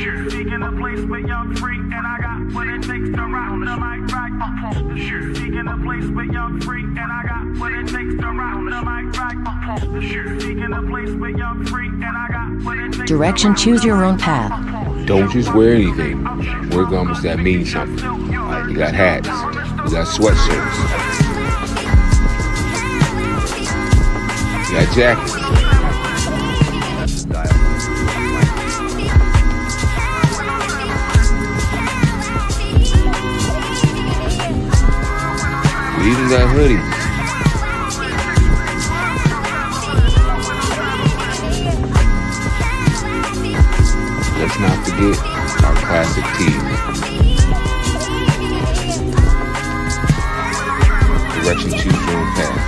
Seeking a place where young free, and I got what it takes to round the mic right up the shoot. Seeking a place where young free, and I got what it takes to round the mic right up the shoot. Seeking a place where young free, and I got what it takes. Direction, choose your own path. Don't just wear anything. Wear garments that mean something. You got hats. You got sweatshirts. You got jackets. We even got hoodies. Let's not forget our classic tees. Direction, choose your own path.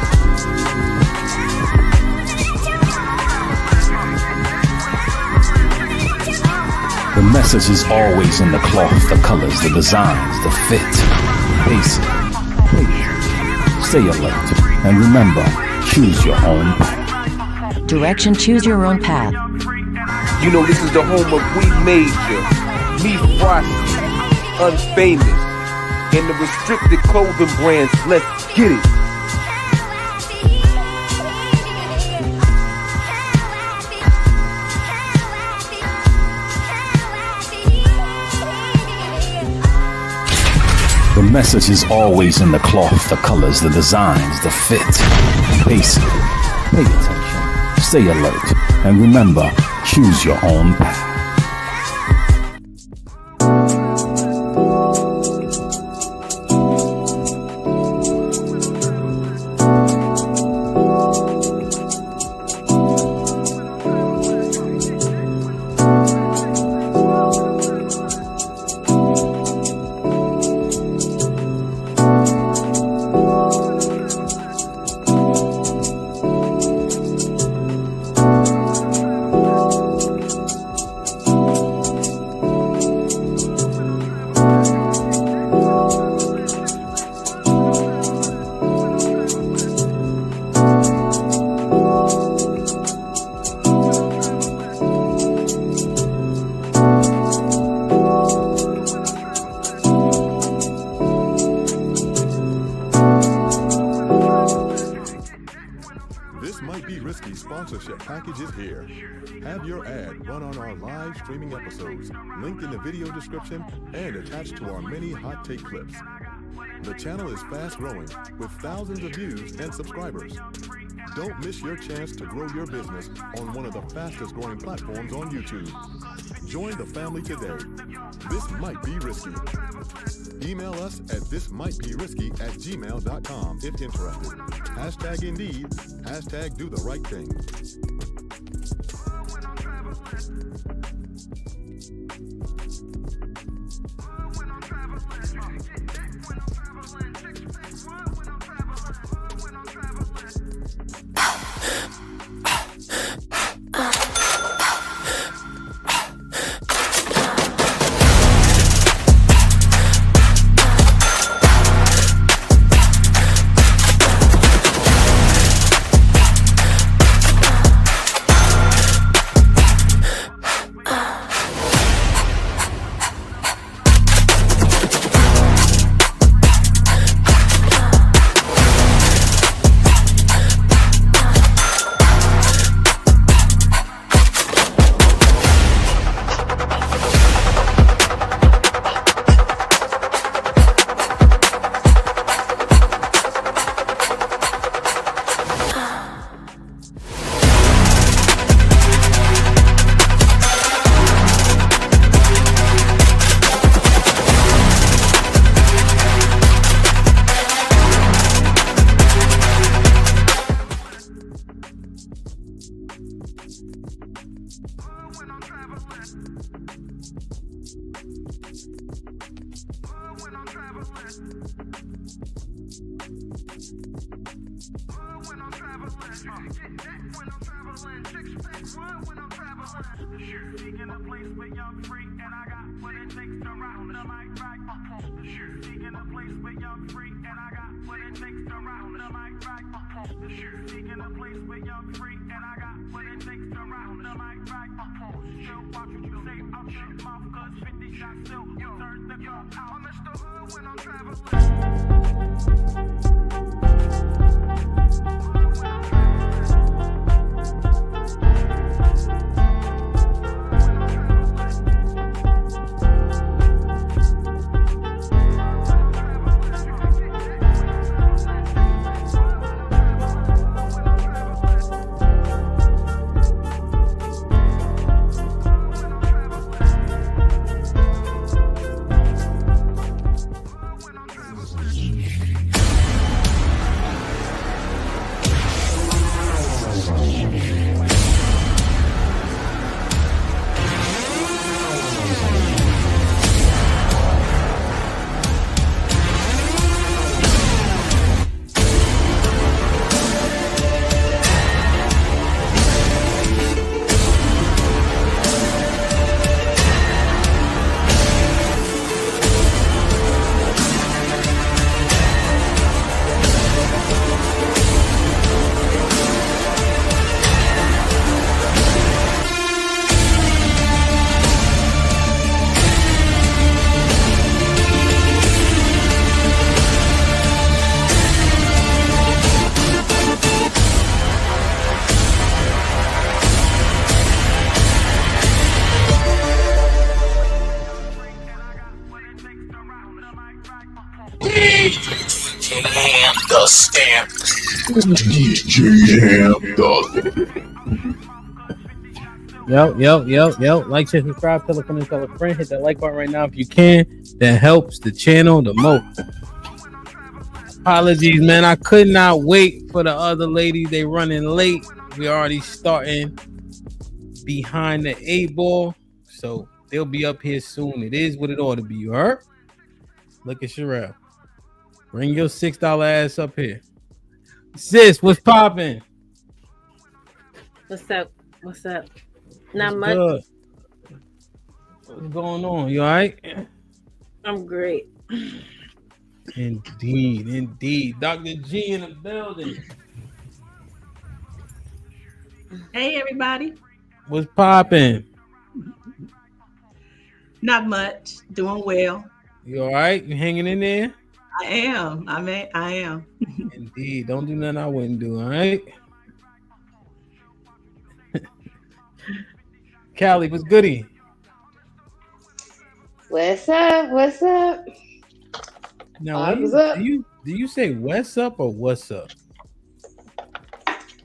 The message is always in the cloth, the colors, the designs, the fit. Basic. Stay alert. And remember, choose your own path. Direction, choose your own path. You know this is the home of We Major, Me Frosty, Unfamous, and the restricted clothing brands. Let's get it. The message is always in the cloth, the colors, the designs, the fit. Basic. Pay attention. Stay alert. And remember, choose your own path. Sponsorship package is here. Have your ad run on our live streaming episodes, linked in the video description and attached to our many hot take clips. The channel is fast growing with thousands of views and subscribers. Don't miss your chance to grow your business on one of the fastest growing platforms on YouTube. Join the family today. This might be risky. Email us at thismightberisky@gmail.com if interested. Hashtag Indeed, hashtag do the right thing. Seeking a place where young free, and I got what it takes to round the mic right up the shoot. Seeking a place where young free, and I got what it takes to round the mic right up the shoot. Seeking a place where young free, and I got what it takes to round the mic right up the shoot. The stamp. DJ Yo. Like, share, subscribe, tell a friend, tell a friend. Hit that like button right now if you can. That helps the channel the most. Apologies, man. I could not wait for the other ladies. They running late. We already starting behind the 8 ball. So they'll be up here soon. It is what it ought to be. You heard? Look at Sherelle. Bring your $6 ass up here. Sis, what's popping? What's up? Not What's much. good? What's going on? You all right? I'm great. Indeed. Dr. G in the building. Hey, everybody. What's popping? Not much. Doing well. You all right? You hanging in there? I am. I am. Indeed. Don't do nothing I wouldn't do, all right? Callie, what's goody? What's up? Now, What's up? do you say what's up or what's up?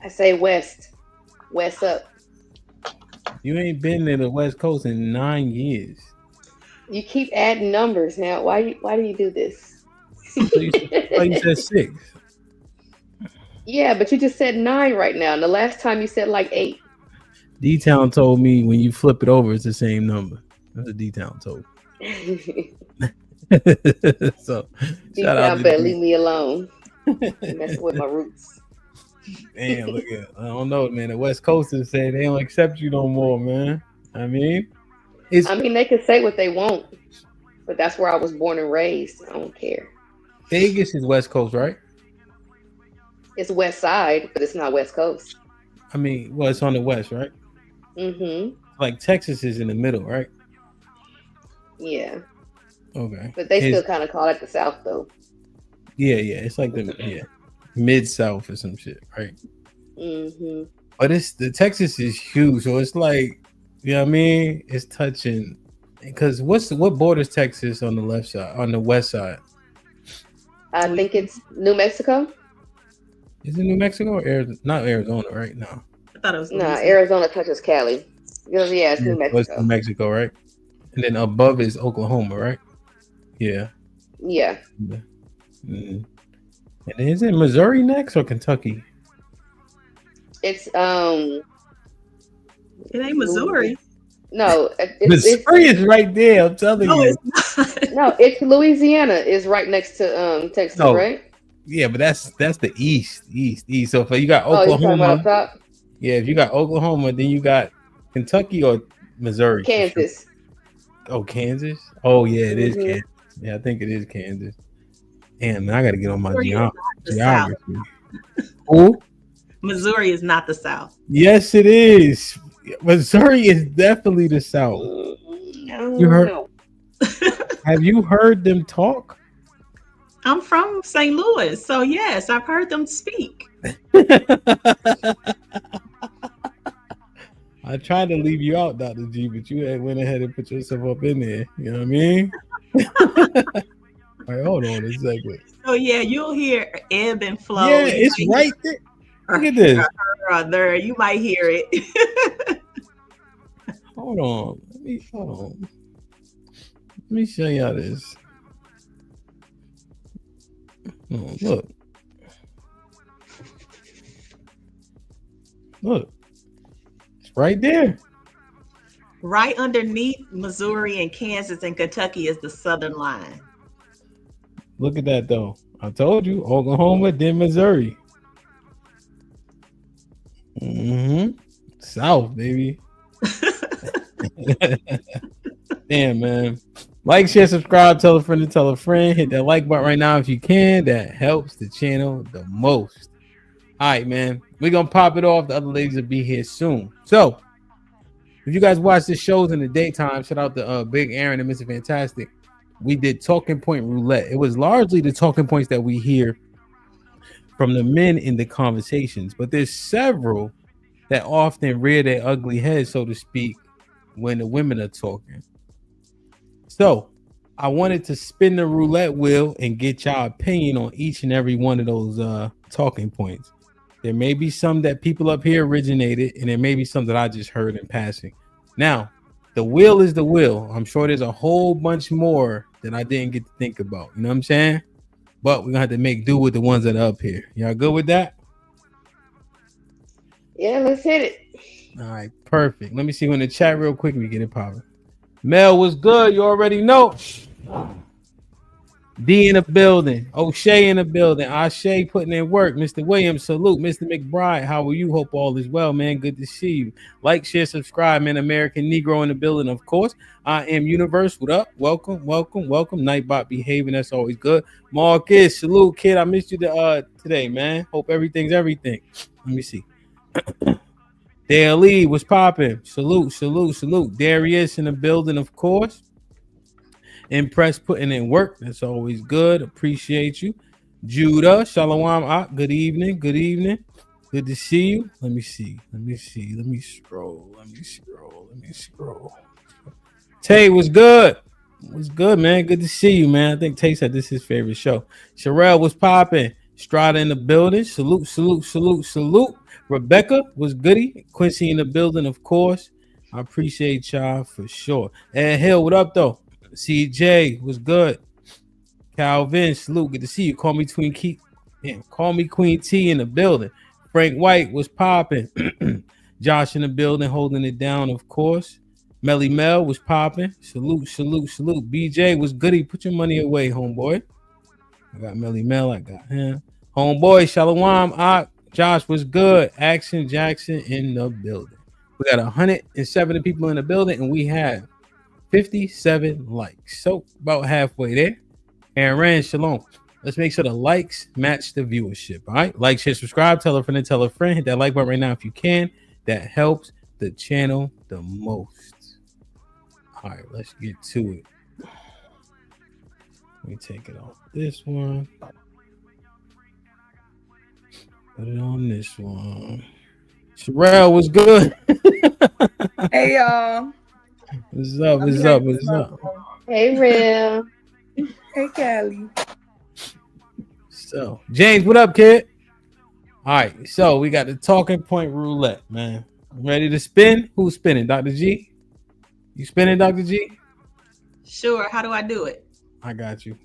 I say West up. You ain't been to the West Coast in 9 years. You keep adding numbers now. Why do you do this? So you said 6. Yeah, but you just said 9 right now. And the last time you said like 8. D-Town told me when you flip it over, it's the same number. That's what D-Town told me. So, shout out to better leave me alone. Messing with my roots. Damn, look at I don't know, man. The West Coasters say they don't accept you no more, man. I mean, they can say what they want, but that's where I was born and raised. I don't care. Vegas is West Coast, right? It's West Side, but it's not West Coast. I mean, well, it's on the West, right? Mm-hmm. Like Texas is in the middle, right? Yeah. Okay. But they still kind of call it the South, though. Yeah. It's like the Mid-South or some shit, right? Mm-hmm. But the Texas is huge, so it's like, you know what I mean? It's touching. Because what borders Texas on the left side, on the west side? I think it's New Mexico. Is it New Mexico or Arizona? Not Arizona, right? No. I thought it was. No, Arizona touches Cali. Yeah, it's New Mexico. It's New Mexico, right? And then above is Oklahoma, right? Yeah. Yeah. Mm-hmm. And then is it Missouri next or Kentucky? It's It ain't Missouri. No, Missouri is right there. I'm telling you. It's not. No, it's Louisiana is right next to Texas, right? Yeah, but that's the east. So if you got Oklahoma, you're talking about up top? Yeah, if you got Oklahoma, then you got Kentucky or Missouri. Kansas. Oh, Kansas. Oh yeah, it is Kansas. Yeah, I think it is Kansas. Damn, man, I got to get on my geography. Who? Missouri is not the South. Yes, it is. Missouri is definitely the South. I don't You heard? know. Have you heard them talk? I'm from St. Louis, so yes, I've heard them speak. I tried to leave you out, Dr. G, but you had went ahead and put yourself up in there. You know what I mean? All right, hold on a second. So yeah, you'll hear ebb and flow. Yeah, You it's might right there. Look at this. hear there. You might hear it. Hold on. Let me show y'all this. Oh, look. Look. It's right there. Right underneath Missouri and Kansas and Kentucky is the southern line. Look at that though. I told you, Oklahoma, then Missouri. South, baby. Damn, man. Like, share, subscribe, tell a friend to tell a friend. Hit that like button right now if you can. That helps the channel the most. All right, man. We're going to pop it off. The other ladies will be here soon. So, if you guys watch the shows in the daytime, shout out to Big Aaron and Mr. Fantastic. We did Talking Point Roulette. It was largely the talking points that we hear from the men in the conversations, but there's several that often rear their ugly heads, so to speak, when the women are talking. So I wanted to spin the roulette wheel and get y'all opinion on each and every one of those talking points. There may be some that people up here originated, and there may be some that I just heard in passing. Now, the wheel is the wheel. I'm sure there's a whole bunch more that I didn't get to think about. You know what I'm saying? But we're going to have to make do with the ones that are up here. Y'all good with that? Yeah, let's hit it. All right, perfect. Let me see you in the chat real quick. We get it popping. Mel was good. You already know. D in the building. O'Shea in the building. Ashe putting in work. Mr. Williams, salute. Mr. McBride, how are you? Hope all is well, man. Good to see you. Like, share, subscribe, man. American Negro in the building, of course. I am Universe. What up? Welcome, welcome, welcome. Nightbot behaving. That's always good. Marcus, salute, kid. I missed you today, man. Hope everything's everything. Let me see. Dale Lee was popping. Salute, salute, salute. Darius in the building, of course. Impress putting in work. That's always good. Appreciate you. Judah, Shalom. Good evening. Good evening. Good to see you. Let me see. Let me see. Let me scroll. Let me scroll. Let me scroll. Tay was good. Was good, man. Good to see you, man. I think Tay said this is his favorite show. Sherelle was popping. Strada in the building. Salute, salute, salute, salute. Rebecca was goody. Quincy in the building, of course. I appreciate y'all for sure. And Hill, what up, though? CJ was good. Calvin, salute. Good to see you. Call me Queen T in the building. Frank White was popping. Josh in the building, holding it down, of course. Melly Mel was popping. Salute, salute, salute. BJ was goody. Put your money away, homeboy. I got Melly Mel. I got him. Homeboy, Shalom. Josh was good. Action Jackson in the building. We got 170 people in the building, and we have 57 likes. So about halfway there. Aaron, shalom. Let's make sure the likes match the viewership. All right. Like, share, subscribe, tell a friend and tell a friend. Hit that like button right now if you can. That helps the channel the most. All right, let's get to it. Let me take it off this one. Put it on this one. Sherelle was good. Hey y'all. What's up? What's up? What's up? Hey, Real. Hey, Callie. So, James, what up, kid? All right, so we got the talking point roulette, man. Ready to spin? Who's spinning? Dr. G? You spinning, Dr. G? Sure. How do I do it? I got you.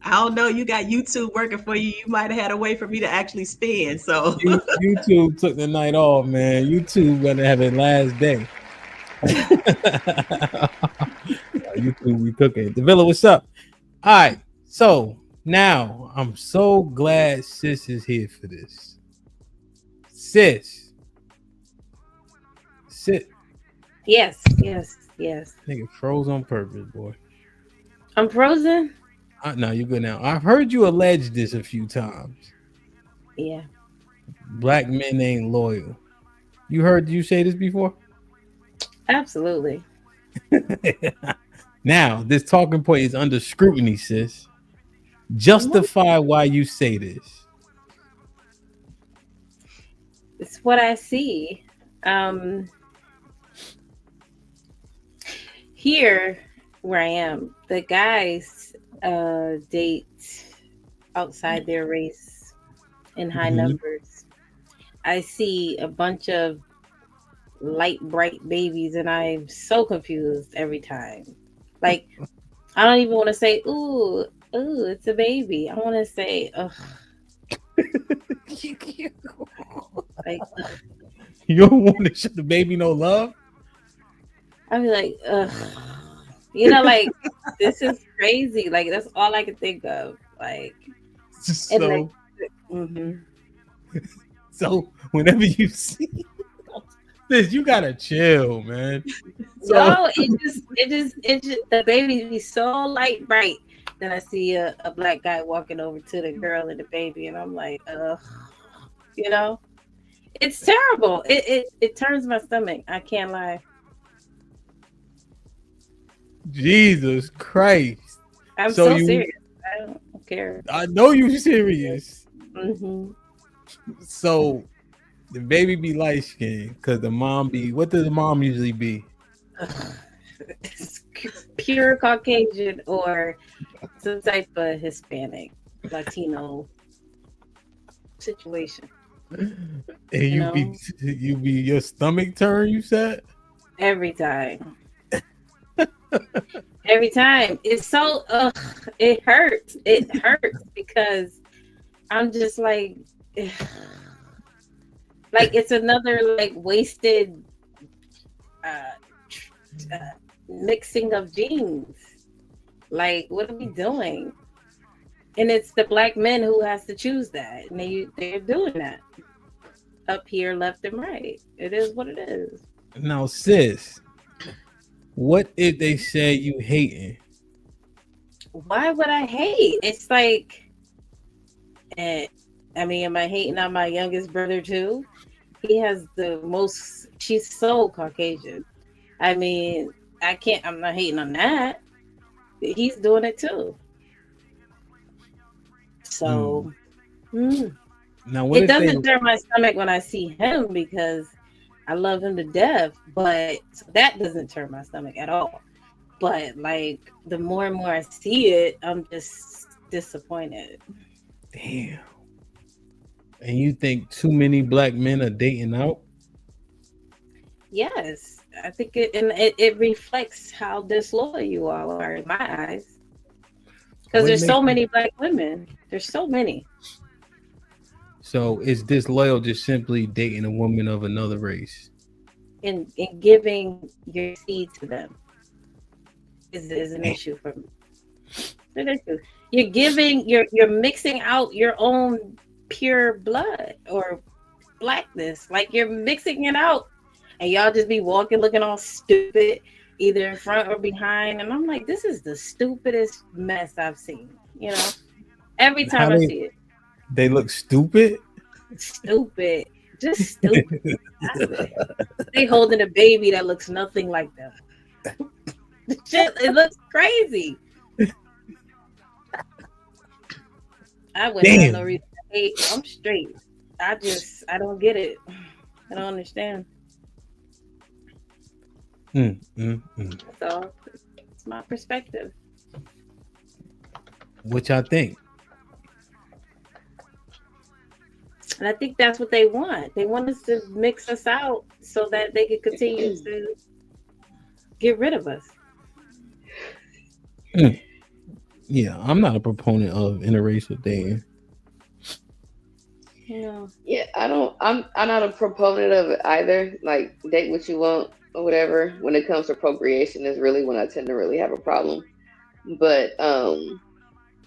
I don't know. You got YouTube working for you. You might have had a way for me to actually spin. So YouTube took the night off, man. YouTube gonna have it last day. YouTube, we cooking. Davila, what's up? All right. So now I'm so glad Sis is here for this. Sis. Yes. Nigga froze on purpose, boy. I'm frozen. No, you're good now. I've heard you allege this a few times. Yeah. black men ain't loyal. You heard you say this before? Absolutely. Now, this talking point is under scrutiny, sis. Justify why you say this. It's what I see. Here where I am, the guys date outside their race in high numbers. I see a bunch of light bright babies and I'm so confused every time. Like, I don't even want to say ooh it's a baby. I want to say ugh. Like, ugh. You don't want to show the baby no love? I'd be like, ugh. You know, like, this is crazy. Like, that's all I can think of. Like, So, so whenever you see this, you gotta chill, man. So, no, it just the baby be so light bright. Then I see a black guy walking over to the girl and the baby, and I'm like, ugh. You know, it's terrible. It turns my stomach. I can't lie. Jesus Christ. I'm so serious. I don't care. I know you serious. Mm-hmm. So the baby be light skinned because the mom be, what does the mom usually be? Pure Caucasian or some type of Hispanic, Latino situation. And you be your stomach turn, you said? Every time. Every time. It's so it hurts. It hurts because I'm just like it's another like wasted mixing of genes. Like, what are we doing? And it's the black men who has to choose that, and they're doing that up here, left and right. It is what it is. Now, sis, what if they say you hating? Why would I hate? It's like, I mean, am I hating on my youngest brother too? He has the most. She's so Caucasian. I mean, I'm not hating on that. He's doing it too. So, now it doesn't turn my stomach when I see him because I love him to death, but that doesn't turn my stomach at all. But like, the more and more I see it, I'm just disappointed. Damn. And you think too many black men are dating out? Yes, I think it reflects how disloyal you all are in my eyes. Because there's so many black women. There's so many. So is disloyal just simply dating a woman of another race? And giving your seed to them is an issue for me. It's an issue. You're mixing out your own pure blood or blackness. Like, you're mixing it out. And y'all just be walking looking all stupid, either in front or behind. And I'm like, this is the stupidest mess I've seen. You know, every time I see it. They look stupid? Stupid. Just stupid. They holding a baby that looks nothing like them. It looks crazy. I wouldn't have no reason to hate. I'm straight. I don't get it. I don't understand. So it's my perspective. What y'all think? And I think that's what they want. They want us to mix us out so that they can continue to get rid of us. Yeah, I'm not a proponent of interracial dating. Yeah, I'm not a proponent of it either. Like, date what you want or whatever. When it comes to procreation is really when I tend to really have a problem. But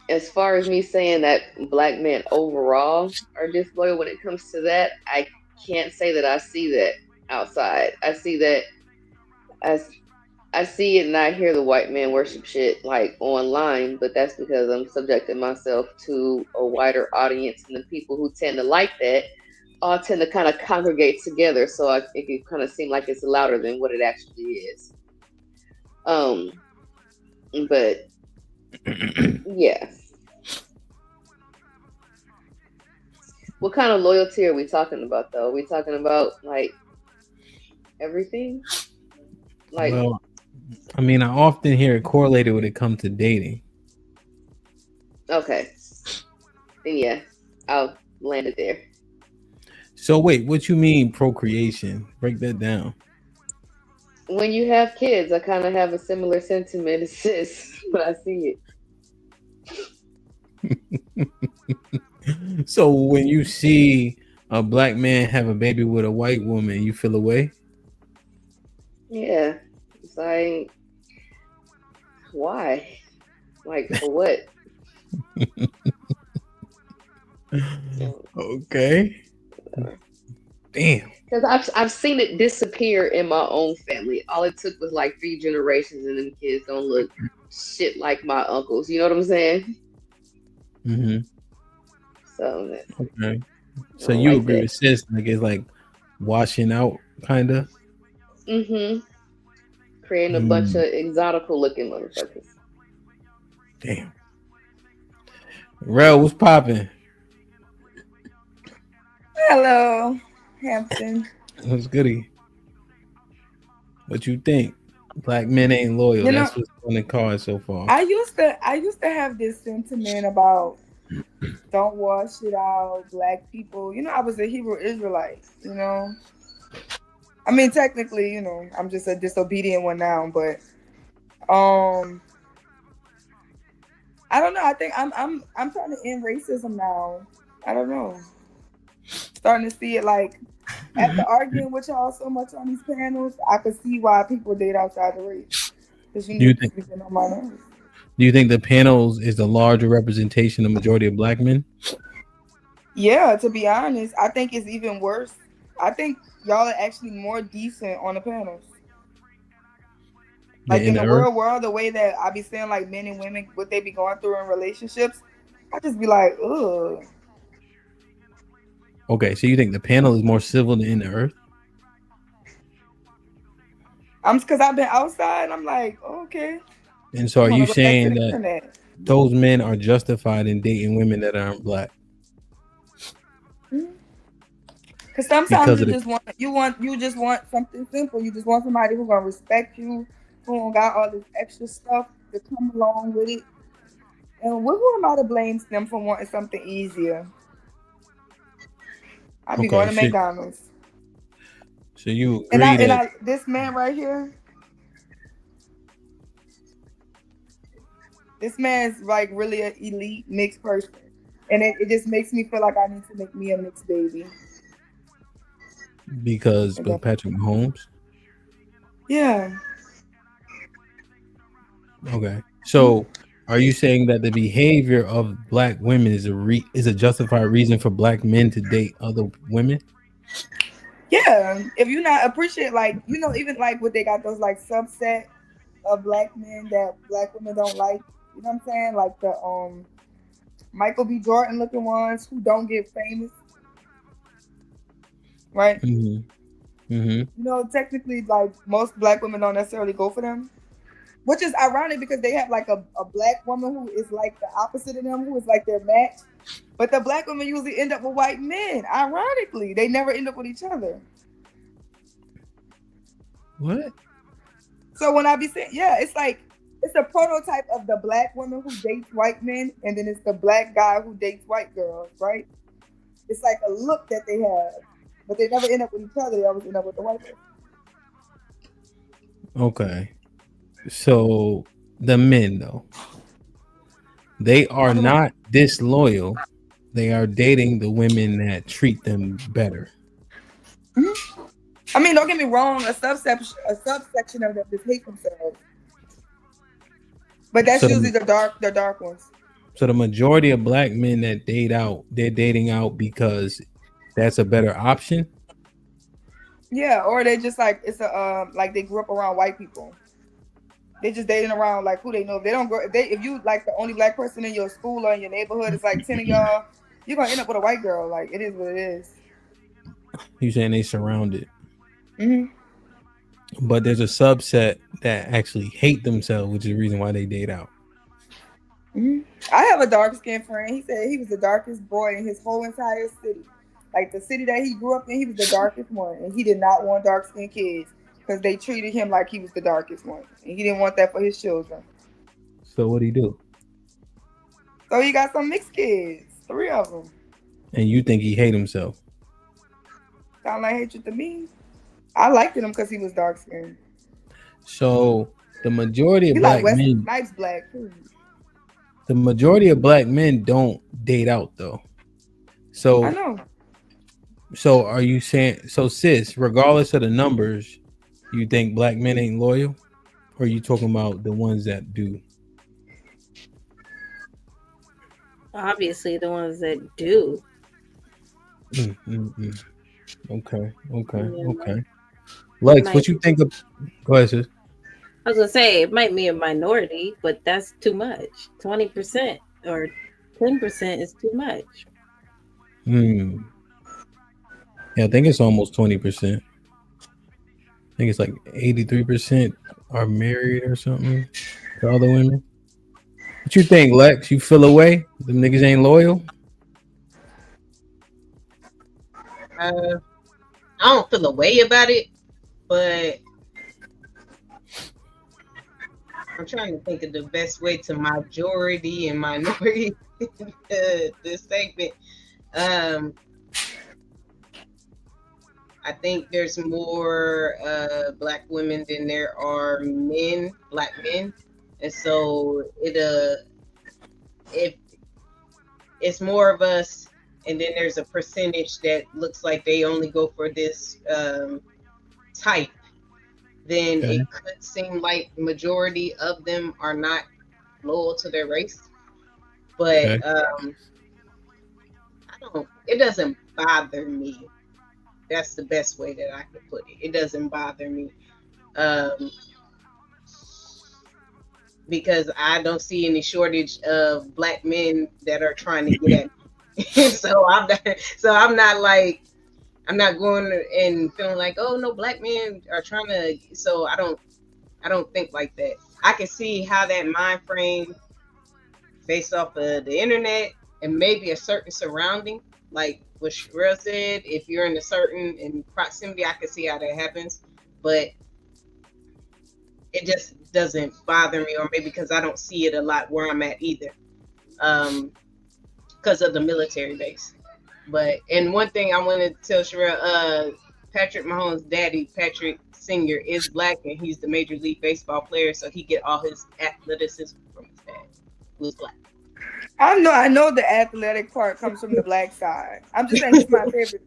as far as me saying that black men overall are disloyal when it comes to that, I can't say that I see that outside. I see that I see it and I hear the white man worship shit like online, but that's because I'm subjecting myself to a wider audience and the people who tend to like that all tend to kind of congregate together, so it can kind of seem like it's louder than what it actually is. But yeah. What kind of loyalty are we talking about, though? Are we talking about like everything? Like, well, I mean, I often hear it correlated when it comes to dating. okay, then yeah, I'll land it there. So wait, what you mean procreation? Break that down. When you have kids, I kind of have a similar sentiment as sis when I see it. So when you see a black man have a baby with a white woman, you feel away? Yeah, it's like, why? Like, for what? Okay. Damn. Because I've seen it disappear in my own family. All it took was like 3 generations, and them kids don't look shit like my uncles. You know what I'm saying? Mm-hmm. So okay. So you agree with sis? Like it's like washing out, kind of. Mm-hmm. Creating a bunch of exotical looking motherfuckers. Damn. Rel, what's popping? Hello, Hampton. What's goody? What you think? Black men ain't loyal. You know, that's what's on the card so far. I used to have this sentiment about don't wash it out, black people. You know, I was a Hebrew Israelite, you know. I mean, technically, you know, I'm just a disobedient one now, but I don't know. I think I'm trying to end racism now. I don't know. Starting to see it like after arguing with y'all so much on these panels, I could see why people date outside the race. Because Do you think the panels is the larger representation of majority of black men? Yeah, to be honest, I think it's even worse. I think y'all are actually more decent on the panels. Like in the real world, the way that I be seeing like men and women, what they be going through in relationships, I just be like, ugh. Okay, so you think the panel is more civil than in the earth? Because I've been outside and I'm like, okay. And so are you saying that those men are justified in dating women that aren't black? Because sometimes you just want something simple. You just want somebody who's gonna respect you, who don't got all this extra stuff to come along with it. And who am I to blame them for wanting something easier? I'd be going to McDonald's. So you agree this man right here, this man's like really an elite mixed person. And it just makes me feel like I need to make me a mixed baby. Because with Patrick Mahomes? Yeah. Okay. So are you saying that the behavior of black women is a justified reason for black men to date other women? Yeah. If you not appreciate, like, you know, even like what they got those like subset of black men that black women don't like. You know what I'm saying? Like the Michael B. Jordan looking ones who don't get famous. Right? Mm-hmm. Mm-hmm. You know, technically, like most black women don't necessarily go for them. Which is ironic because they have like a black woman who is like the opposite of them, who is like their match. But the black women usually end up with white men. Ironically, they never end up with each other. What? So when I be saying, yeah, it's like, it's a prototype of the black woman who dates white men, and then it's the black guy who dates white girls, right? It's like a look that they have, but they never end up with each other. They always end up with the white person. Okay. So the men, though, they are not disloyal. They are dating the women that treat them better. Mm-hmm. I mean, don't get me wrong. A subsection of them just hate themselves, but that's usually the dark ones. So the majority of black men that date out, they're dating out because that's a better option. Yeah, or they just like it's a like they grew up around white people. They just dating around like who they know. If they don't grow, if you like the only black person in your school or in your neighborhood, it's like 10 of y'all, you're gonna end up with a white girl. Like it is what it is. You saying they surrounded, Hmm. but there's a subset that actually hate themselves, which is the reason why they date out. Hmm. I have a dark skinned friend. He said he was the darkest boy in his whole entire city. Like the city that he grew up in, he was the darkest one, and he did not want dark skinned kids because they treated him like he was the darkest one, and he didn't want that for his children. So what do you do? So he got some mixed kids, 3 of them. And you think he hate himself? Sound like hatred to me. I liked him because he was dark skinned. So the majority of He black like Wesley men, Snipes black too. the majority of black men don't date out though. So I know. So are you saying, so sis, regardless of the numbers, you think black men ain't loyal? Or are you talking about the ones that do? Obviously, the ones that do. Okay. Yeah. Lex, what you think of? Go ahead, sis. I was gonna say it might be a minority, but that's too much. 20% or 10% is too much. Yeah, I think it's almost 20%. I think it's like 83% are married or something to other women. What you think, Lex? You feel away? Them niggas ain't loyal? I don't feel a way about it, but I'm trying to think of the best way to majority and minority the segment. I think there's more black women than there are men, black men, and so if it's more of us, and then there's a percentage that looks like they only go for this type, then it could seem like the majority of them are not loyal to their race. But it doesn't bother me. That's the best way that I could put it. It doesn't bother me. Because I don't see any shortage of black men that are trying to get at me. so I'm not going and feeling like, oh no, black men are trying to. So I don't think like that. I can see how that mind frame, based off of the internet and maybe a certain surrounding, like what Sherelle said, if you're in a certain in proximity, I can see how that happens. But it just doesn't bother me, or maybe because I don't see it a lot where I'm at either, because of the military base. But and one thing I want to tell Sherelle, Patrick Mahomes' daddy, Patrick Sr., is black, and he's the Major League Baseball player, so he get all his athleticism from his dad, who's black. I know the athletic part comes from the black side. I'm just saying he's my favorite.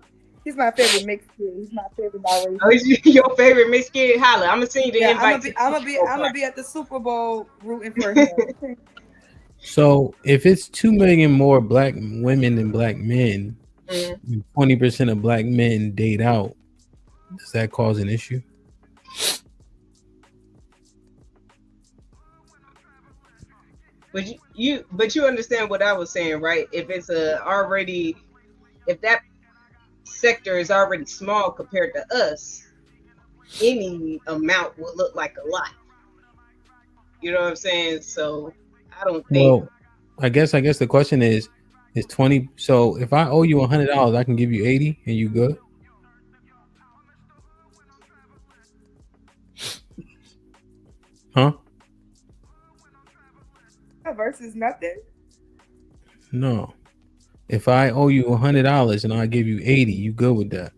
He's my favorite mixed kid. He's my favorite biracial. Oh, he's your favorite mixed kid? Holla, I'm gonna send you the invite. I'm gonna be at the Super Bowl rooting for him. So if it's 2 million more black women than black men, 20% of black men date out, does that cause an issue? But you understand what I was saying, right? If it's if that sector is already small compared to us, any amount would look like a lot. You know what I'm saying? So I don't think. Well, I guess the question is 20. So if I owe you $100, I can give you 80, and you good? Huh? Versus nothing. No. If I owe you $100 and I give you 80, you good with that?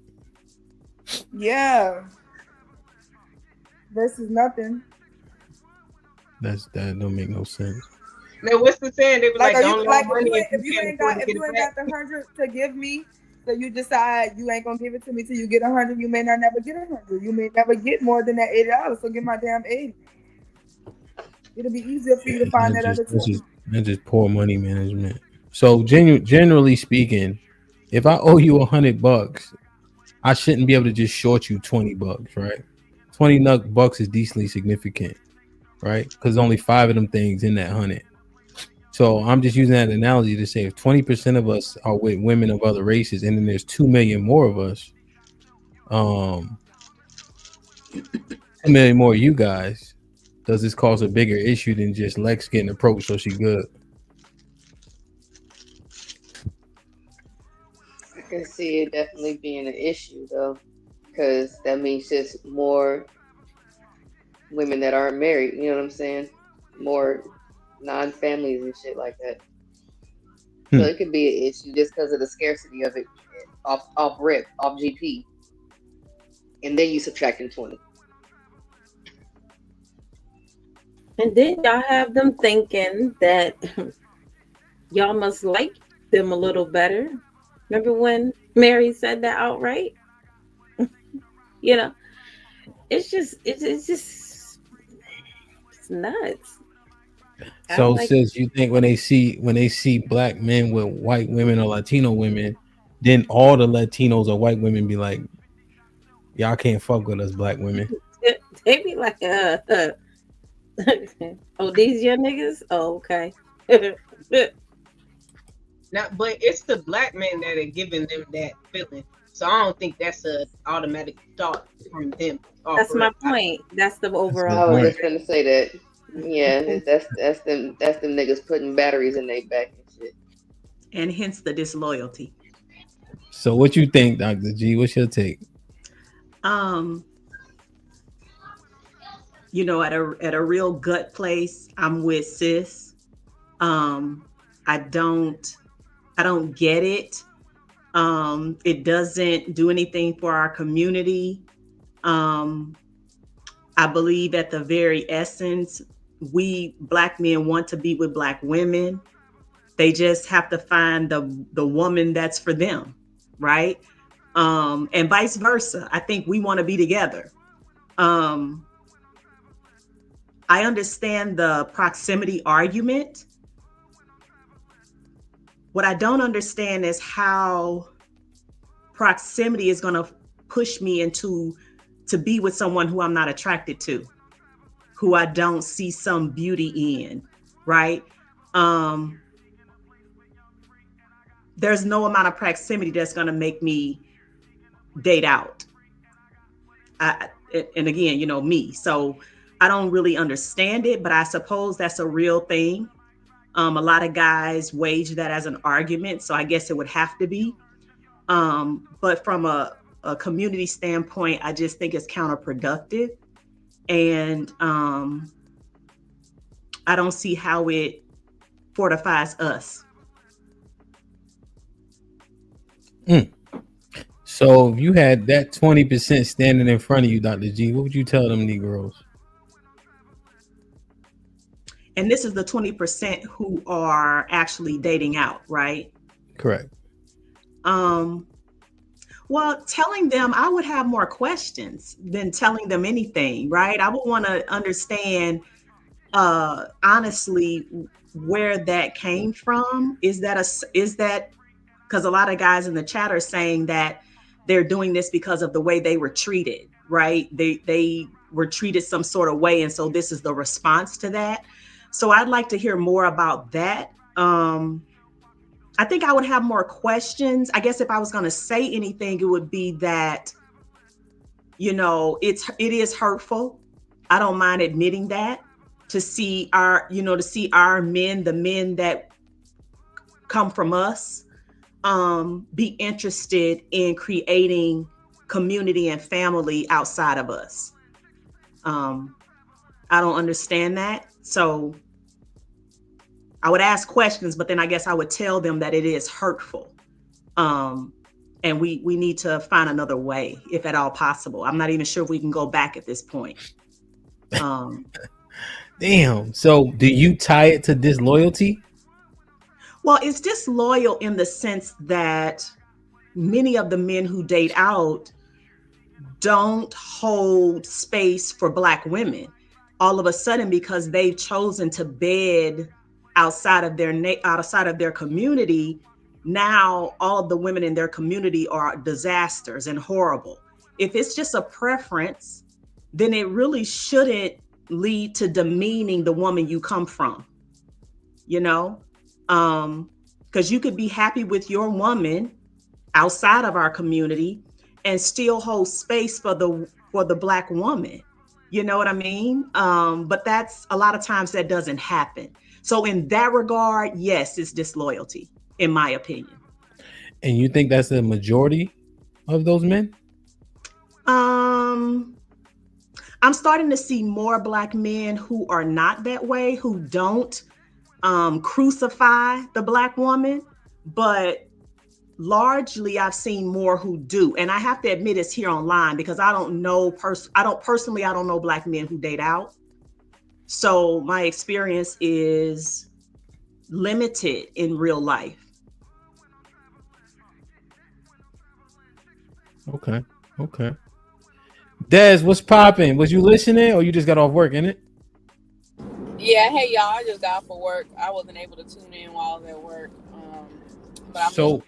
Yeah. Versus nothing. That don't make no sense. Now, what's the saying? They were like, don't like money if you ain't got the 100 to give me, so you decide you ain't gonna give it to me till you get 100. You may not never get 100. You may never get more than that $80. So get my damn 80. It'll be easier for you to find that other 20. That's just poor money management. So generally speaking, if I owe you $100, I shouldn't be able to just short you $20, right? $20 is decently significant, right? Because only 5 of them things in that 100. So I'm just using that analogy to say if 20% of us are with women of other races, and then there's 2 million more of us, Um, how many more you guys? Does this cause a bigger issue than just Lex getting approached so she good? I can see it definitely being an issue though, because that means just more women that aren't married. You know what I'm saying? More non-families and shit like that. So it could be an issue just because of the scarcity of it off rip, off GP. And then you subtracting 20. And then y'all have them thinking that y'all must like them a little better. Remember when Mary said that outright? You know, it's nuts. So Like, sis, you think when they see black men with white women or Latino women, then all the Latinos or white women be like, y'all can't fuck with us black women. they be like, oh, these your niggas? Oh, okay. Now, but it's the black men that are giving them that feeling. So I don't think that's a automatic thought from them. That's my point. That's the overall. I was point. just gonna say that. Yeah, that's them niggas putting batteries in their back and shit. And hence the disloyalty. So what you think, Dr. G? What's your take? You know, at a real gut place, I'm with sis. I don't get it. It doesn't do anything for our community. I believe at the very essence, we black men want to be with black women. They just have to find the woman that's for them, right? And vice versa. I think we want to be together. I understand the proximity argument. What I don't understand is how proximity is going to push me to be with someone who I'm not attracted to, who I don't see some beauty in, right? There's no amount of proximity that's going to make me date out. And again, you know, me. So I don't really understand it, but I suppose that's a real thing. A lot of guys wage that as an argument, so I guess it would have to be. But from a community standpoint, I just think it's counterproductive. And I don't see how it fortifies us. So if you had that 20% standing in front of you, Dr. G, what would you tell them Negroes? And this is the 20% who are actually dating out, right? Correct. Well, telling them, I would have more questions than telling them anything, right? I would want to understand, honestly, where that came from. Is that because a lot of guys in the chat are saying that they're doing this because of the way they were treated, right? They were treated some sort of way, and so this is the response to that. So I'd like to hear more about that. I think I would have more questions. I guess if I was going to say anything, it would be that, you know, it is hurtful. I don't mind admitting that, to see our men, the men that come from us, be interested in creating community and family outside of us. I don't understand that. So I would ask questions, but then I guess I would tell them that it is hurtful. And we need to find another way, if at all possible. I'm not even sure if we can go back at this point. Damn. So do you tie it to disloyalty? Well, it's disloyal in the sense that many of the men who date out don't hold space for Black women. All of a sudden, because they've chosen to bed outside of their community, now all of the women in their community are disasters and horrible. If it's just a preference, then it really shouldn't lead to demeaning the woman you come from, you know? Because you could be happy with your woman outside of our community, and still hold space for the Black woman. You know what I mean? But that's a lot of times that doesn't happen. So in that regard, yes, it's disloyalty, in my opinion. And you think that's the majority of those men? I'm starting to see more Black men who are not that way, who don't crucify the Black woman, but largely I've seen more who do. And I have to admit it's here online because I don't know Black men who date out. So my experience is limited in real life. Okay. Des, what's popping? Was you listening or you just got off work, innit? Yeah, hey y'all, I just got off for work. I wasn't able to tune in while I was at work. But I'm So,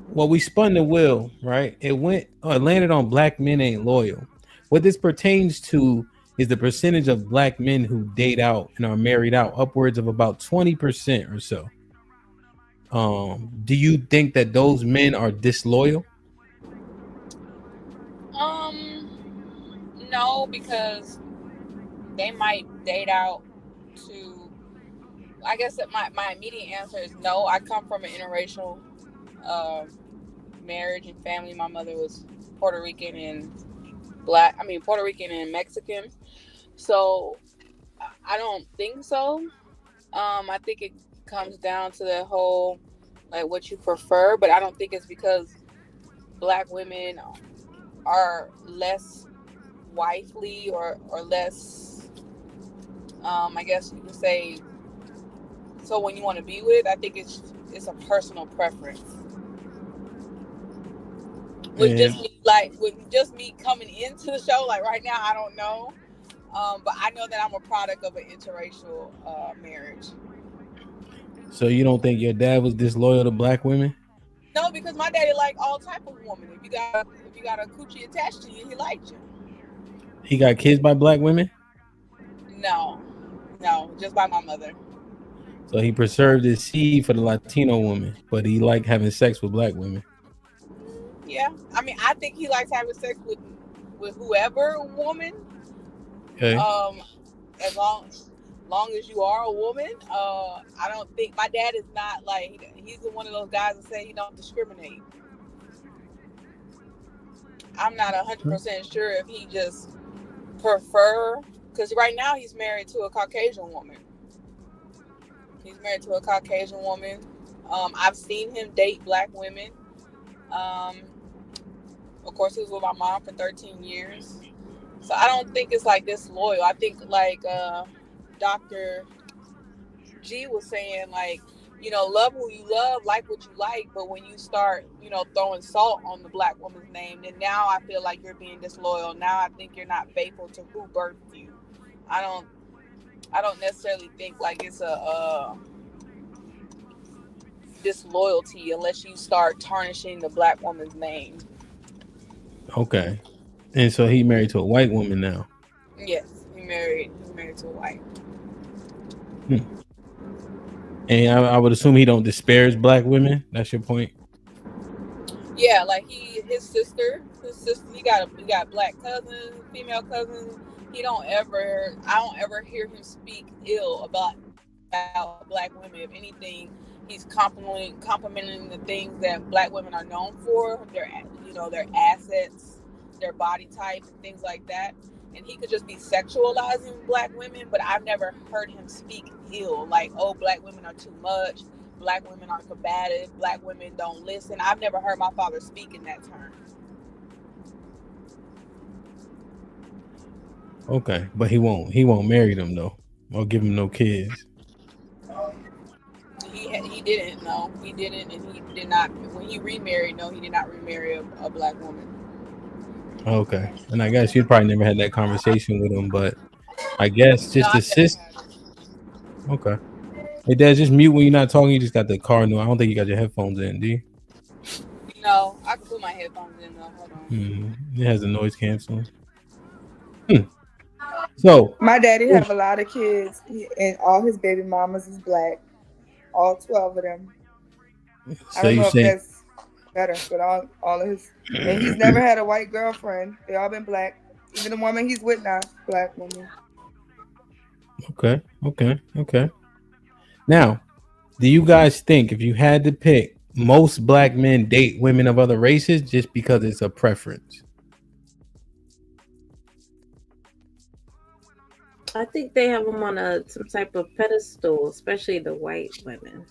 well, we spun the wheel, right? It landed on Black men ain't loyal. What this pertains to is the percentage of Black men who date out and are married out, upwards of about 20% or so. Do you think that those men are disloyal? No, because they might date out to, I guess that my immediate answer is no. I come from an interracial marriage and family. My mother was Puerto Rican and Mexican. So I don't think so. I think it comes down to the whole, like, what you prefer, but I don't think it's because Black women are less wifely or less, I guess you could say, so when you want to be with, I think it's a personal preference. With just me coming into the show, like right now, I don't know. But I know that I'm a product of an interracial marriage. So you don't think your dad was disloyal to Black women? No, because my daddy liked all type of women. If you got a coochie attached to you, he liked you. He got kids by Black women? No, just by my mother. So he preserved his seed for the Latino woman, but he liked having sex with Black women. Yeah, I mean, I think he likes having sex with whoever woman. Okay. As long as you are a woman, I don't think my dad is not like, he's one of those guys that say he don't discriminate. I'm not 100% sure if he just prefer, because right now he's married to a Caucasian woman. I've seen him date Black women. Of course, he was with my mom for 13 years. So I don't think it's like disloyal. I think like Dr. G was saying, like, love who you love, like what you like. But when you start, throwing salt on the Black woman's name, then now I feel like you're being disloyal. Now I think you're not faithful to who birthed you. I don't necessarily think like it's a disloyalty unless you start tarnishing the Black woman's name. Okay. And so he married to a white woman now. Yes, he married to a white. And I would assume he don't disparage Black women. That's your point. Yeah, like his sister, he got Black cousins, female cousins. I don't ever hear him speak ill about Black women. If anything, he's complimenting the things that Black women are known for, their assets, their body type, and things like that. And he could just be sexualizing Black women, but I've never heard him speak ill, like, oh, Black women are too much, Black women are combative, Black women don't listen. I've never heard my father speak in that term. Okay, but he won't marry them though, or give him no kids. He didn't. No, he didn't, and he did not. When he remarried, no, he did not remarry a Black woman. Okay, and I guess you probably never had that conversation with him, but I guess just the sister. Okay. Hey, Dad, just mute when you're not talking. You just got the car new. I don't think you got your headphones in, do you? No, I can put my headphones in though. Hold on. It has a noise canceling. So my daddy have a lot of kids, and all his baby mamas is Black. All 12 of them. So you say better with all of his. And he's never had a white girlfriend. They all been black. Even the woman he's with now, black woman. Okay. Now, do you guys think if you had to pick, most black men date women of other races just because it's a preference? I think they have them on some type of pedestal, especially the white women.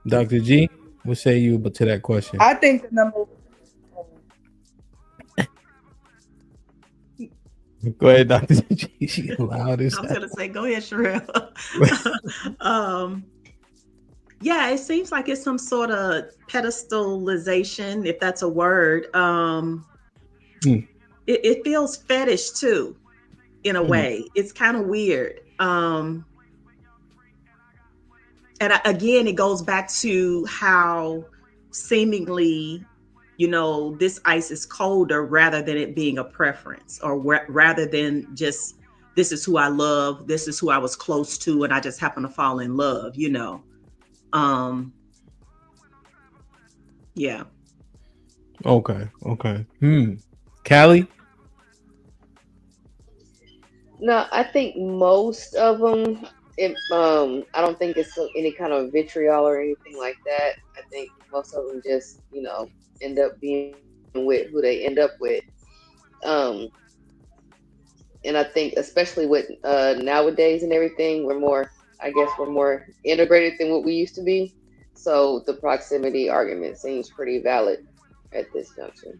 Dr. G, what say you to that question? I think the number. Go ahead, Dr. G. She loud as I was gonna say, go ahead, Sherelle. Yeah, it seems like it's some sort of pedestalization, if that's a word. It feels fetish too, in a way. It's kind of weird. And again, it goes back to how seemingly, this ice is colder rather than it being a preference, or rather than just, this is who I love, this is who I was close to, and I just happen to fall in love, Yeah. Okay. Callie? No, I think most of them, I don't think it's any kind of vitriol or anything like that. I think most of them just, end up being with who they end up with. And I think especially with nowadays and everything, we're more integrated than what we used to be. So the proximity argument seems pretty valid at this junction.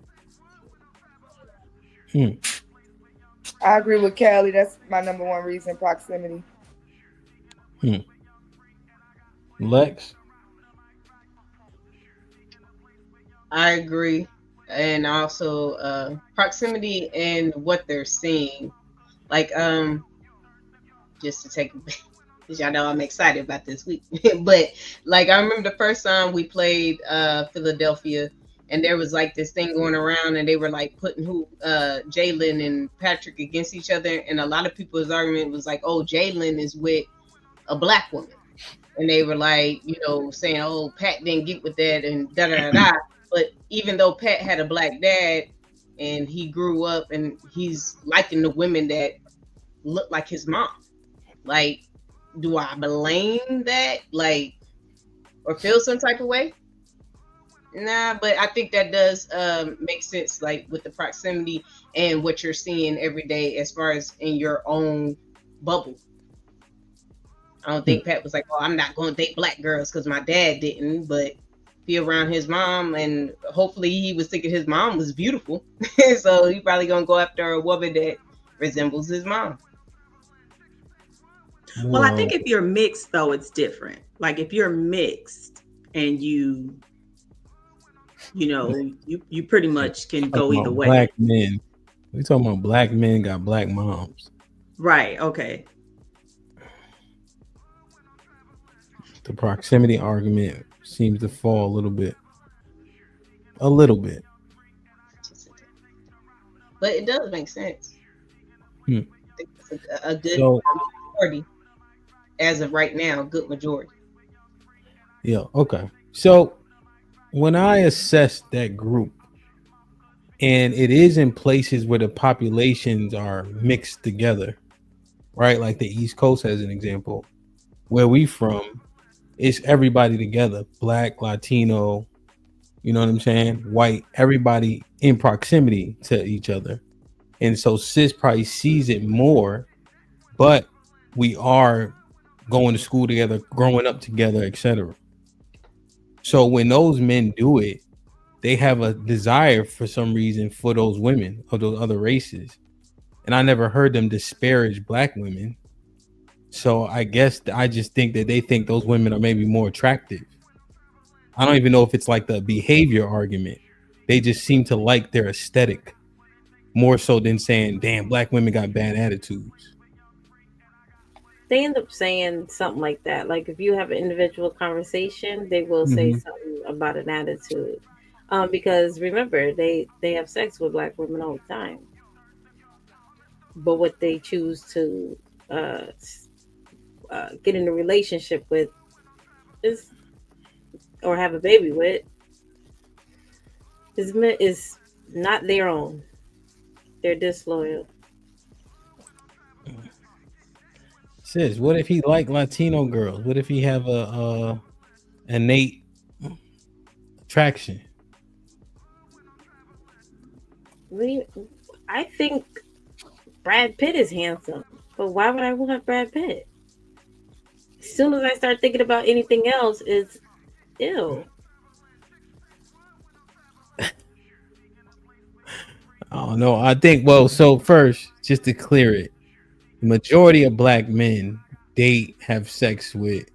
I agree with Callie. That's my number one reason, proximity. Lex? I agree. And also proximity and what they're seeing. Like, just to take, because y'all know I'm excited about this week. But like, I remember the first time we played Philadelphia, and there was like this thing going around, and they were like putting Jalen and Patrick against each other, and a lot of people's argument was like, oh, Jalen is with a black woman, and they were like, saying, oh, Pat didn't get with that, and da da da da. But even though Pat had a black dad, and he grew up, and he's liking the women that look like his mom, like, do I blame that, like, or feel some type of way? Nah, but I think that does make sense, like with the proximity and what you're seeing every day as far as in your own bubble. I don't think Pat was like, oh, I'm not going to date black girls because my dad didn't, but be around his mom, and hopefully he was thinking his mom was beautiful. So he probably going to go after a woman that resembles his mom. Well, I think if you're mixed, though, it's different. Like if you're mixed and you pretty much can go either way. Black men. We talking about black men got black moms. Right. Okay. The proximity argument seems to fall a little bit. But it does make sense. I think it's a good majority. As of right now, good majority. Yeah, okay. So when I assess that group, and it is in places where the populations are mixed together, right? Like the East Coast as an example, where we from, it's everybody together, black, Latino, you know what I'm saying? White, everybody in proximity to each other. And so cis probably sees it more, but we are going to school together, growing up together, etc. So when those men do it, they have a desire for some reason for those women of those other races. And I never heard them disparage black women. So I guess I just think that they think those women are maybe more attractive. I don't even know if it's like the behavior argument. They just seem to like their aesthetic more so than saying, damn, black women got bad attitudes. They end up saying something like that. Like if you have an individual conversation, they will say something about an attitude. Because remember, they have sex with black women all the time. But what they choose to get in a relationship with is or have a baby with is not their own. They're disloyal. Sis, what if he like Latino girls? What if he have a innate attraction? I think Brad Pitt is handsome, but why would I want Brad Pitt? As soon as I start thinking about anything else, it's ew. Oh no, I think so first, just to clear it, the majority of black men have sex with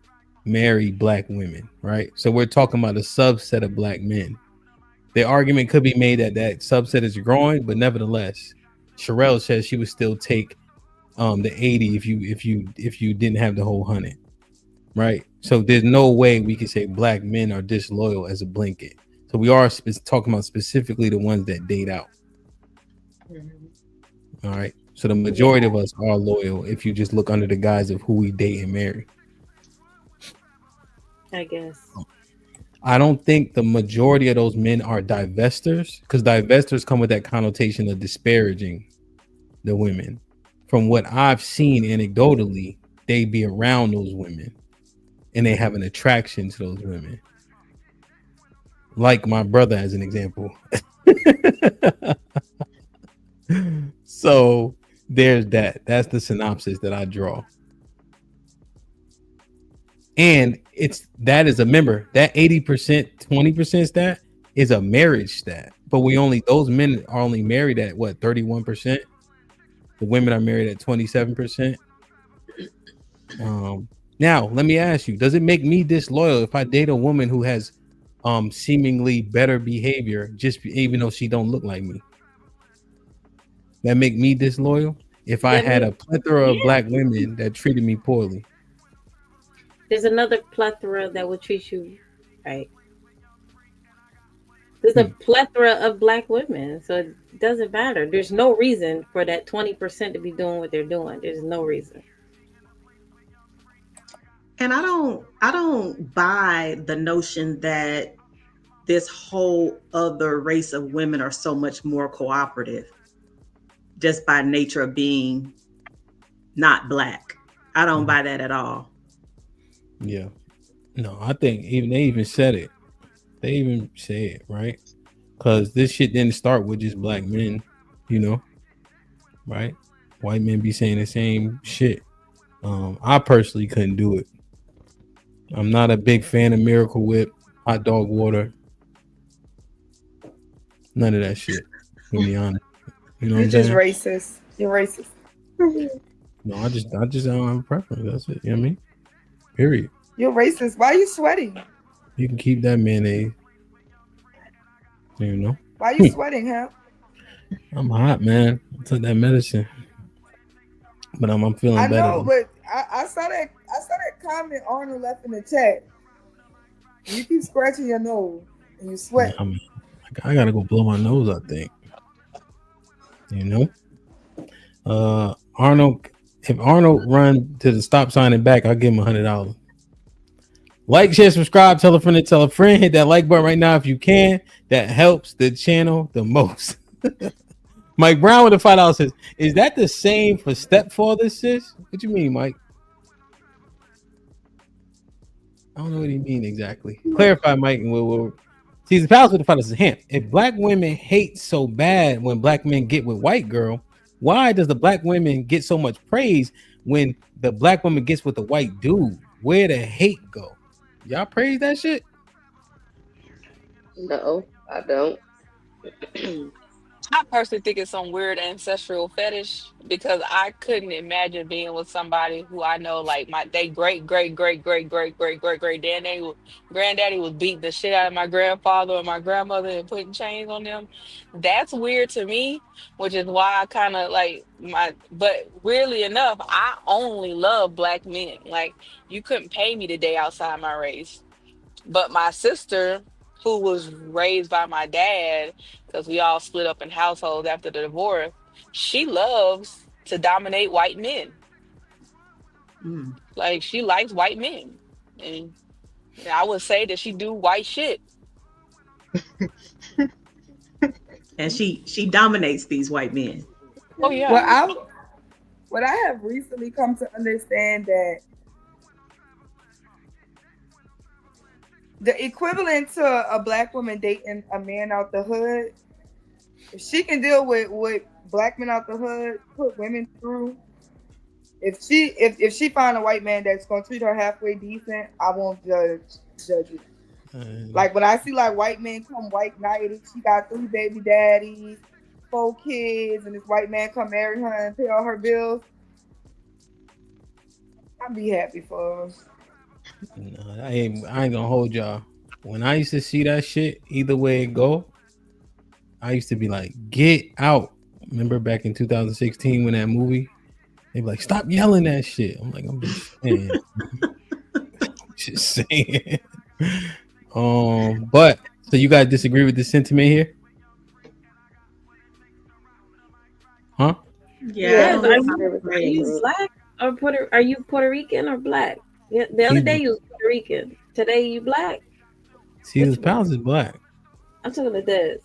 married black women, right? So we're talking about a subset of black men. The argument could be made that subset is growing, but nevertheless, Sherelle says she would still take the 80 if you didn't have the whole 100, right? So there's no way we could say black men are disloyal as a blanket. So we are talking about specifically the ones that date out. All right. So the majority of us are loyal if you just look under the guise of who we date and marry. I guess. I don't think the majority of those men are divestors, because divestors come with that connotation of disparaging the women. From what I've seen anecdotally, they be around those women and they have an attraction to those women. Like my brother as an example. So there's that. That's the synopsis that I draw. And that is a member. That 80%, 20% stat is a marriage stat. But those men are only married at what, 31%? The women are married at 27%. Now let me ask you, does it make me disloyal if I date a woman who has seemingly better behavior, even though she don't look like me? That make me disloyal if I had a plethora of black women that treated me poorly? There's another plethora that will treat you right. There's a plethora of black women, so it doesn't matter. There's no reason for that 20% to be doing what they're doing. There's no reason. And I don't buy the notion that this whole other race of women are so much more cooperative just by nature of being not black. I don't buy that at all. Yeah. No, I think they even said it. They even say it, right? Because this shit didn't start with just black men, right? White men be saying the same shit. I personally couldn't do it. I'm not a big fan of Miracle Whip, hot dog water. None of that shit, to be honest. You know what I'm just saying? Racist. You're racist. No, I just don't have a preference. That's it. You know what I mean? Period. You're racist. Why are you sweating? You can keep that mayonnaise. Why are you sweating, huh? I'm hot, man. I took that medicine. But I'm feeling better. I know, but I saw that comment Arnold left in the chat. You keep scratching your nose and you sweat. I gotta go blow my nose, I think. Arnold, if Arnold run to the stop sign and back, I'll give him $100. Like, share, subscribe, tell a friend to tell a friend. Hit that like button right now if you can. That helps the channel the most. Mike Brown with the $5 says, is that the same for stepfather, sis? What you mean, Mike? I don't know what he mean exactly. Clarify, Mike, and we'll see. The palace with the $5 says, hint. If black women hate so bad when black men get with white girl, why does the black women get so much praise when the black woman gets with the white dude? Where the hate go? Y'all praise that shit? No, I don't. I personally think it's some weird ancestral fetish because I couldn't imagine being with somebody who I know like they great granddaddy was beating the shit out of my grandfather or my grandmother and putting chains on them. That's weird to me, which is why I kind of but weirdly enough, I only love black men. Like, you couldn't pay me to date outside my race. But my sister, who was raised by my dad, because we all split up in households after the divorce, she loves to dominate white men. Like, she likes white men. And I would say that she do white shit. And she dominates these white men. Oh yeah. What I have recently come to understand that the equivalent to a black woman dating a man out the hood, if she can deal with what black men out the hood put women through, if she find a white man that's gonna treat her halfway decent, I won't judge it. Like when I see like white men come white knighted, she got 3 baby daddies, 4 kids, and this white man come marry her and pay all her bills, I'd be happy for her. No, I ain't gonna hold y'all. When I used to see that shit, either way it go, I used to be like, get out. Remember back in 2016 when that movie, they be like, stop yelling that shit. I'm like, I'm just saying. Just saying. But so you guys disagree with the sentiment here? Huh? Yeah. Are you black or Are you Puerto Rican or black? Yeah, the other day you was Puerto Rican. Today you black. Caesar's Palace is black. I'm talking to Des.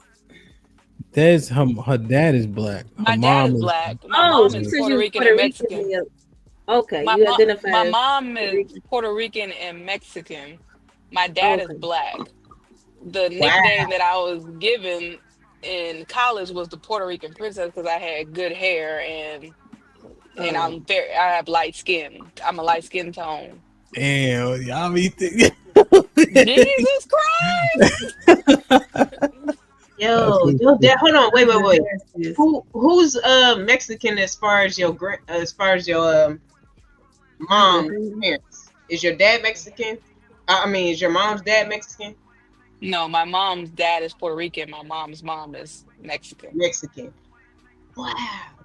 Des, her dad is black. My dad is black. My mom is Puerto Rican and Mexican. Okay, my you identify. My mom is Puerto Rican and Mexican. My dad is black. The nickname that I was given in college was the Puerto Rican princess because I had good hair and I have light skin. I'm a light skin tone. Damn, y'all be Jesus Christ! Yo, Dad, hold on, wait. Who's Mexican as far as your mom's parents? Is your dad Mexican? Is your mom's dad Mexican? No, my mom's dad is Puerto Rican. My mom's mom is Mexican. Wow,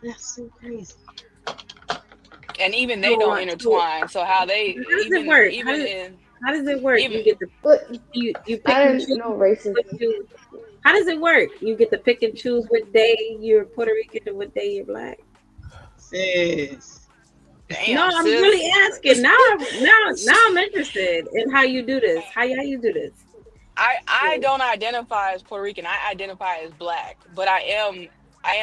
that's so crazy. And even they don't intertwine. So how they does it work? How does it work? You get the you pick and choose. How does it work? You get to pick and choose what day you're Puerto Rican and what day you're black. Sis. Damn, no, I'm really asking. Now I'm interested in how you do this. How you do this? I don't identify as Puerto Rican. I identify as black, but I am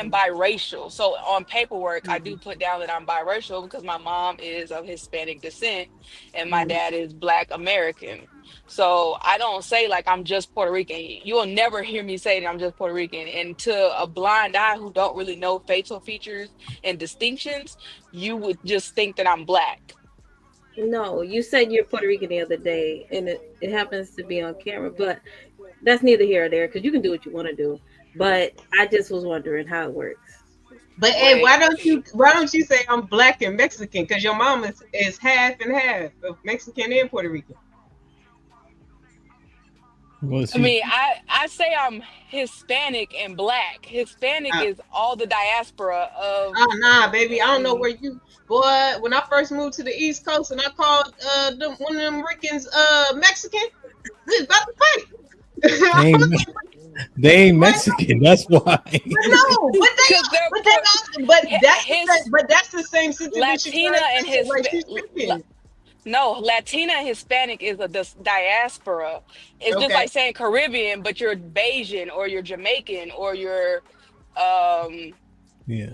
biracial. So on paperwork, I do put down that I'm biracial because my mom is of Hispanic descent and my dad is Black American. So I don't say like I'm just Puerto Rican. You will never hear me say that I'm just Puerto Rican. And to a blind eye who don't really know facial features and distinctions, you would just think that I'm black. No, you said you're Puerto Rican the other day, and it happens to be on camera, but that's neither here or there because you can do what you want to do. But I just was wondering how it works. But hey, why don't you say I'm black and Mexican? Because your mom is half and half of Mexican and Puerto Rican. I say I'm Hispanic and black. Hispanic is all the diaspora of. Nah, baby, I don't know where you. Boy, when I first moved to the East Coast and I called one of them Ricans Mexican, we was about to fight. They ain't Mexican. That's why. No, but that's the same situation. Latina and Hispanic. No, Latina and Hispanic is a diaspora. It's just like saying Caribbean, but you're Bayesian or you're Jamaican or you're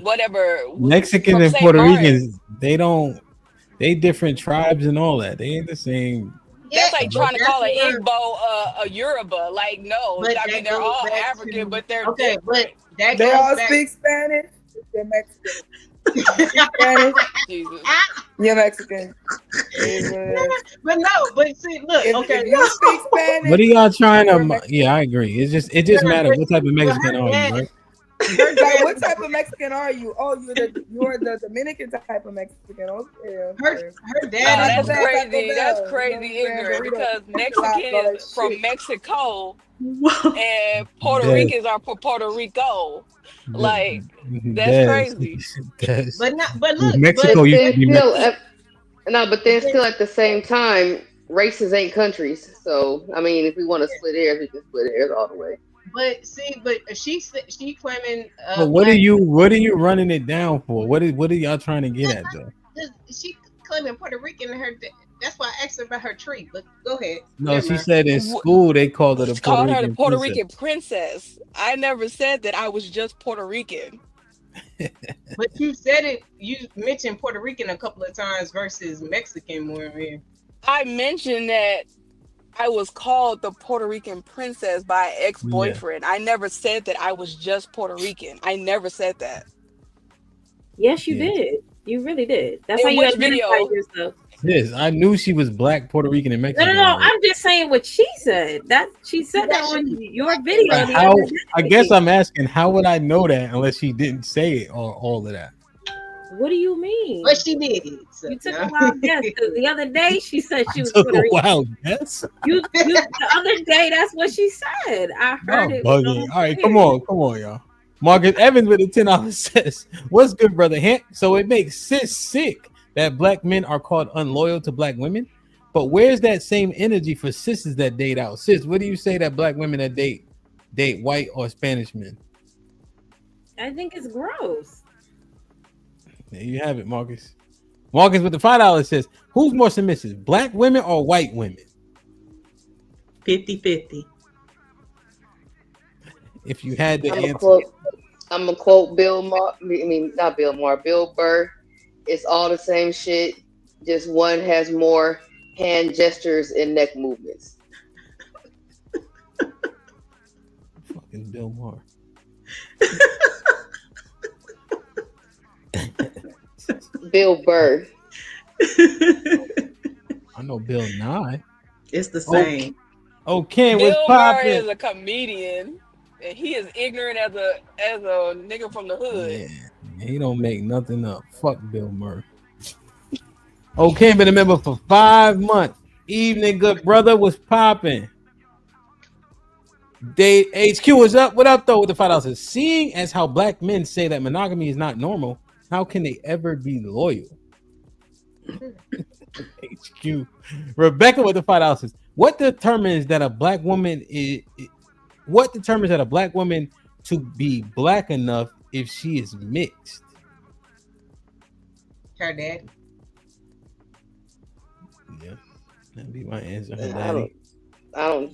whatever. Mexican and Puerto Ricans, they different tribes and all that. They ain't the same. That's like trying to call an Igbo a Yoruba. Like, no, they're all African, but they're different. But they all speak Spanish. They're Mexican. Spanish. Jesus. You're Mexican. But see, look, if you speak Spanish. What are y'all trying to? Yeah, I agree. It just matters what type of Mexican are you, right? Like, what type of Mexican are you? Oh, you're the Dominican type of Mexican. Okay. Her dad. That's crazy. That's crazy ignorant because Mexicans from Mexico and Puerto Ricans are from Puerto Rico. Like that's crazy. But look, Mexico used to be Mexico. But then still at the same time, races ain't countries. So I mean, if we want to split hairs, we can split hairs all the way. But she claiming. But what are you running it down for? What are y'all trying to get at though? She claiming Puerto Rican. That's why I asked her about her tree. But go ahead. No, Never she mind. said in school they called her the Puerto Called her the Rican Puerto princess. Rican princess. I never said that I was just Puerto Rican. But you said it. You mentioned Puerto Rican a couple of times versus Mexican more here. I mentioned that I was called the Puerto Rican princess by an ex-boyfriend. I never said that I was just Puerto Rican. I never said that. Yes, you Yeah. did. You really did. That's In how you which identify video? yourself. Yes, I knew she was black, Puerto Rican, and No, Mexican. no, no. I'm just saying what she said. That she said that on your video But the how? other day. I guess I'm asking, how would I know that unless she didn't say it or all of that? What do you mean? But she did. So, You took a wild guess because the other day she said she was Took Puerto a Rican. wild guess. You the other day that's what she said. I heard it. with Bugging. no All right, fear. come on, y'all. Marcus Evans with a $10 says, "What's good, brother Hint? So it makes sis sick that black men are called unloyal to black women, but where's that same energy for sisters that date out? Sis, what do you say that black women that date white or Spanish men?" I think it's gross. There you have it, Marcus. Marcus with the $5 says, "Who's more submissive, black women or white women?" 50-50. If you had the answer, I'm gonna quote Bill Maher. I mean, not Bill Maher. Bill Burr. It's all the same shit. Just one has more hand gestures and neck movements. fucking Bill Maher. Bill Burr. I know Bill Nye. It's the same. Oh, Ken, Bill what's Burr poppin'? is a comedian, and he is ignorant as a nigga from the hood. Yeah, he don't make nothing up. Fuck Bill Murray. Okay, been a member for 5 months. Evening, good brother. What's popping? Dave HQ is up. What up, though? With the $5. Seeing as how black men say that monogamy is not normal, how can they ever be loyal? HQ. Rebecca with the $5. What determines that a black woman is? What determines that a black woman to be black enough if she is mixed? Her dad. Yeah, that'd be my answer. Her I daddy. don't.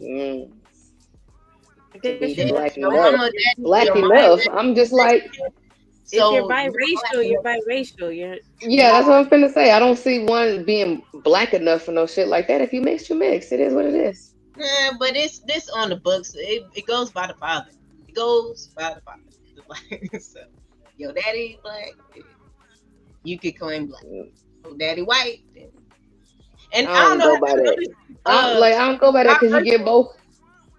To be Yeah, black your enough. mama, daddy, Black your enough. mama, I'm just like, If you're biracial, you're biracial. yeah, that's what I'm finna say. I don't see one being black enough for no shit like that. If you mix, you mix. It is what it is. Yeah, but it's this on the books. It goes by the father. It goes by the father. So, your daddy black, you could claim black. Your daddy white. And I don't know go by how to that. I don't go by that because you get both.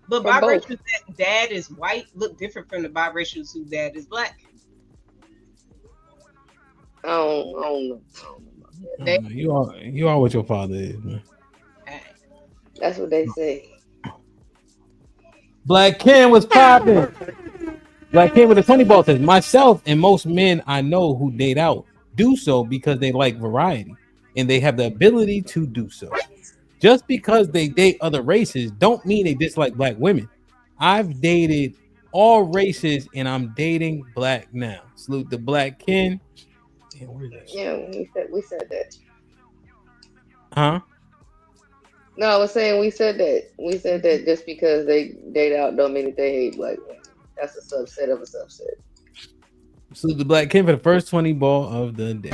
But from both. biracials that dad is white look different from the biracials whose dad is black. I don't know. You are what your father is, man. That's what they say. Black Ken was popping. Black Ken with a 20 ball says, myself and most men I know who date out do so because they like variety and they have the ability to do so. Just because they date other races don't mean they dislike black women. I've dated all races and I'm dating black now. Salute the Black Ken. Damn, where is that? Yeah, we said that. Huh? No, I was saying we said that. We said that just because they date out don't mean that they hate black women. That's a subset of a subset. Salute the Black Ken for the first 20 ball of the day.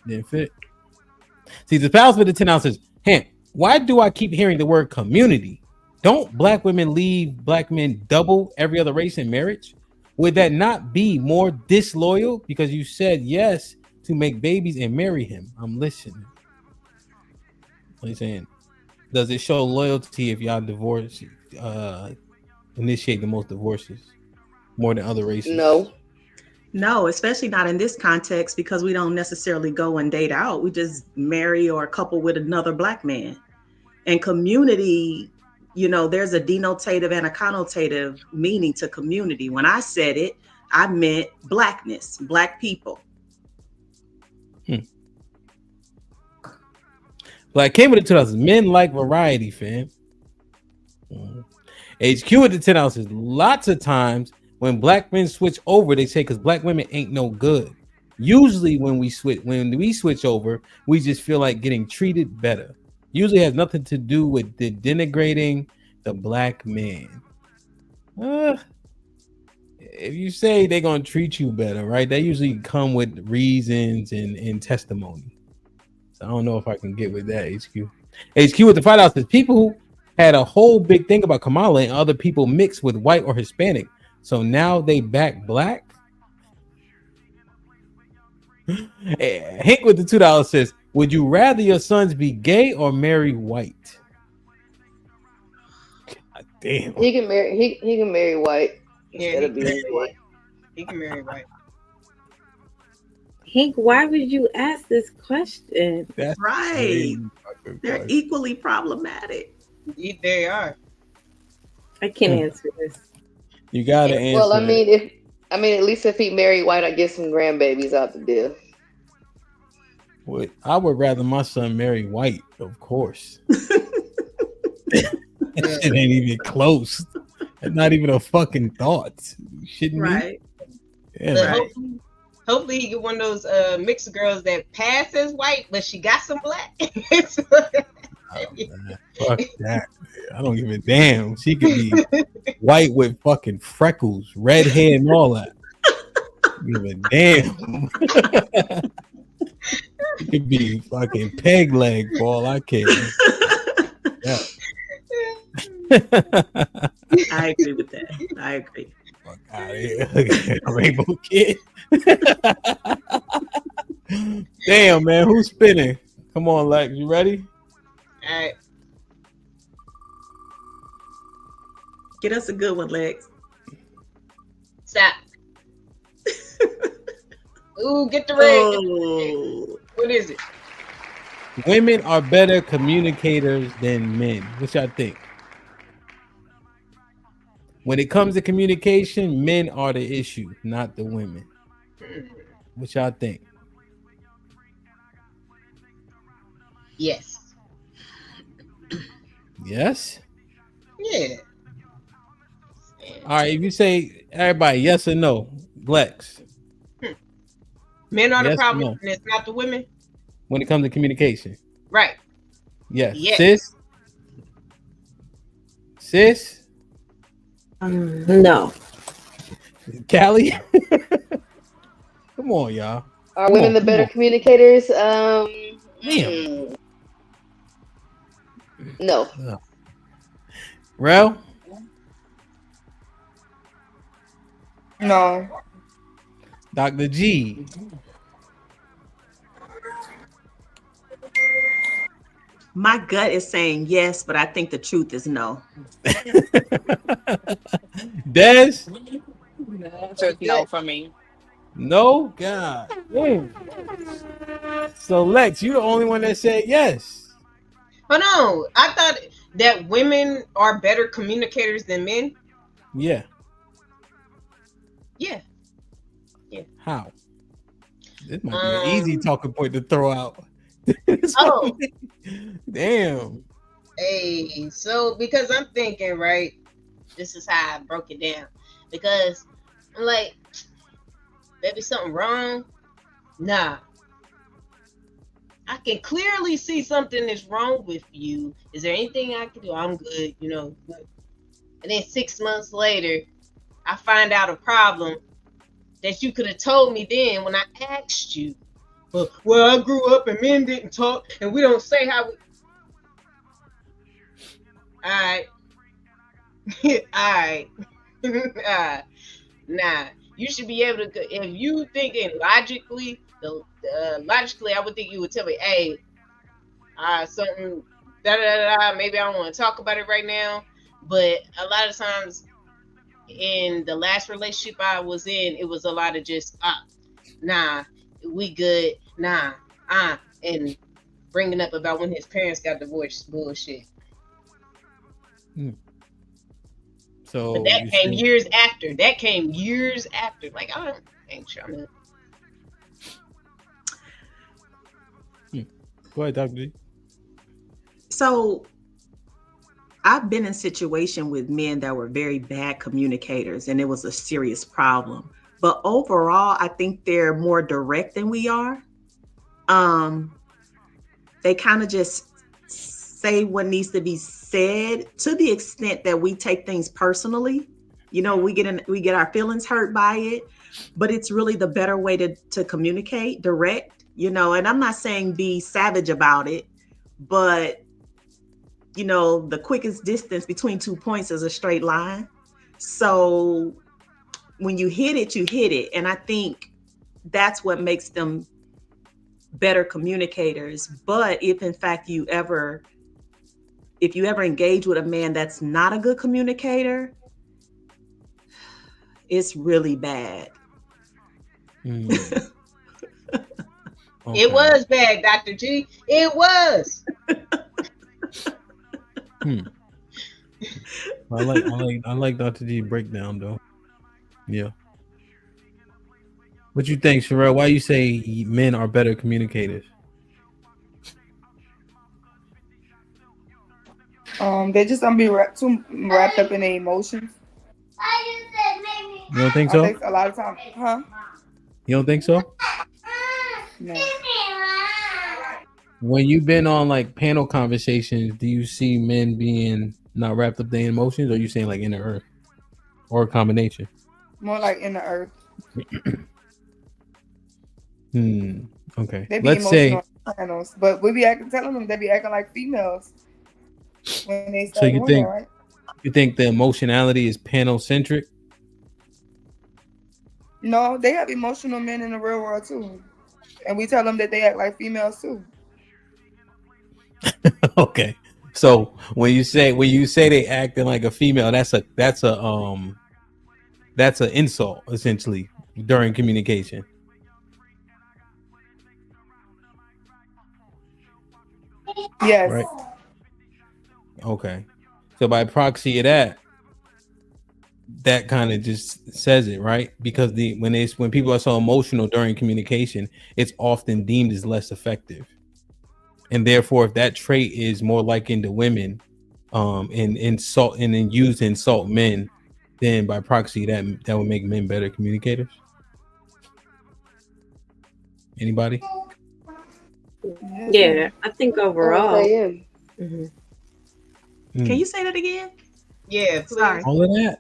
Didn't fit. See, the pals with the 10 ounces. Hey, why do I keep hearing the word community? Don't black women leave black men double every other race in marriage? Would that not be more disloyal because you said yes to make babies and marry him? I'm listening. What are you saying? Does it show loyalty if y'all divorce, initiate the most divorces more than other races? No, especially not in this context because we don't necessarily go and date out. We just marry or couple with another black man. And community, there's a denotative and a connotative meaning to community. When I said it, I meant blackness, black people. Black came with the 2000s. Men like variety, fam. HQ with the 10 ounces. Lots of times When black men switch over, they say because black women ain't no good. Usually when we switch over, we just feel like getting treated better. Usually has nothing to do with denigrating the black man. If you say they're gonna treat you better, right? They usually come with reasons and testimony. So I don't know if I can get with that. HQ with the $5 says people who had a whole big thing about Kamala and other people mixed with white or Hispanic, so now they back black. Hank with the $2 says, would you rather your sons be gay or marry white? God damn. He can marry white instead of being white. He can marry white. Hank, why would you ask this question? That's right. They're equally problematic. They are. I can't answer this. You gotta answer. Well, at least if he married white, I get some grandbabies out the deal. Well, I would rather my son marry white, of course. That shit ain't even close. That's not even a fucking thought. Shouldn't right. Yeah, right. Hopefully he get one of those mixed girls that pass as white, but she got some black. Fuck that. I don't give a damn. She could be white with fucking freckles, red hair, and all that. Give a damn. She could be fucking peg leg for all I care. Yeah. I agree with that. I agree. Fuck out of here. Rainbow kid. Damn, man. Who's spinning? Come on, Lex. You ready? All right. Get us a good one, Lex. Stop. Ooh, get the red. Oh. What is it? Women are better communicators than men. What y'all think? When it comes to communication, men are the issue, not the women. What y'all think? Yes. Yes? Yeah. All right, if you say everybody yes or no, Lex. Men are yes the problem, and it's not the women. When it comes to communication. Right. Yes. Sis? Sis? No. Callie? Come on, y'all. Are women the better communicators? No. Rel? No. Dr. G? My gut is saying yes, but I think the truth is no. Des? Answer no for me. No? God. So Lex, you the only one that said yes. Oh no, I thought that women are better communicators than men. Yeah. Yeah. Yeah. How? This might be an easy talking point to throw out. Oh. Damn. Hey, so because I'm thinking, right, this is how I broke it down. Because I'm like, maybe something wrong? Nah. I can clearly see something is wrong with you. Is there anything I can do? I'm good, you know. And then 6 months later, I find out a problem that you could have told me then when I asked you. Well, I grew up and men didn't talk, and we don't say how we. All right. Nah. You should be able to. If you thinking logically, logically, I would think you would tell me, "Hey, something, maybe I don't want to talk about it right now." But a lot of times, in the last relationship I was in, it was a lot of just, nah, we good, nah, and bringing up about when his parents got divorced, bullshit. So but that came years after. Like, I ain't trying to. Go ahead, Dr. G. So I've been in situation with men that were very bad communicators, and it was a serious problem. But overall, I think they're more direct than we are. They kind of just say what needs to be said to the extent that we take things personally. You know, we get our feelings hurt by it, but it's really the better way to communicate, direct, you know, and I'm not saying be savage about it, but you know, the quickest distance between 2 points is a straight line. So when you hit it, you hit it. And I think that's what makes them better communicators. But if in fact you ever engage with a man that's not a good communicator, it's really bad. Okay. It was bad, Dr. G. It was. I like Dr. G breakdown though. Yeah. What you think, Sherelle? Why you say men are better communicators? They just don't be too wrapped up in their emotions. You don't think so? I think a lot of times, huh? You don't think so? No. When you've been on like panel conversations, do you see men being not wrapped up in their emotions, or are you saying like in the earth, or a combination? More like in the earth. Okay. They be Let's say panels, but we be telling them they be acting like females when they start so. You doing think that, right? you think the emotionality is panel centric? No, they have emotional men in the real world too, and we tell them that they act like females too. Okay. So when you say they acting like a female, that's an insult essentially during communication. Yes. Right. Okay. So by proxy of that kind of just says it, right? Because when people are so emotional during communication, it's often deemed as less effective. And therefore, if that trait is more likened to women, and insult and then used to insult men, then by proxy that would make men better communicators. Anybody? Yeah, I think overall. Can you say that again? Yeah, sorry. All of that.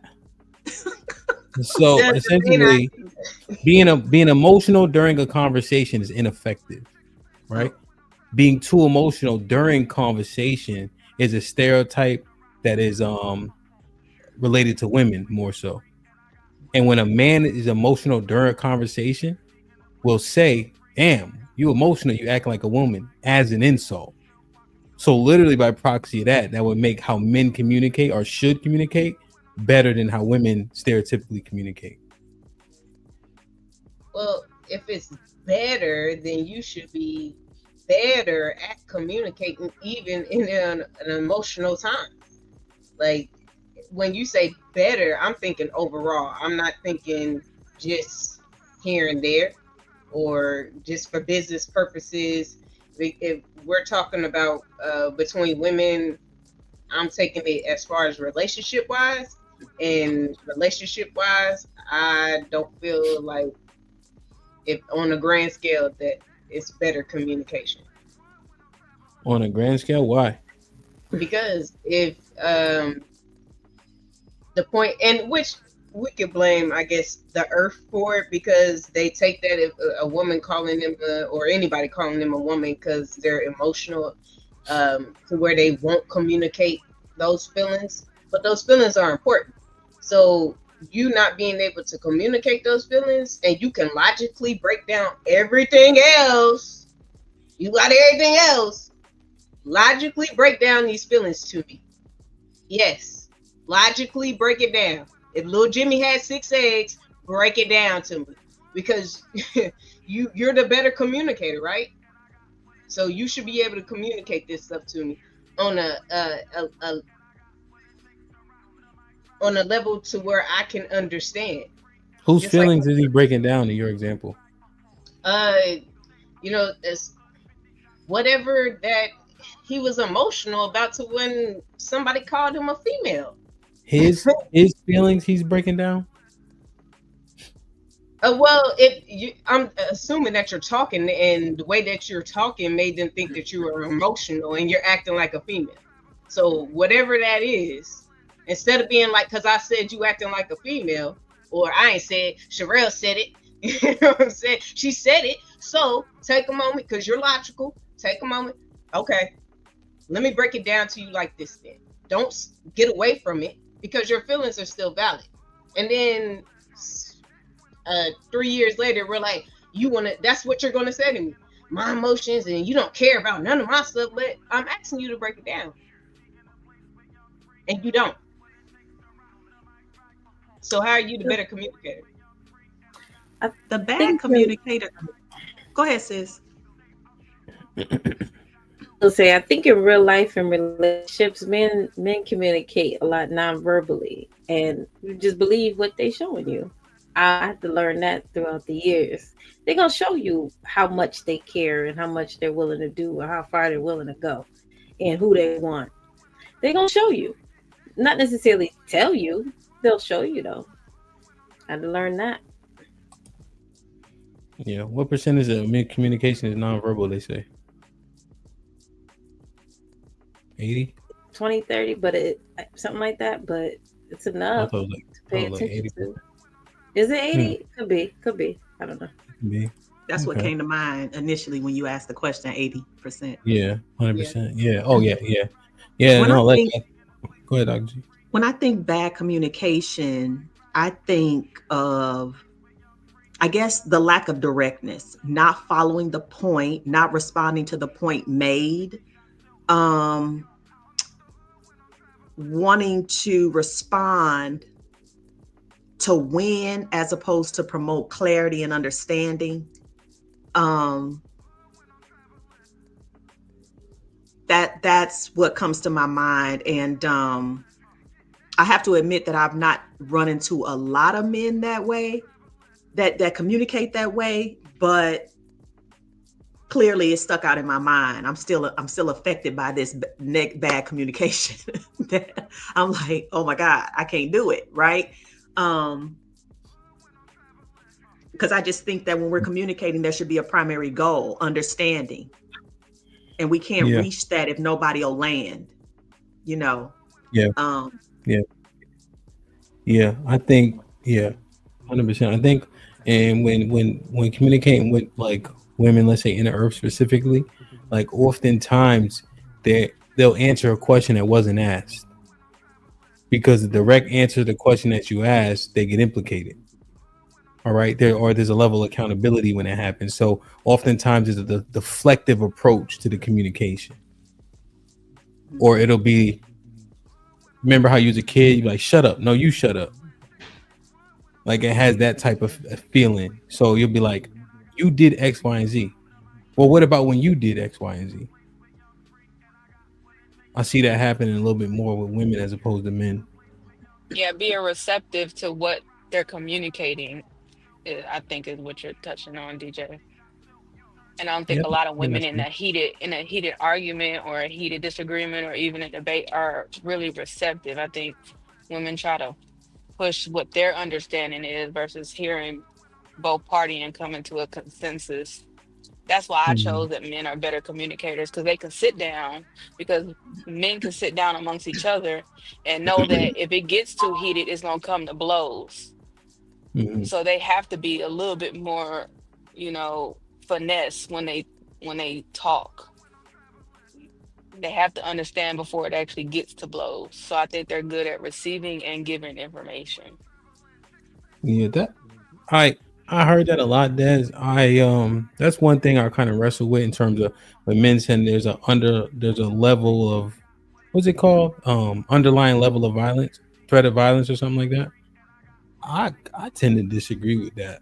So essentially, being emotional during a conversation is ineffective, right? Being too emotional during conversation is a stereotype that is related to women more so. And when a man is emotional during a conversation, will say, "Damn, you emotional, you act like a woman," as an insult. So literally by proxy of that would make how men communicate or should communicate better than how women stereotypically communicate. Well, if it's better, then you should be better at communicating even in an emotional time. Like when you say better, I'm thinking overall. I'm not thinking just here and there or just for business purposes. If we're talking about between women, I'm taking it as far as relationship wise, and relationship wise, I don't feel like if on a grand scale that it's better communication. On a grand scale, why? Because if the point, and which we could blame, I guess, the earth for it, because they take that if a woman calling them or anybody calling them a woman because they're emotional, to where they won't communicate those feelings, but those feelings are important. So you not being able to communicate those feelings, and you can logically break down everything else, you got everything else, logically break down these feelings to me. Yes, logically break it down. If little Jimmy had 6 eggs, break it down to me, because you're the better communicator, right? So you should be able to communicate this stuff to me on a level to where I can understand. Whose Just feelings is he breaking down in your example? You know, it's whatever that he was emotional about to when somebody called him a female. His feelings he's breaking down. Well, I'm assuming that you're talking, and the way that you're talking made them think that you were emotional, and you're acting like a female. So whatever that is, instead of being like, because I said you acting like a female, or I ain't said, Sherelle said it. You know what I'm saying? She said it. So take a moment, because you're logical. Take a moment. Okay, let me break it down to you like this then. Don't get away from it, because your feelings are still valid. And then 3 years later, we're like, that's what you're gonna say to me. My emotions, and you don't care about none of my stuff, but I'm asking you to break it down. And you don't. So how are you the better communicator? The bad communicator. Go ahead, sis. I'll say, I think in real life and relationships, men communicate a lot non-verbally, and you just believe what they're showing you. I had to learn that throughout the years. They're gonna show you how much they care and how much they're willing to do, or how far they're willing to go, and who they want. They're gonna show you, not necessarily tell you. They'll show you though. I had to learn that. Yeah. What percentage of communication is nonverbal? They say 80, 20, 30, but something like that. But it's enough to pay attention to. Is it 80? Could be. I don't know. That's what came to mind initially when you asked the question. 80%. Yeah, 100%. Yeah. Oh yeah. No, go ahead, Dr. G. When I think bad communication, I think of, I guess, the lack of directness, not following the point, not responding to the point made, wanting to respond to win as opposed to promote clarity and understanding. That's what comes to my mind. And I have to admit that I've not run into a lot of men that way, that communicate that way, but clearly it stuck out in my mind. I'm still affected by this bad communication. That I'm like, oh my God, I can't do it, right? Because I just think that when we're communicating, there should be a primary goal, understanding. And we can't reach that if nobody will land, you know? Yeah. I think, 100%. I think, and when communicating with like women, let's say in the earth specifically, like oftentimes they'll answer a question that wasn't asked, because the direct answer to the question that you asked, they get implicated. All right, there's a level of accountability when it happens. So oftentimes it's the deflective approach to the communication, or it'll be, remember how you was a kid, you're like, shut up. No, you shut up. Like it has that type of feeling. So you'll be like, you did X, Y, and Z. Well, what about when you did X, Y, and Z? I see that happening a little bit more with women as opposed to men. Yeah, being receptive to what they're communicating, I think, is what you're touching on, DJ. And I don't think a lot of women in a heated argument or a heated disagreement or even a debate are really receptive. I think women try to push what their understanding is versus hearing both party and coming to a consensus. That's why I chose that men are better communicators, because they can sit down, because men can sit down amongst each other and know that if it gets too heated, it's going to come to blows. So they have to be a little bit more, finesse when they talk. They have to understand before it actually gets to blows. So I think they're good at receiving and giving information. Yeah, I heard that a lot, Des. That's one thing I kind of wrestle with in terms of when men saying there's a level of, what's it called? Underlying level of violence, threat of violence or something like that. I tend to disagree with that.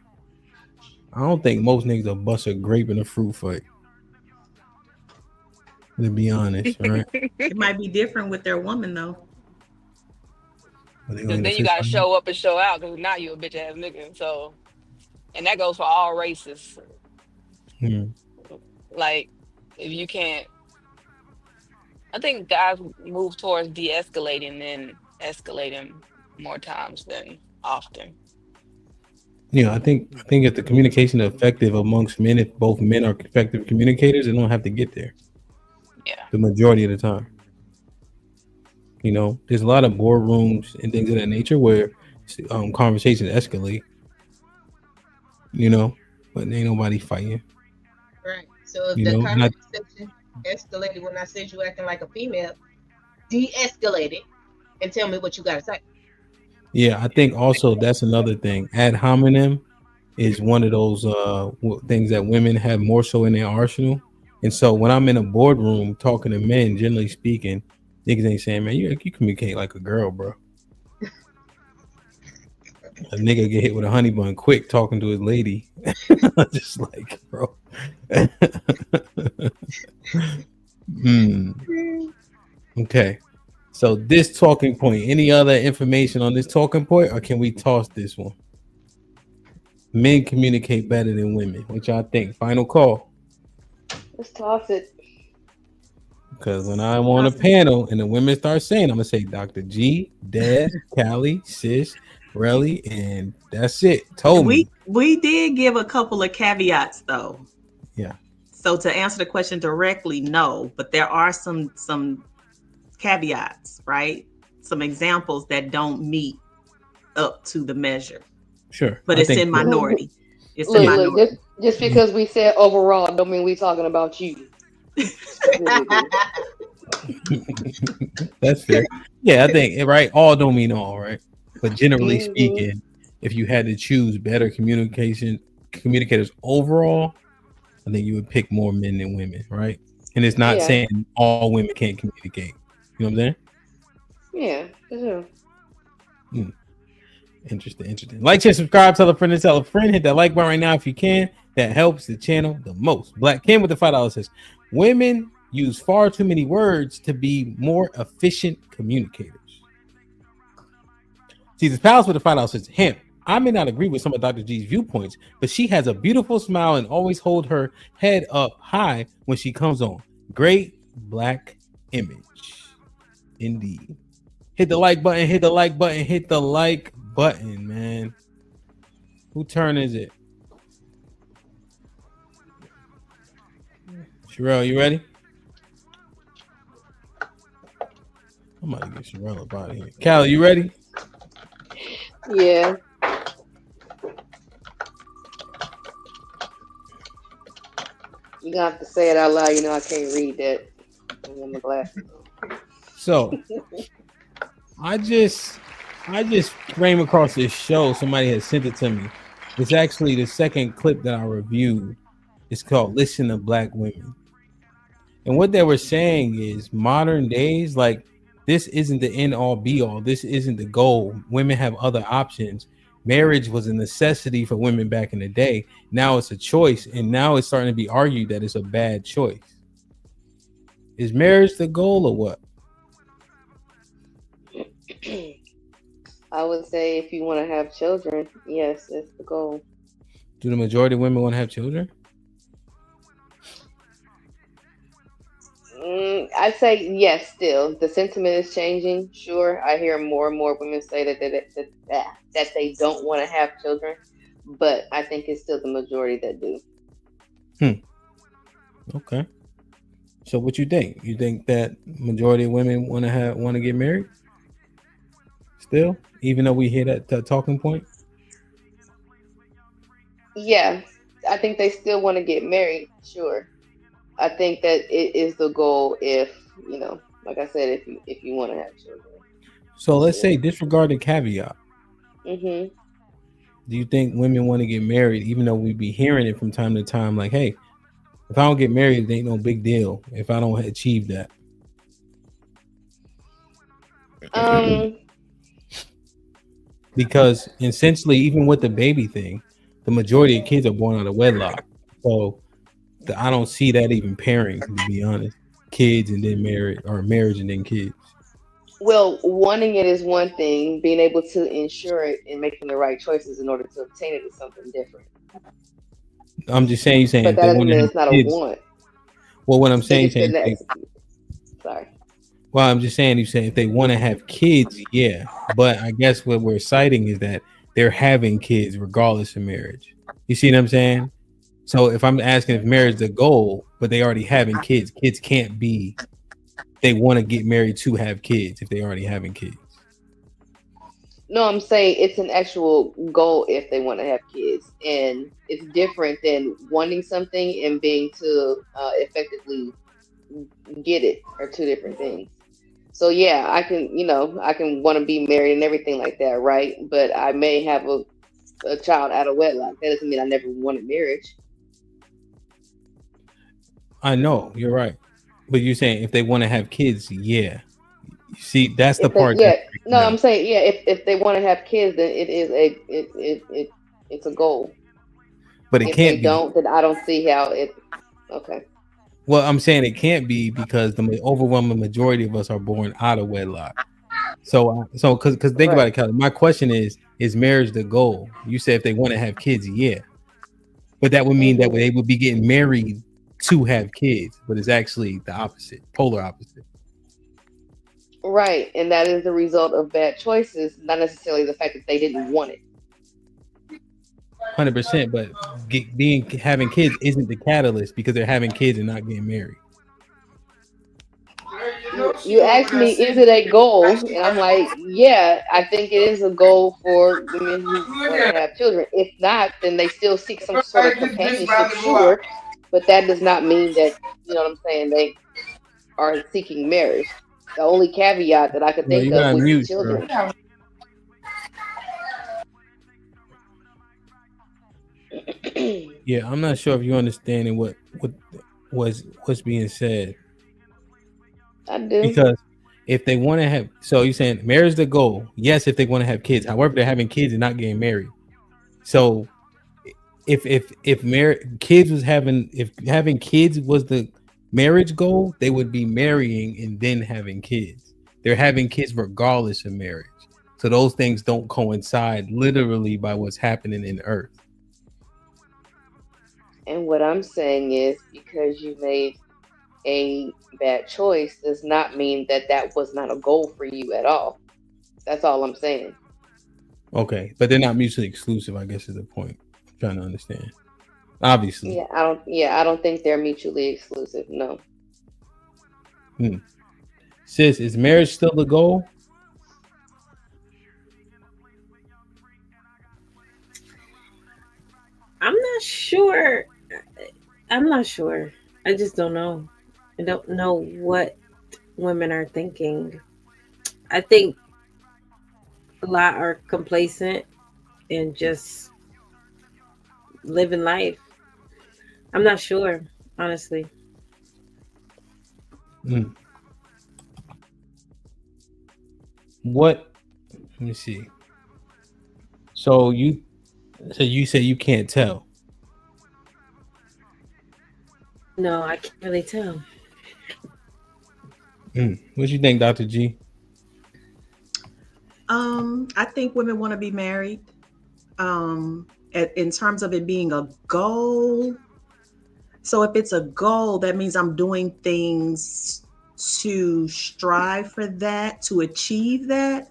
I don't think most niggas will bust a grape in a fruit fight. To be honest, right? It might be different with their woman though. Because then you gotta show up and show out, because now you a bitch ass nigga. So, and that goes for all races. Like, if you can't I think guys move towards de-escalating than escalating more times than often. I think if the communication is effective amongst men, if both men are effective communicators, they don't have to get there Yeah. the majority of the time. There's a lot of boardrooms and things of that nature where conversations escalate. You know, but ain't nobody fighting. Right. So if the Not conversation escalated when I said you acting like a female, de-escalate it and tell me what you got to say. Yeah, I think also that's another thing. Ad hominem is one of those things that women have more so in their arsenal. And so when I'm in a boardroom talking to men, generally speaking, niggas ain't saying, man, you communicate like a girl, bro. A nigga get hit with a honey bun quick talking to his lady. Just like, bro. Okay. So this talking point, any other information on this talking point, or can we toss this one? Men communicate better than women. What y'all think? Final call. Let's toss it. Because when I'm on a panel and the women start saying, I'm gonna say Dr. G, Dad, Callie, Sis, Relly, and that's it. Told me. We did give a couple of caveats though. Yeah. So to answer the question directly, no, but there are some caveats, right? Some examples that don't meet up to the measure. Sure. But it's in minority. It's in minority. Look, just because we said overall don't mean we talking about you. That's fair. Yeah, I think right. All don't mean all, right? But generally speaking, if you had to choose better communicators overall, I think you would pick more men than women, right? And it's not saying all women can't communicate. You know what I'm saying? Yeah, for sure. Interesting. Like, share, subscribe, tell a friend, and tell a friend. Hit that like button right now if you can. That helps the channel the most. Black Kim with the $5 says, women use far too many words to be more efficient communicators. Jesus Palace with the $5 says, him. I may not agree with some of Dr. G's viewpoints, but she has a beautiful smile and always hold her head up high when she comes on. Great black image. Indeed. Hit the like button, hit the like button, hit the like button, man. Who turn is it? Sherelle, you ready? I'm about to get Sherelle up out of here. Callie, you ready? Yeah. You gonna have to say it out loud. You know I can't read that. I'm in my glasses. So I just came across this show. Somebody had sent it to me. It's actually the second clip that I reviewed. It's called Listen to Black Women. And what they were saying is modern days, like, this isn't the end all be all. This isn't the goal. Women have other options. Marriage was a necessity for women back in the day. Now it's a choice. And now it's starting to be argued that it's a bad choice. Is marriage the goal or what? I would say if you want to have children, yes, that's the goal. Do the majority of women want to have children? I'd say yes. Still, the sentiment is changing. Sure, I hear more and more women say that they don't want to have children, but I think it's still the majority that do. Okay. So, what you think? You think that majority of women want to get married? Still, even though we hear that talking point. Yeah, I think they still want to get married. Sure. I think that it is the goal if, like I said, if you want to have children. So let's say disregard the caveat. Mm-hmm. Do you think women want to get married, even though we be hearing it from time to time, like, hey, if I don't get married, it ain't no big deal if I don't achieve that? Because essentially, even with the baby thing, the majority of kids are born out of wedlock. So I don't see that even pairing, to be honest. Kids and then marriage, or marriage and then kids. Well, wanting it is one thing. Being able to ensure it and making the right choices in order to obtain it is something different. I'm just saying, but that doesn't mean it's not a want. Well, what I'm saying, sorry. Well, I'm just saying, you said if they want to have kids, yeah. But I guess what we're citing is that they're having kids regardless of marriage. You see what I'm saying? So if I'm asking if marriage is the goal, but they already having kids, kids can't be. They want to get married to have kids if they already having kids. No, I'm saying it's an actual goal if they want to have kids, and it's different than wanting something and being to effectively get it are two different things. So yeah, I can want to be married and everything like that, right? But I may have a child out of wedlock. That doesn't mean I never wanted marriage. I know you're right, but you're saying if they want to have kids, yeah. You see, that's the If they, part yeah, that's no, freaking I'm out. saying yeah. If they want to have kids, then it is it's a goal. But it If they can't be. don't, then I don't see how it. Okay. Well, I'm saying it can't be because the overwhelming majority of us are born out of wedlock. So because think about Right. it, Kelly. My question is marriage the goal? You said if they want to have kids, yeah. But that would mean that Hmm. they would be getting married to have kids, but it's actually the opposite, polar opposite. Right, and that is the result of bad choices, not necessarily the fact that they didn't want it. 100%. But being having kids isn't the catalyst because they're having kids and not getting married. You asked me, is it a goal? And I'm like, yeah, I think it is a goal for women who want to have children. If not, then they still seek some sort of companionship, sure, but that does not mean that, you know what I'm saying, they are seeking marriage. The only caveat that I could Well, think you of got would be mute, bro. children. Yeah, I'm not sure if you're understanding what's being said. I do. Because if they want to have, so you're saying marriage is the goal. Yes, if they want to have kids. However, they're having kids and not getting married. So if having kids was the marriage goal, they would be marrying and then having kids. They're having kids regardless of marriage. So those things don't coincide literally by what's happening in earth. And what I'm saying is because you made a bad choice does not mean that that was not a goal for you at all. That's all I'm saying. Okay, but they're not mutually exclusive, I guess is the point. I'm trying to understand. Obviously. Yeah, I don't think they're mutually exclusive. No. Sis, is marriage still the goal? I'm not sure. I'm not sure. I just don't know. I don't know what women are thinking. I think a lot are complacent and just living life. I'm not sure, honestly. What? Let me see. So you say you can't tell. No, I can't really tell. What you think, Dr. G? I think women want to be married. In terms of it being a goal. So if it's a goal, that means I'm doing things to strive for that, to achieve that.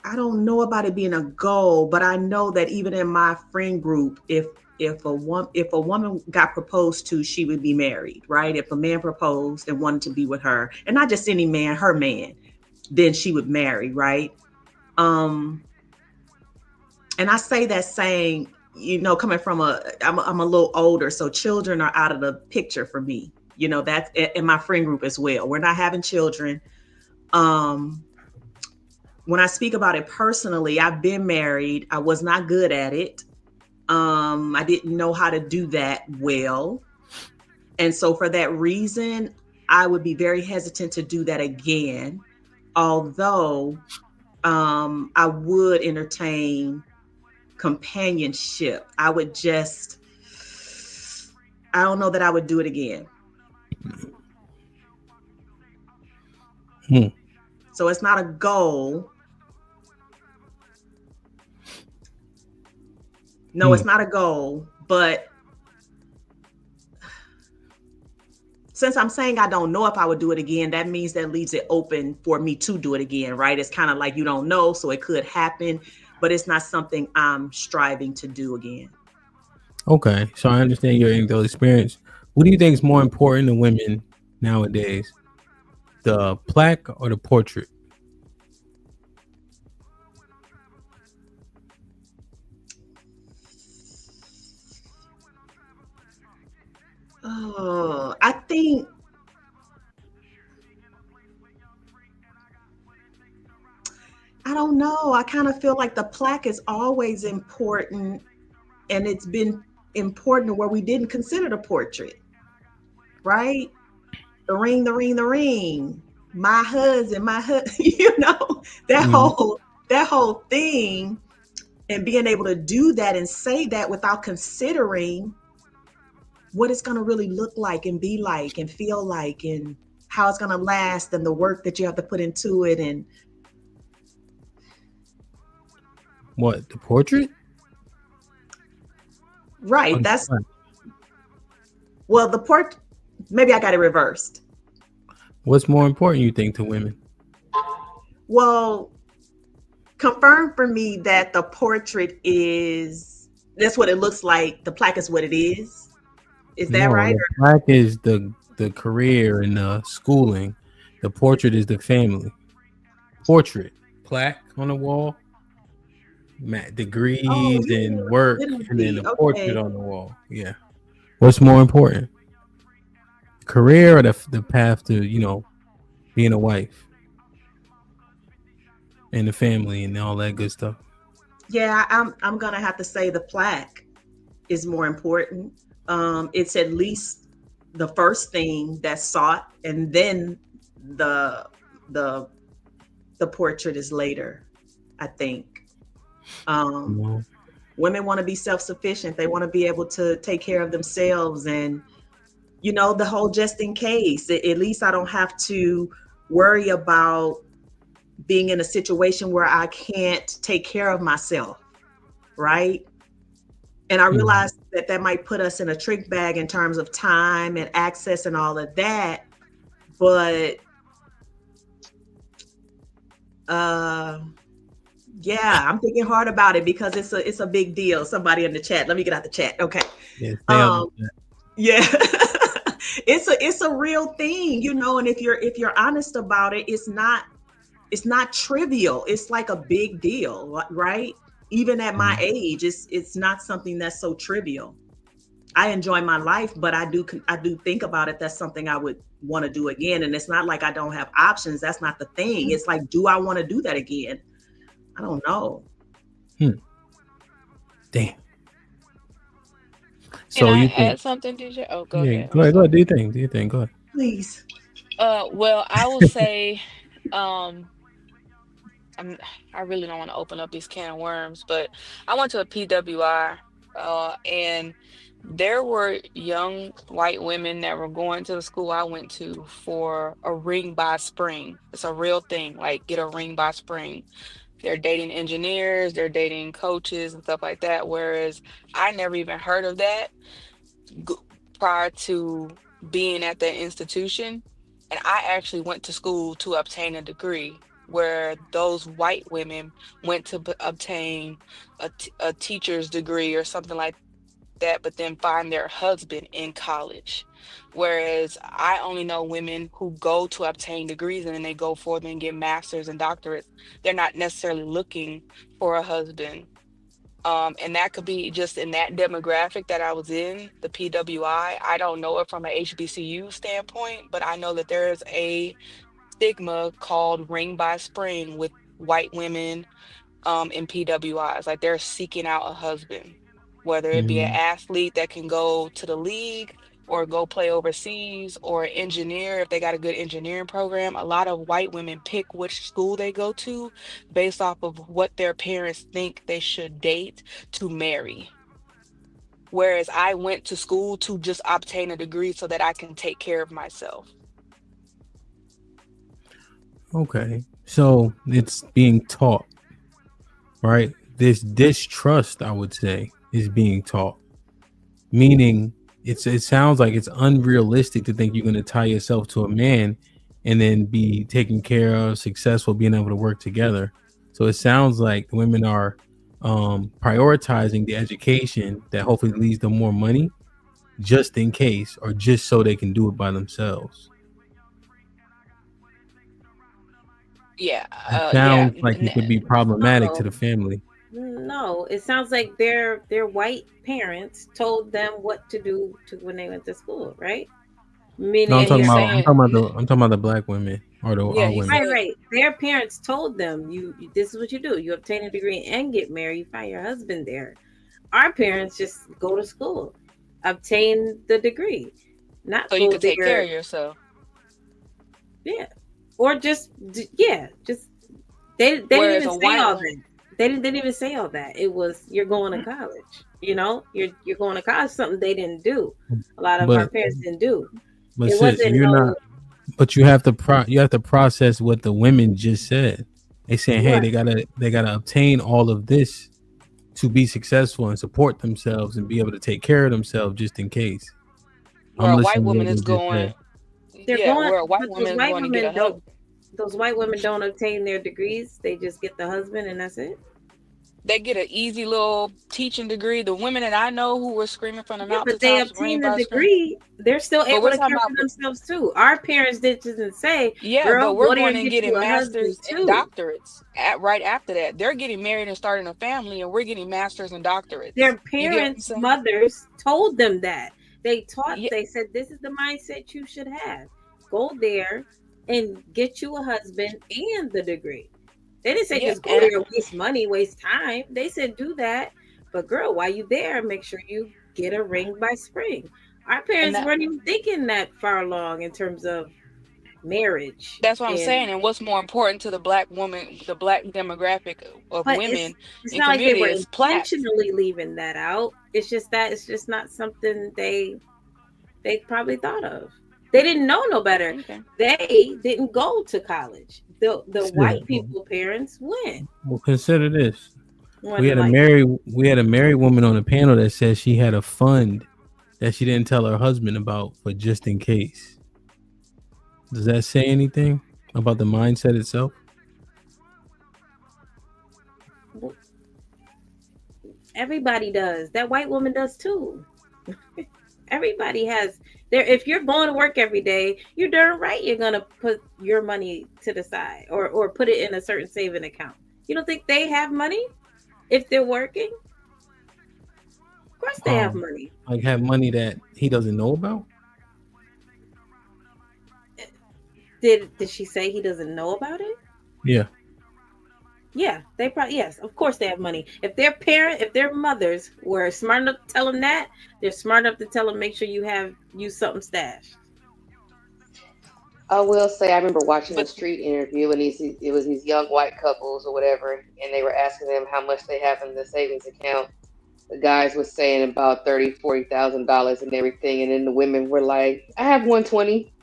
I don't know about it being a goal, but I know that even in my friend group, if a woman got proposed to, she would be married, right? If a man proposed and wanted to be with her, and not just any man, her man, then she would marry, right? And I say that saying, coming from I'm a little older, so children are out of the picture for me. That's in my friend group as well. We're not having children. When I speak about it personally, I've been married. I was not good at it. I didn't know how to do that well. And so for that reason, I would be very hesitant to do that again. Although I would entertain companionship. I don't know that I would do it again. So it's not a goal. No, it's not a goal, but since I'm saying I don't know if I would do it again, that means that leaves it open for me to do it again, right? It's kind of like you don't know, so it could happen, but it's not something I'm striving to do again. Okay, so I understand your anecdotal experience. What do you think is more important to women nowadays, the plaque or the portrait? Oh, I don't know. I kind of feel like the plaque is always important, and it's been important where we didn't consider the portrait, right? The ring, the ring, the ring. My husband, you know, that whole thing, and being able to do that and say that without considering what it's going to really look like and be like and feel like and how it's going to last and the work that you have to put into it. And what, the portrait? Right. That's well, maybe I got it reversed. What's more important, you think, to women? Well, confirm for me that the portrait that's what it looks like. The plaque is what it is. Is that right? The plaque is the career and the schooling. The portrait is the family. Portrait, plaque on the wall, degrees and work, and then the portrait on the wall. Yeah. What's more important? Career or the path to, being a wife and the family and all that good stuff? Yeah, I'm gonna have to say the plaque is more important. It's at least the first thing that's sought, and then the portrait is later, I think. Women want to be self-sufficient. They want to be able to take care of themselves, and the whole just in case. At least I don't have to worry about being in a situation where I can't take care of myself, right? And I realize that might put us in a trick bag in terms of time and access and all of that. But yeah, I'm thinking hard about it because it's a big deal. Somebody in the chat. Let me get out the chat. Okay. Yeah. It's a real thing, and if you're honest about it, it's not trivial. It's like a big deal, right? Even at my age, it's not something that's so trivial. I enjoy my life, but I do think about it. That's something I would want to do again. And it's not like I don't have options. That's not the thing. It's like, do I want to do that again? I don't know. Damn. So can I add something, DJ? Oh, go ahead. Go ahead. Do you think? Go ahead. Please. Well, I will say, I really don't want to open up these can of worms, but I went to a PWI, and there were young white women that were going to the school I went to for a ring by spring. It's a real thing, like get a ring by spring. They're dating engineers, they're dating coaches and stuff like that. Whereas I never even heard of that prior to being at that institution. And I actually went to school to obtain a degree, where those white women went to obtain a teacher's degree or something like that, but then find their husband in college. Whereas I only know women who go to obtain degrees and then they go forth and get masters and doctorates. They're not necessarily looking for a husband. And that could be just in that demographic that I was in, the PWI. I don't know it from an HBCU standpoint, but I know that there is a stigma called ring by spring with white women in PWIs. Like they're seeking out a husband, whether it be an athlete that can go to the league or go play overseas, or an engineer if they got a good engineering program. A lot of white women pick which school they go to based off of what their parents think they should date to marry. Whereas I went to school to just obtain a degree so that I can take care of myself. Okay, so it's being taught, right? This distrust, I would say, is being taught, meaning it sounds like it's unrealistic to think you're going to tie yourself to a man and then be taken care of, successful, being able to work together. So it sounds like the women are prioritizing the education that hopefully leads to more money, just in case, or just so they can do it by themselves. Yeah, It yeah. sounds like it could be problematic to No, the family. no. It sounds like their white parents told them what to do to when they went to school, right? No, Meaning I'm Yeah, talking he's about I'm saying, talking about the black women or yeah, our he women. right, said, right. Their parents told them this is what you do. You obtain a degree and get married. You find your husband there. Our parents just go to school, obtain the degree, not so you go could take care there. of yourself. Yeah, or yeah, just they didn't Whereas even a say white all woman, that. They didn't even say all that. It was you're going to college. You're going to college. Something they didn't do. A lot of our But parents didn't do. but It sis, wasn't you're not. no But you have to you have to process what the women just said. They saying, hey, what. they gotta obtain all of this to be successful and support themselves and be able to take care of themselves just in case. where I'm a white listening to woman what is they just going, said. They're yeah, going, where a white but those woman is white going to get a women don't. husband. Those white women don't obtain their degrees. They just get the husband, and that's it. They get an easy little teaching degree. The women that I know who were screaming from the Yeah, but they mountaintops, obtain the rainbow scream. degree. They're still But able we're to talking care about, for themselves too. Our parents didn't say, yeah, "Girl, but we're go there going and and get you getting a husband masters and too." doctorates right after that. They're getting married and starting a family, and we're getting masters and doctorates. Their You get what I'm parents' saying? mothers told them that. They taught. Yeah, They said, "This is the mindset you should have. Go there and get you a husband and the degree." They didn't say yeah, just go there and waste money, waste time. They said do that, but girl, while you there, make sure you get a ring by spring. Our and parents that weren't even thinking that far along in terms of marriage, that's what I'm and saying. And what's more important to the black woman, the black demographic of but it's women it's in not like they community were is plaques. intentionally leaving that out. It's just not something they probably thought of. They didn't know no better. Okay. They didn't go to college. The Sis, white people parents went. well, consider this. We Wasn't had a like married we had a married woman on the panel that said she had a fund that she didn't tell her husband about for just in case. Does that say anything about the mindset itself? everybody does. That white woman does too. Everybody has there. If you're going to work every day, you're darn right you're gonna put your money to the side or put it in a certain saving account. You don't think they have money if they're working? Of course they have money. Like have money that he doesn't know about? Did she say he doesn't know about it? Yeah. Yeah, they probably yes, of course they have money. If their mothers were smart enough to tell them that, they're smart enough to tell them make sure you something stashed. I will say I remember watching a But street interview, and it was these young white couples or whatever, and they were asking them how much they have in the savings account. The guys was saying about $30,000, $40,000 and everything, and then the women were like, "I have 120.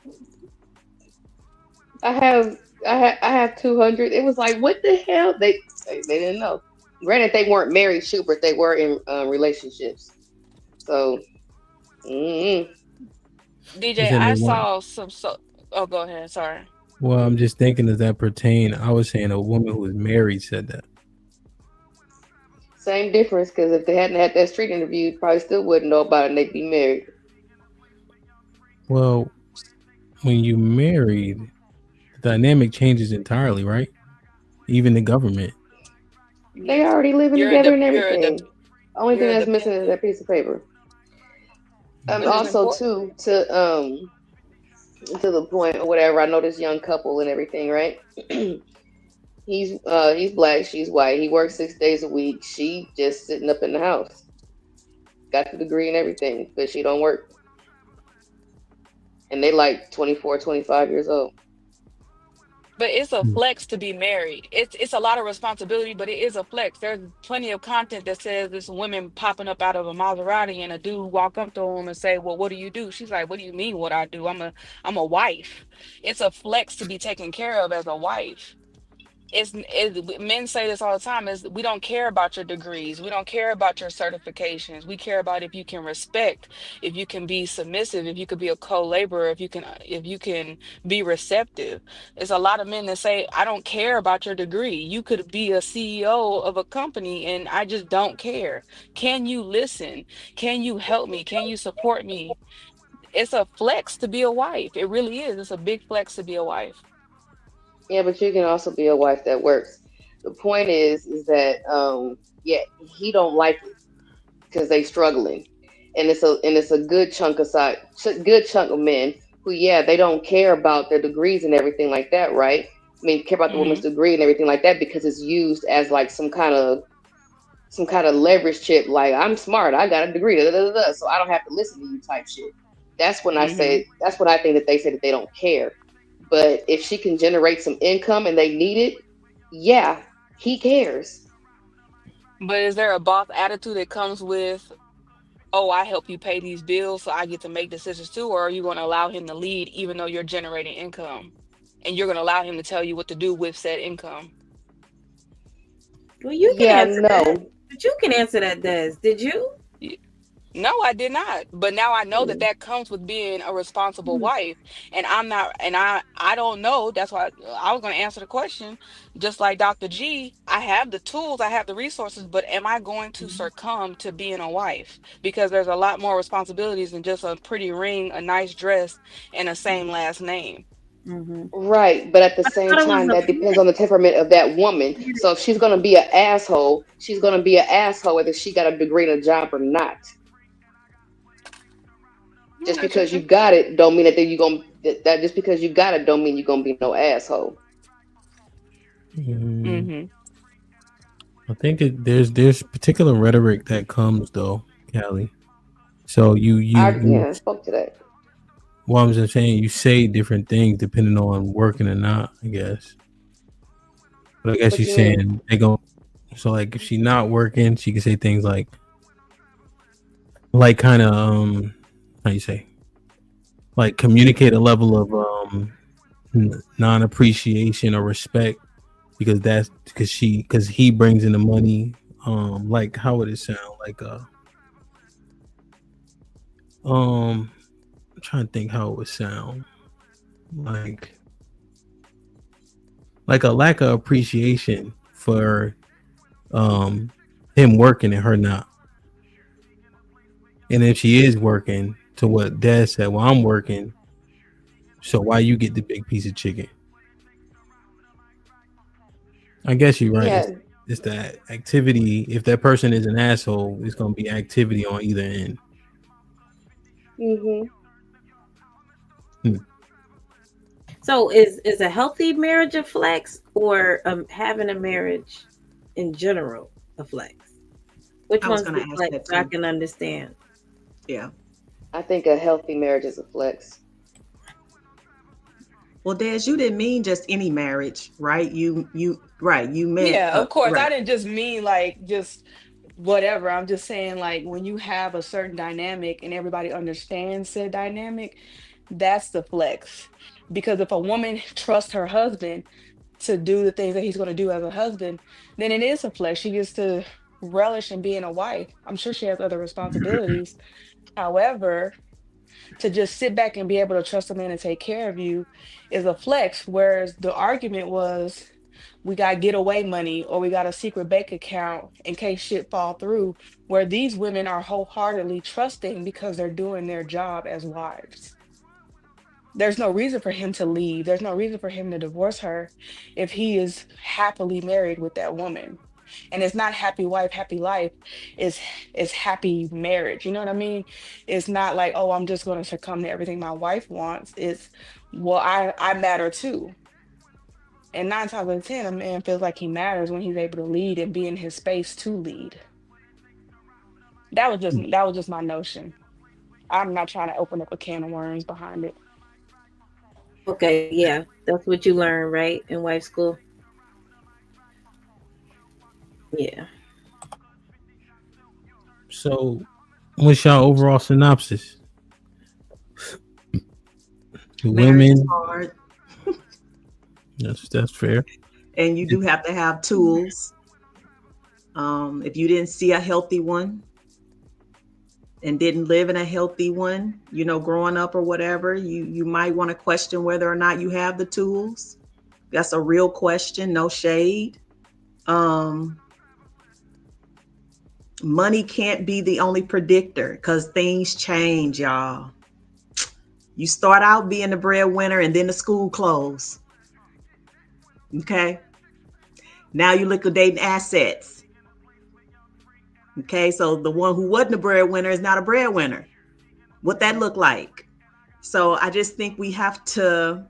I have I have 200." It was like, what the hell? They didn't know. Granted, they weren't married, shoot, but they were in relationships. So, mm You DJ, said they I want. saw some oh, go ahead. Sorry. Well, I'm just thinking, does that pertain? I was saying a woman who was married said that. same difference. Because if they hadn't had that street interview, you probably still wouldn't know about it, and they'd be married. Well, when you married, the dynamic changes entirely, right? Even the government. They already living You're together the and you're the everything. Only thing you're that's missing is dependent, that piece of paper. but it's Also important. too to the point or whatever. I know this young couple and everything, right? He's black, she's white. He works 6 days a week. She just sitting up in the house, got the degree and everything, but she don't work. And they like 24, 25 years old. But it's a flex to be married. It's a lot of responsibility, but it is a flex. There's plenty of content that says this women popping up out of a Maserati and a dude walk up to him and say, "Well, what do you do?" She's like, "What do you mean what I do? I'm a wife." It's a flex to be taken care of as a wife. men say this all the time, is we don't care about your degrees, we don't care about your certifications, we care about if you can respect, if you can be submissive, if you could be a co-laborer, if you can be receptive. There's a lot of men that say, I don't care about your degree, you could be a CEO of a company and I just don't care. Can you listen? Can you help me? Can you support me? It's a flex to be a wife. It really is. It's a big flex to be a wife. Yeah, but you can also be a wife that works. The point is that yeah, he don't like it because they struggling, and it's a good chunk of good chunk of men who, yeah, they don't care about their degrees and everything like that, right? I mean, care about the woman's Hmm. degree and everything like that because it's used as like some kind of leverage chip. Like, I'm smart, I got a degree, da, da, da, da, so I don't have to listen to you type shit. Hmm. That's when I think that they say that they don't care. But if she can generate some income and they need it, yeah, he cares. But is there a boss attitude that comes with, oh, I help you pay these bills, so I get to make decisions too? Or are you going to allow him to lead even though you're generating income? And you're going to allow him to tell you what to do with said income? Well, you can Yeah, answer that. no. But you can answer that, Des. Did you? No, I did not. But now I know that that comes with being a responsible wife. And I'm not, and I don't know. That's why I was going to answer the question. Just like Dr. G, I have the tools, I have the resources, but am I going to succumb to being a wife? Because there's a lot more responsibilities than just a pretty ring, a nice dress, and a same last name. Mm-hmm. Right, but at the I same thought it was time, a that depends on the temperament of that woman. So if she's gonna be an asshole, she's gonna be an asshole whether she got a degree and a job or not. Just because you Interesting. got it, don't mean that you gonna that just because you got it don't mean you're gonna be no asshole. Mm, Mm-hmm. I think there's particular rhetoric that comes though, Callie. So Yeah, I spoke to that. what I'm just saying, you say different things depending on working or not, I guess. But I guess What you're you mean? saying they go. So like if she's not working, she can say things like kind of how you say, like communicate a level of non appreciation or respect because that's because he brings in the money. Like how would it sound? Like I'm trying to think how it would sound. Like like a lack of appreciation for um him working and her not. And if she is working, to what Dad said, well, I'm working, so why you get the big piece of chicken? I guess you're right. Yeah. It's that activity. If that person is an asshole, it's gonna be activity on either end. Mhm. Hmm. So is a healthy marriage a flex or having a marriage in general a flex? Which I was one's going to the ask flex that so I too. can understand? Yeah. I think a healthy marriage is a flex. Well, Des, you didn't mean just any marriage, right? You right. You meant Yeah, of course. I right. didn't just mean like just whatever. I'm just saying like when you have a certain dynamic and everybody understands said dynamic, that's the flex. Because if a woman trusts her husband to do the things that he's going to do as a husband, then it is a flex. She gets to relish in being a wife. I'm sure she has other responsibilities. However, to just sit back and be able to trust a man to take care of you is a flex. Whereas the argument was we got getaway money or we got a secret bank account in case shit fall through, where these women are wholeheartedly trusting because they're doing their job as wives. There's no reason for him to leave. There's no reason for him to divorce her if he is happily married with that woman. And it's not happy wife, happy life. It's it's happy marriage. You know what I mean? It's not like, oh, I'm just going to succumb to everything my wife wants. It's, well, I matter too. And nine times out of ten, a man feels like he matters when he's able to lead and be in his space to lead. That was just my notion. I'm not trying to open up a can of worms behind it. Okay, yeah, that's what you learn, right, in wife school. Yeah. So, what's your overall synopsis? Marriage is Women. hard. That's fair. and you do have to have tools. If you didn't see a healthy one and didn't live in a healthy one, you know, growing up or whatever, you might want to question whether or not you have the tools. That's a real question, no shade. Money can't be the only predictor because things change, y'all. You start out being the breadwinner and then the school closed. Okay. Now you're liquidating assets. Okay. So the one who wasn't a breadwinner is not a breadwinner. What that look like? So I just think we have to,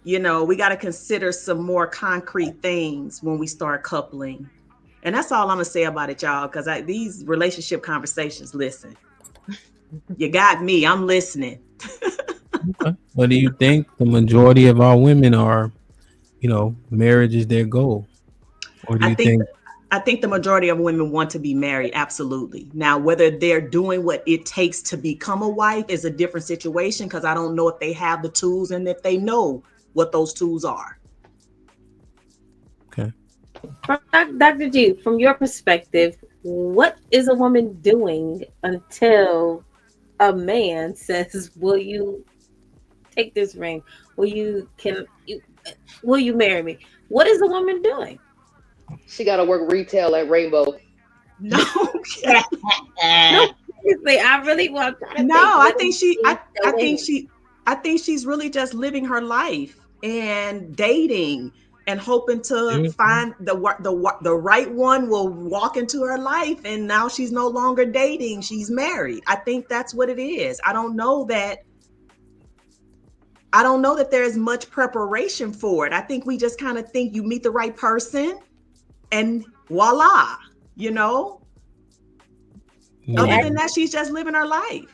you know, we got to consider some more concrete things when we start coupling. And that's all I'm going to say about it, y'all, because these relationship conversations, listen, you got me. I'm listening. Okay. What do you think the majority of our women are, you know, marriage is their goal? Or do you think? I think the majority of women want to be married. Absolutely. Now, whether they're doing what it takes to become a wife is a different situation, because I don't know if they have the tools and if they know what those tools are. Okay. Dr. G, from your perspective, what is a woman doing until a man says, will you take this ring? Will you marry me? What is a woman doing? She got to work retail at Rainbow. No. No, seriously, I really want to. No, I think she's really just living her life and dating and hoping to find the right one will walk into her life, and now she's no longer dating, she's married. I think that's what it is. I don't know that there's much preparation for it. I think we just kind of think you meet the right person and voila, you know. Yeah. Other than that, she's just living her life.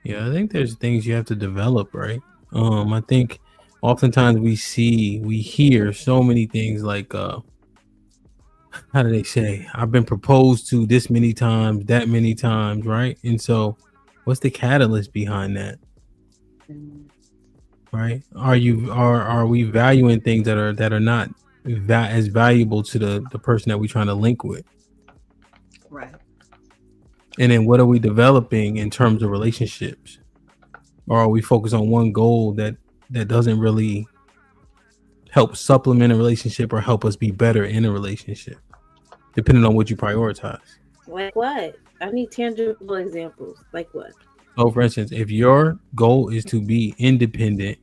Yeah, I think there's things you have to develop, right? I think oftentimes we hear so many things like, how do they say? I've been proposed to this many times, that many times, right? And so, what's the catalyst behind that? Right? Are we valuing things that are not as valuable to the person that we're trying to link with? Right. And then what are we developing in terms of relationships? Or are we focused on one goal that doesn't really help supplement a relationship or help us be better in a relationship, depending on what you prioritize? Like what? I need tangible examples. Like what? So for instance, if your goal is to be independent,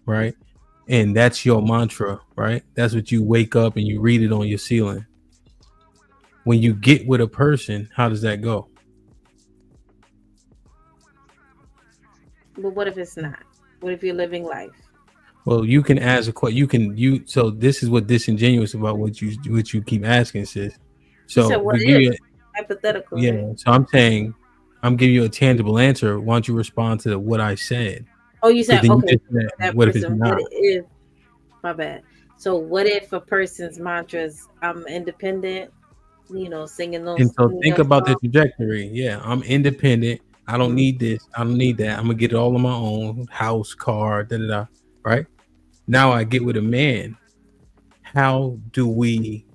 right? And that's your mantra, right? That's what you wake up and you read it on your ceiling. When you get with a person, how does that go? But what if it's not? What if you're living life? Well, you can ask a question. So this is what disingenuous about what you keep asking, sis. So so what is hypothetical? Yeah. Right? So I'm saying, I'm giving you a tangible answer. Why don't you respond to what I said? Oh, you said okay. What if it's not? My bad. So what if a person's mantras, I'm independent, you know, singing those. And so think about the trajectory. Yeah, I'm independent. I don't need this. I don't need that. I'm gonna get it all on my own. House, car, right? Now I get with a man. How do we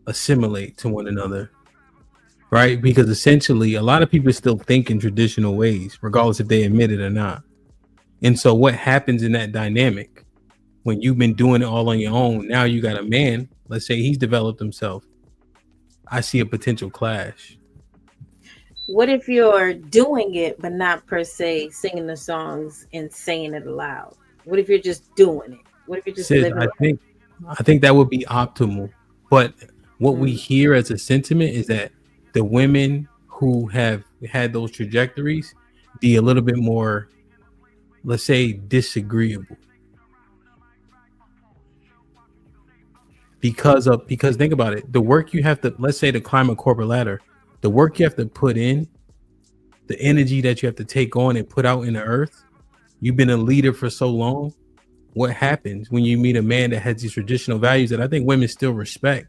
assimilate to one another? Right? Because essentially a lot of people still think in traditional ways, regardless if they admit it or not. And so what happens in that dynamic when you've been doing it all on your own? Now you got a man, let's say he's developed himself. I see a potential clash. What if you're doing it, but not per se singing the songs and saying it aloud? What if you're just doing it? What if you're just living it? I think that would be optimal. But what we hear as a sentiment is that the women who have had those trajectories be a little bit more, let's say, disagreeable. Because think about it, the work you have to, let's say, to climb a corporate ladder, the work you have to put in, the energy that you have to take on and put out in the earth. You've been a leader for so long. What happens when you meet a man that has these traditional values that I think women still respect?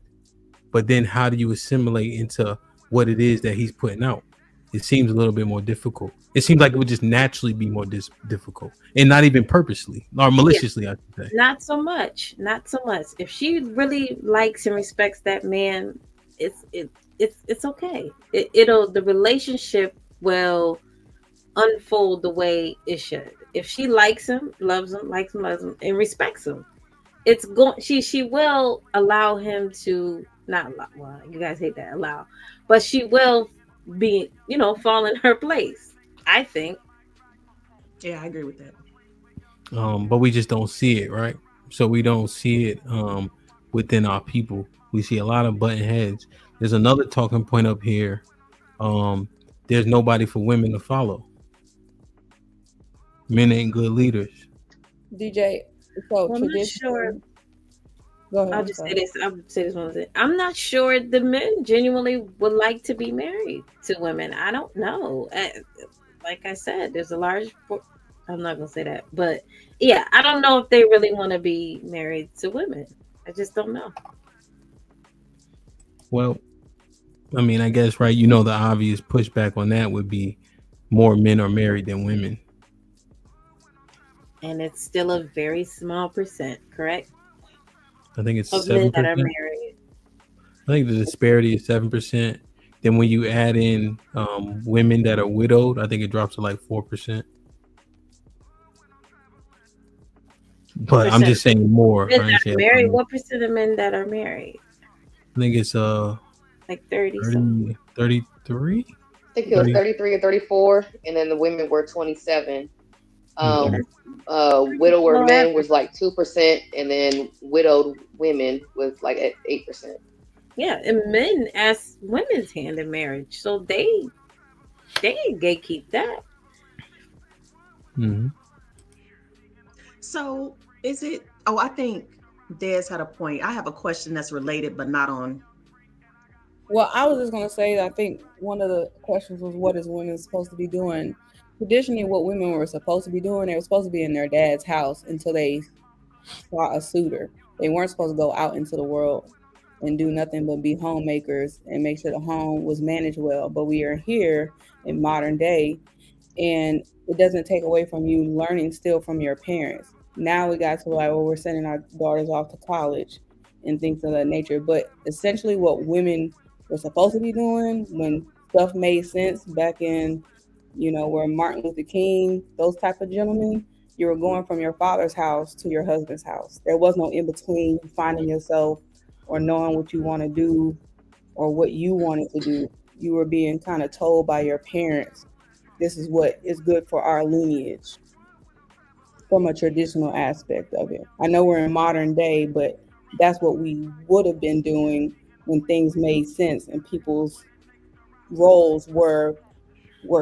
But then how do you assimilate into what it is that he's putting out? it seems a little bit more difficult. It seems like it would just naturally be more difficult, and not even purposely or maliciously, I should say. Not so much. Not so much. If she really likes and respects that man, it's okay. It'll the relationship will unfold the way it should. If she likes him, loves him, loves him, and respects him, it's going. She will allow him to not allow. Well, you guys hate that allow, but she will be, fall in her place. I think. Yeah, I agree with that. But we just don't see it, right? So we don't see it within our people. We see a lot of button heads. There's another talking point up here. There's nobody for women to follow. Men ain't good leaders. DJ, so Well, I'm not sure. Go ahead. I'll just say this. I'll say this one thing. I'm not sure the men genuinely would like to be married to women. I don't know. Like I said, there's a large. I'm not gonna say that, but yeah, I don't know if they really want to be married to women. I just don't know. Well, I mean, I guess, right, the obvious pushback on that would be more men are married than women. And it's still a very small percent, correct? I think it's of 7%. Men that are married. I think the disparity is 7%. Then when you add in women that are widowed, I think it drops to like 4%. But I'm just saying more. Men that are married. What percent of men that are married? I think it's like 30 33. I think it was 33 or 34, and then the women were 27. Widower men was like 2%, and then widowed women was like at 8%. Yeah, and men ask women's hand in marriage, so they gatekeep that. Mm-hmm. So is it? Oh, I think Des had a point. I have a question that's related, but not on. Well, I was just gonna say that I think one of the questions was, what is women supposed to be doing? Traditionally, what women were supposed to be doing, they were supposed to be in their dad's house until they saw a suitor. They weren't supposed to go out into the world and do nothing but be homemakers and make sure the home was managed well. But we are here in modern day, and it doesn't take away from you learning still from your parents. Now we got to like, well, we're sending our daughters off to college and things of that nature. But essentially what women were supposed to be doing when stuff made sense back in, where Martin Luther King, those type of gentlemen, you were going from your father's house to your husband's house. There was no in between finding yourself or knowing what you want to do or what you wanted to do. You were being kind of told by your parents, this is what is good for our lineage from a traditional aspect of it. I know we're in modern day, but that's what we would have been doing when things made sense and people's roles were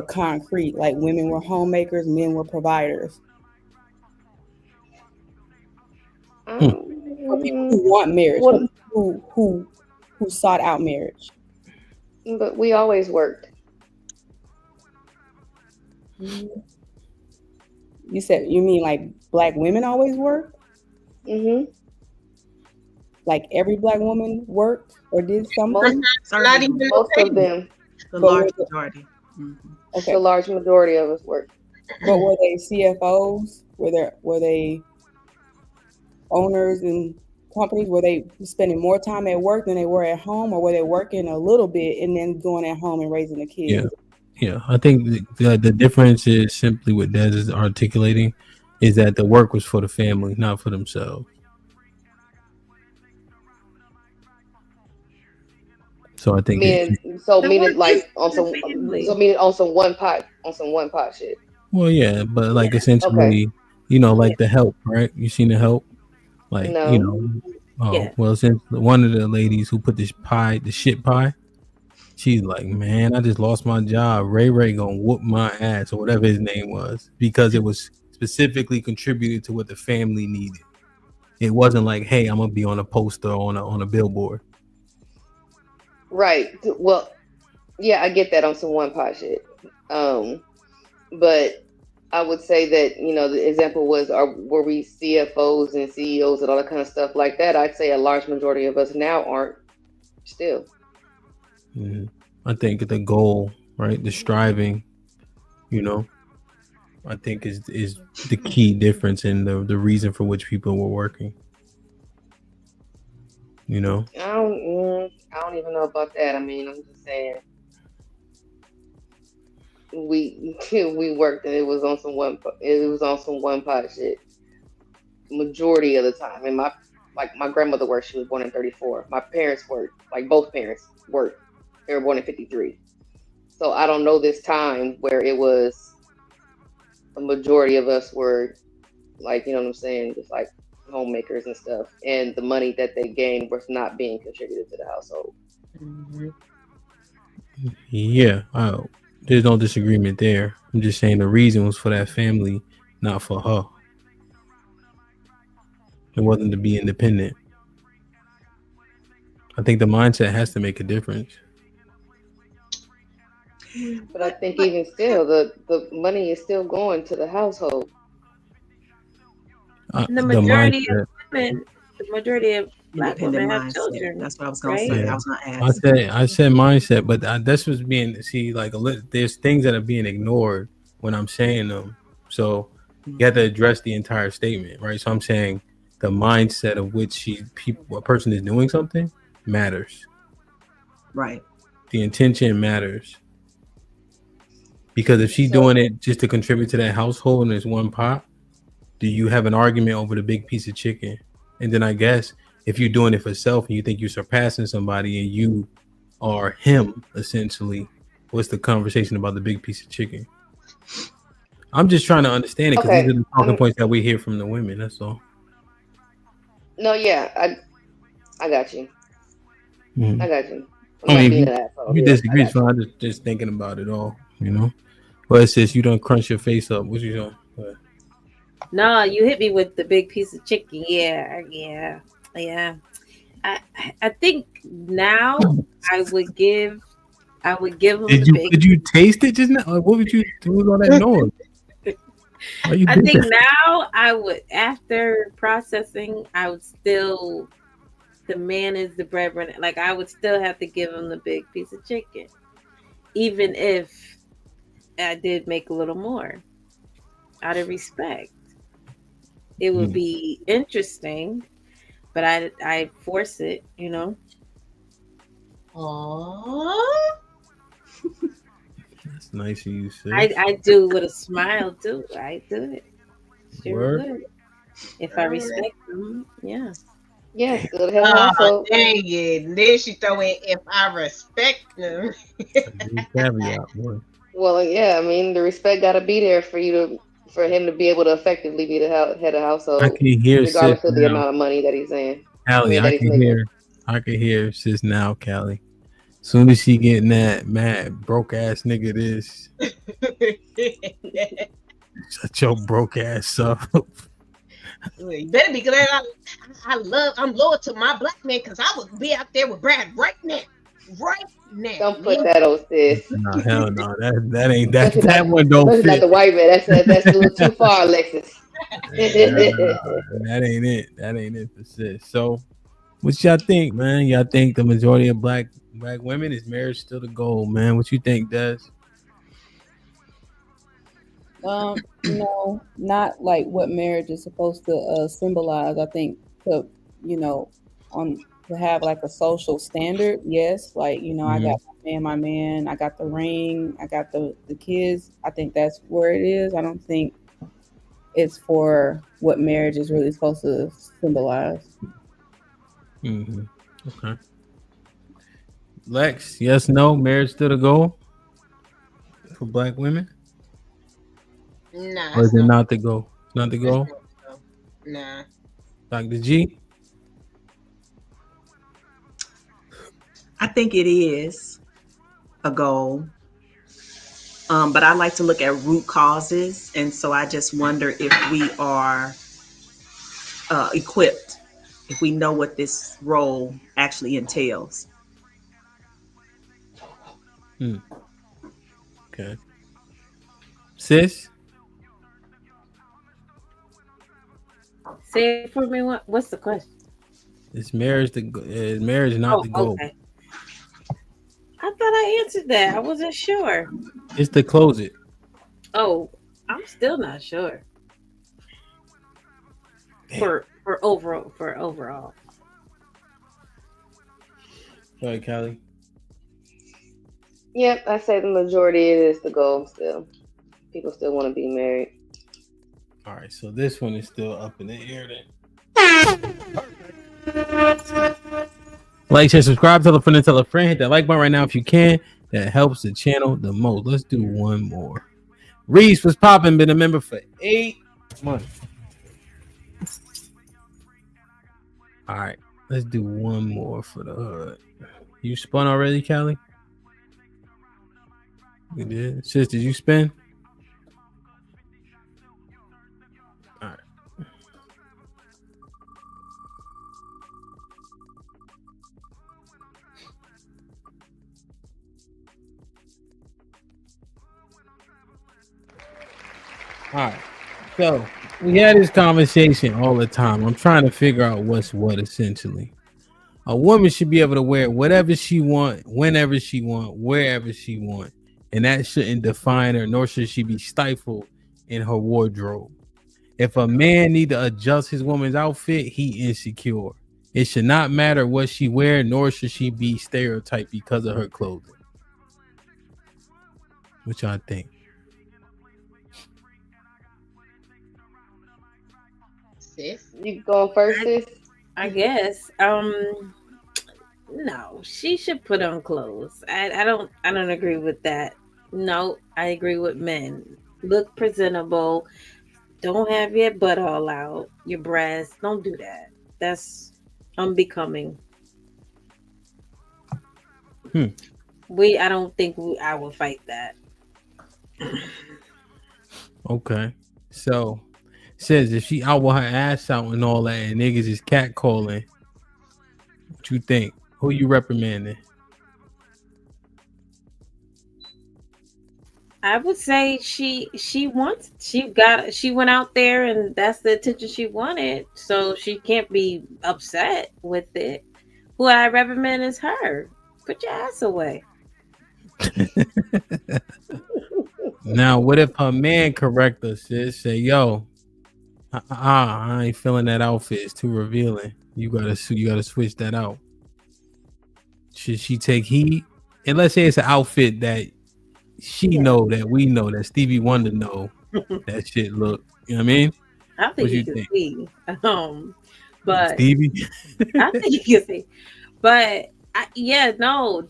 concrete. Like women were homemakers, men were providers. For people who want marriage, who sought out marriage. But we always worked. You mean like Black women always worked? Mm-hmm. Like every Black woman worked or did something? Not even most of them. The large majority. Mm-hmm. Okay. The large majority of us worked. But were they CFOs? Were they owners in companies? Were they spending more time at work than they were at home, or were they working a little bit and then going at home and raising the kids? Yeah. I think the difference is simply what Des is articulating is that the work was for the family, not for themselves. So I think meaning like on some one pot shit. Well, yeah, but like essentially, like the help, right? You seen the help, like no. Well, since one of the ladies who put this shit pie, she's like, man, I just lost my job. Ray gonna whoop my ass or whatever his name was because it was specifically contributed to what the family needed. It wasn't like, hey, I'm gonna be on a poster on a billboard. Right. Well, yeah, I get that on some one pot shit. But I would say that, the example were we CFOs and CEOs and all that kind of stuff like that? I'd say a large majority of us now aren't still. Mm-hmm. I think the goal, right? The striving, you know, I think is the key difference in the reason for which people were working. You know, I don't even know about that. I mean, I'm just saying we we worked and it was on some one pot shit majority of the time. And my grandmother worked. She was born in 34. My parents worked. Like both parents worked. They were born in 53. So I don't know this time where it was a majority of us were like, you know what I'm saying, just like homemakers and stuff, and the money that they gained was not being contributed to the household. yeah, there's no disagreement there. I'm just saying the reason was for that family, not for her. It wasn't to be independent. I think the mindset has to make a difference. But I think even still, the money is still going to the household. The The majority mindset. of women, the majority of black Independent women have mindset. children, That's what I was gonna right? say. Yeah, I was gonna ask. I said mindset, but this was being like there's things that are being ignored when I'm saying them. So you have to address the entire statement, right? So I'm saying the mindset of which a person is doing something matters. Right. The intention matters. Because if she's So doing it just to contribute to that household and it's one pot, do you have an argument over the big piece of chicken? And then I guess if you're doing it for self and you think you're surpassing somebody and you are him, essentially, what's the conversation about the big piece of chicken? I'm just trying to understand it because these okay, are the talking points that we hear from the women. That's all. no, yeah, I got you. Mhm. I got you. I'm I not mean, being an asshole. if you Yeah, I disagree, it's got you. fine. Just thinking about it all, you know. But it says you don't crunch your face up. What you doing? No, you hit me with the big piece of chicken. Yeah. I think now I would give them the big. Did you taste it just now? Like, what would you do with all that noise? Why you I did think that? now I would, after processing, I would still, the man is the breadwinner. Like I would still have to give him the big piece of chicken, even if I did make a little more out of respect. It would be interesting, but I force it, you know. Aww. That's nice of you, sis. I do with a smile too. I do it. Sure Word. would. If I respect them, yeah. Yeah, still the head of the Oh, household. dang it. And then she throw in if I respect them. Caveat, boy. Well, yeah, I mean, the respect got to be there for him to be able to effectively be the head of I household, can hear sis regardless of the now. amount of money that he's in. I Callie, mean, that he's making. I can hear sis now, Callie. Soon as she getting that mad broke ass nigga this, shut your broke ass up. You better be glad I'm loyal to my black man because I would be out there with Brad right now. Right now. Don't put that on sis. Nah, hell no. That ain't Especially that not, one don't especially not fit. the white man. That's a little too far, Alexis. That ain't it. That ain't it for sis. So what y'all think, man? Y'all think the majority of black women is marriage still the goal, man? What you think, Des? No, not like what marriage is supposed to symbolize. I think to, you know, on to have like a social standard. Yes, like I got my man, I got the ring, I got the kids. I think that's where it is. I don't think it's for what marriage is really supposed to symbolize. Mm-hmm. Okay. Lex, yes, no, marriage still the goal for black women? Nah, Or is it's it not. not the goal? It's not the It's goal? not. Nah. Dr. G? I think it is a goal. But I like to look at root causes. And so I just wonder if we are equipped, if we know what this role actually entails. Okay. Sis? Say it for me. What's the question? Is marriage not the goal? Okay. I thought thought I answered that. I wasn't sure. It's to close it. Oh, I'm still not sure. Damn. For overall. Go ahead, Callie. Yep, I say the majority is the goal still. People still want to be married. All right, so this one is still up in the air then. Like, share, subscribe, tell a friend, and tell a friend. Hit that like button right now if you can. That helps the channel the most. Let's do one more. Reese was popping, been a member for 8 months. All right, let's do one more for the hood. You spun already, Callie? You did? Sis, did you spin? All right. All right. So we had this conversation all the time. I'm trying to figure out what's what essentially. A woman should be able to wear whatever she want, whenever she want, wherever she want. And that shouldn't define her, nor should she be stifled in her wardrobe. If a man need to adjust his woman's outfit, he insecure. It should not matter what she wear, nor should she be stereotyped because of her clothing. What y'all think? Sis? You going first, sis? I guess. No, she should put on clothes. I don't agree with that. No, I agree with men. Look presentable. Don't have your butt all out, your breasts. Don't do that. That's unbecoming. I don't think I will fight that. Okay. So says if she out with her ass out and all that and niggas is catcalling, what you think? Who you reprimanding? I would say she went out there and that's the attention she wanted, so she can't be upset with it. Who I reprimand is her. Put your ass away. Now, what if her man correct us? Sis, say, yo, I ain't feeling that outfit. It's too revealing. You gotta switch that out. Should she take heed? And let's say it's an outfit that she know that we know that Stevie Wonder know that shit look. You know what I mean? I think you can see. But Stevie, I think you can see. But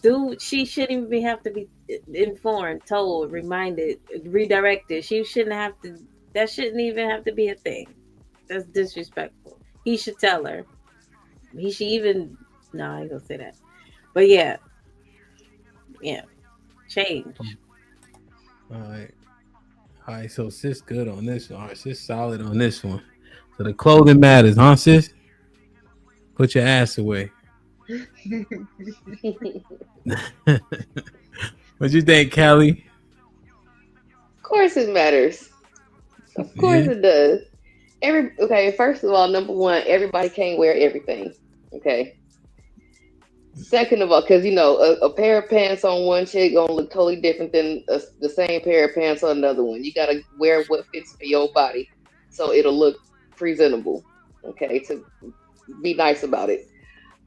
dude, she shouldn't even have to be informed, told, reminded, redirected. She shouldn't have to. That shouldn't even have to be a thing. That's disrespectful. He should tell her. He should even. No, I ain't gonna say that. But yeah, change. all right. So sis, good on this one. All right, sis, solid on this one. So the clothing matters, huh, sis? Put your ass away. What you think, Callie? Of course it matters. Of course it does. First of all, number one, everybody can't wear everything. Okay. Second of all, because a pair of pants on one chick gonna look totally different than the same pair of pants on another one. You gotta wear what fits for your body, so it'll look presentable. Okay, to be nice about it.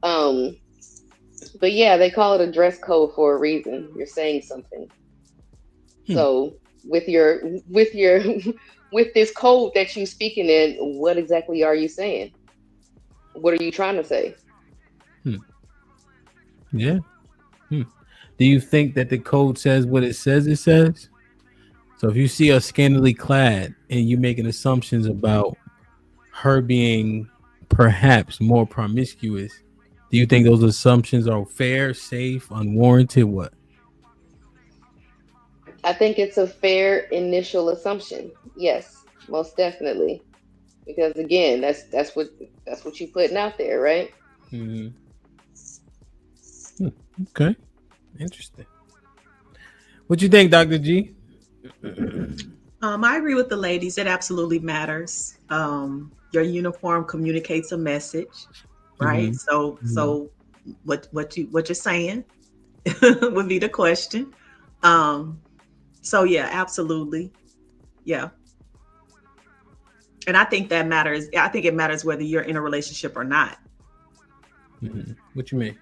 But yeah, they call it a dress code for a reason. You're saying something. So with this code that you speaking in, what exactly are you saying? What are you trying to say? Yeah. Do you think that the code says what it says it says? So if you see her scantily clad and you making assumptions about her being perhaps more promiscuous, do you think those assumptions are fair, safe, unwarranted? What? I think it's a fair initial assumption. Yes, most definitely. Because again, that's what you're putting out there, right? Okay, interesting. What you think, Dr. G? I agree with the ladies. It absolutely matters. Your uniform communicates a message, right? So what you're saying, would be the question. So yeah, absolutely. Yeah. And I think that matters. I think it matters whether you're in a relationship or not. What you mean?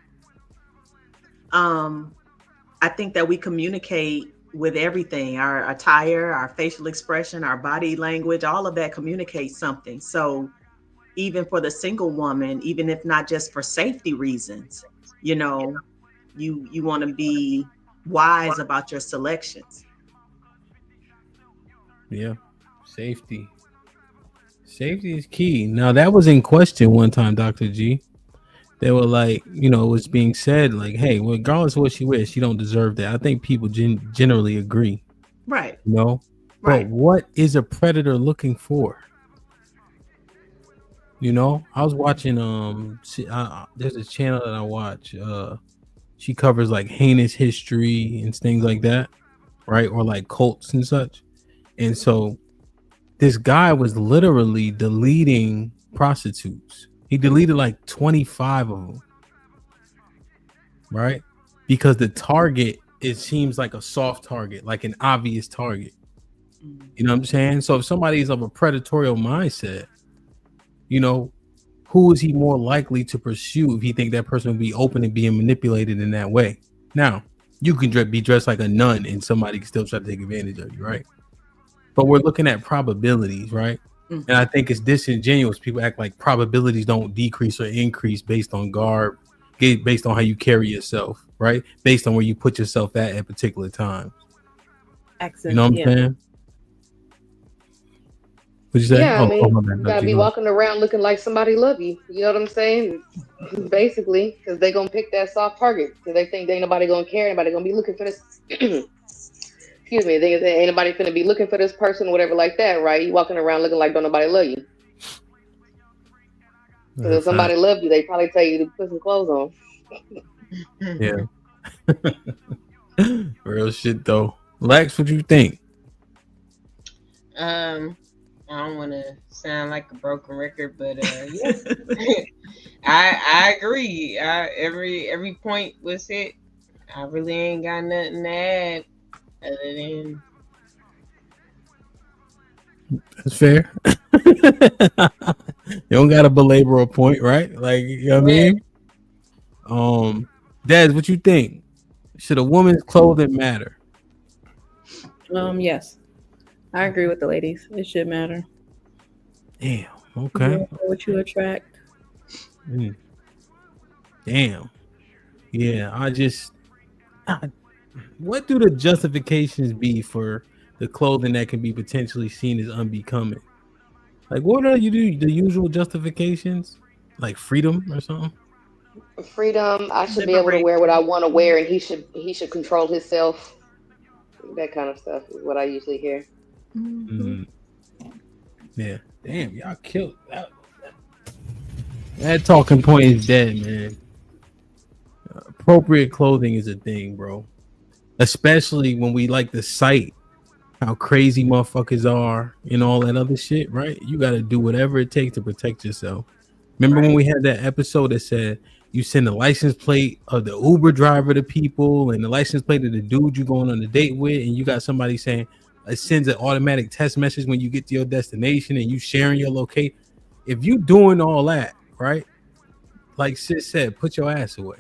I think that we communicate with everything, our attire, our facial expression, our body language, all of that communicates something. So even for the single woman, even if not just for safety reasons, you know, you want to be wise about your selections. Yeah. Safety is key. Now that was in question one time, Dr. G. They were like, you know, it was being said like, hey, regardless of what she wears, she don't deserve that. I think people generally agree. Right. You know? Right. But what is a predator looking for? You know, I was watching there's a channel that I watch. She covers like heinous history and things like that, right? Or like cults and such. And so this guy was literally deleting prostitutes. He deleted like 25 of them, right? Because the target, it seems like a soft target, like an obvious target. You know what I'm saying? So if somebody's of a predatorial mindset, you know, who is he more likely to pursue if he think that person will be open and being manipulated in that way? Now, you can be dressed like a nun and somebody can still try to take advantage of you, right? But we're looking at probabilities, right? And I think it's disingenuous. People act like probabilities don't decrease or increase based on garb, based on how you carry yourself, right? Based on where you put yourself at particular times. Accent, you know what I'm saying? What'd you say? Yeah, I mean, my bad. you gotta be walking around looking like somebody love you. You know what I'm saying? Basically, because they gonna pick that soft target because they think ain't nobody gonna care. Anybody gonna be looking for this? Excuse me. They ain't nobody gonna be looking for this person, whatever, like that, right? You walking around looking like don't nobody love you. Because if somebody loved you, they probably tell you to put some clothes on. Yeah. Real shit though. Lex, what you think? I don't want to sound like a broken record, but yeah, I agree. Every point was hit. I really ain't got nothing to add other than That's fair. You don't gotta belabor a point, right? Like, you know what I mean? Daz, what you think? Should a woman's clothing matter? Yes. I agree with the ladies. It should matter. Damn. Okay. What you attract. Damn. Yeah, what do the justifications be for the clothing that can be potentially seen as unbecoming? Like, what are the usual justifications? Like freedom or something? Freedom. I should be able to wear what I want to wear, and he should control himself. That kind of stuff is what I usually hear. Yeah. Damn, y'all killed that. That talking point is dead, man. Appropriate clothing is a thing, bro. Especially when we like to cite how crazy motherfuckers are and all that other shit, right? You got to do whatever it takes to protect yourself. Remember when we had that episode that said you send the license plate of the Uber driver to people and the license plate of the dude you going on a date with, and you got somebody saying it sends an automatic text message when you get to your destination and you sharing your location. If you doing all that, right? Like Sis said, put your ass away.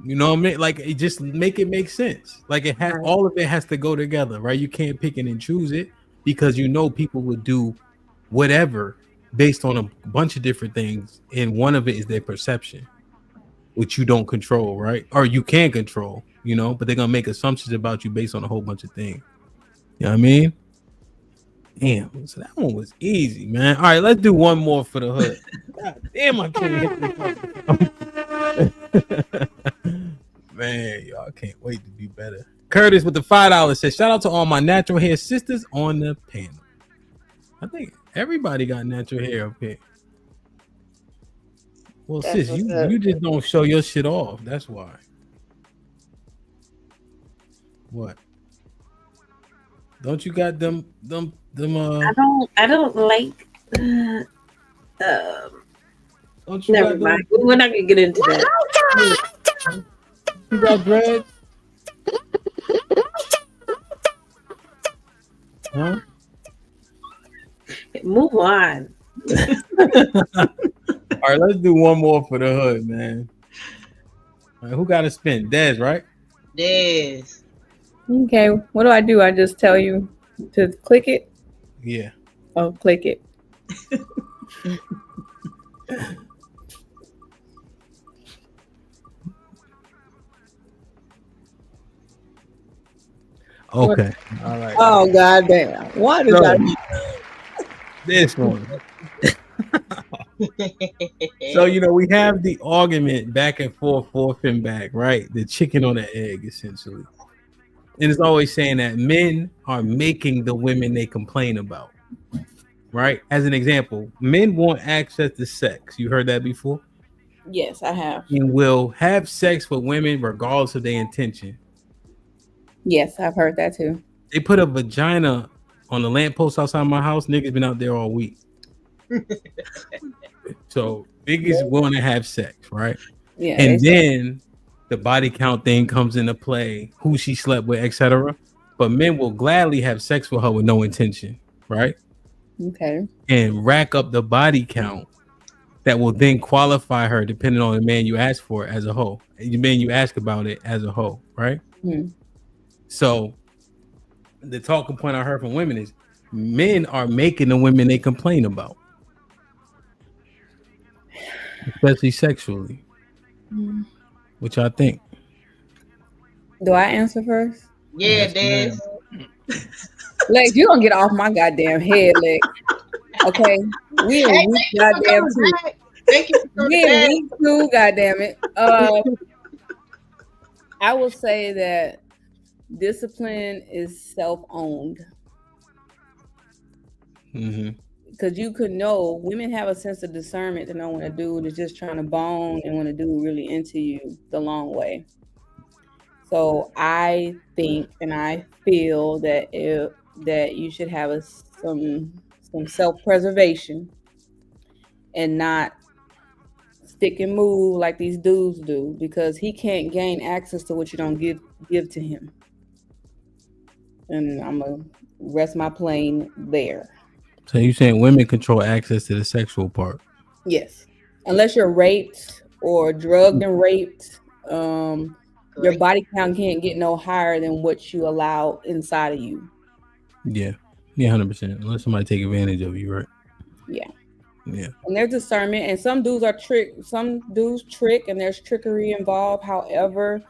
You know what I mean? Like, it just make it make sense. Like, it has all of it has to go together, right? You can't pick it and choose it because you know people would do whatever based on a bunch of different things, and one of it is their perception, which you don't control, right? Or you can control, you know, but they're gonna make assumptions about you based on a whole bunch of things. You know what I mean? Damn, so that one was easy, man. All right, let's do one more for the hood. God damn, I can't hit this. Man, y'all can't wait to be better. Curtis with the $5 says, shout out to all my natural hair sisters on the panel. I think everybody got natural hair up here. Well, sis, you just don't show your shit off. That's why. What? Don't you got them I don't like don't you never mind. We're not gonna get into that. You got dreads? Huh? Move on. All right, let's do one more for the hood, man. All right, who got to spin? Dez, right? Des. Okay, what do? I just tell you to click it? Yeah. Oh, click it. Okay. All right. Oh, goddamn. Why did So, I? this one. So, we have the argument back and forth and back, right? The chicken on the egg, essentially. And it's always saying that men are making the women they complain about, right? As an example, men want access to sex. You heard that before? Yes, I have. And will have sex with women regardless of their intention. Yes, I've heard that too. They put a vagina on the lamppost outside my house. Niggas been out there all week. So niggas want to have sex, right? Yeah. And then the body count thing comes into play, who she slept with, etc. But men will gladly have sex with her with no intention, right? Okay. And rack up the body count that will then qualify her depending on the man you ask for as a whole. The man you ask about it as a whole, right? Hmm. So the talking point I heard from women is men are making the women they complain about, especially sexually. Which I think. Do I answer first? Yeah, Yes, Des. Lex, you don't get off my goddamn head, Lex. Okay, we in Hey, week thank you for goddamn coming two. back. Thank you for We coming in back. week 2, goddamn it. I will say that discipline is self-owned. Because you could know women have a sense of discernment to know when a dude is just trying to bone and when a dude really into you the long way. So I think and I feel that that you should have some self-preservation and not stick and move like these dudes do, because he can't gain access to what you don't give to him. And I'm gonna rest my plane there. So you saying women control access to the sexual part? Yes, unless you're raped or drugged and raped, your body count can't get no higher than what you allow inside of you. Yeah, 100%. Unless somebody take advantage of you, right? Yeah. Yeah. And there's discernment, and some dudes are some dudes trick, and there's trickery involved. However,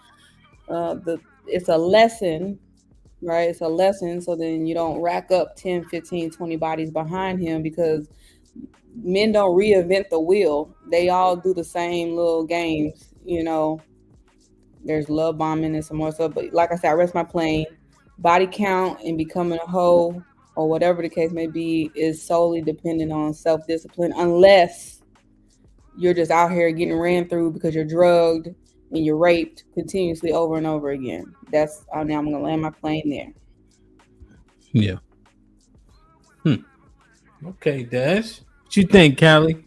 it's a lesson, right? It's a lesson, so then you don't rack up 10, 15, 20 bodies behind him, because men don't reinvent the wheel. They all do the same little games, There's love bombing and some more stuff. But like I said, I rest my plane. Body count and becoming a hoe or whatever the case may be is solely dependent on self-discipline, unless you're just out here getting ran through because you're drugged and you're raped continuously over and over again. Now I'm going to land my plane there. Yeah. Okay, Dash. What you think, Callie?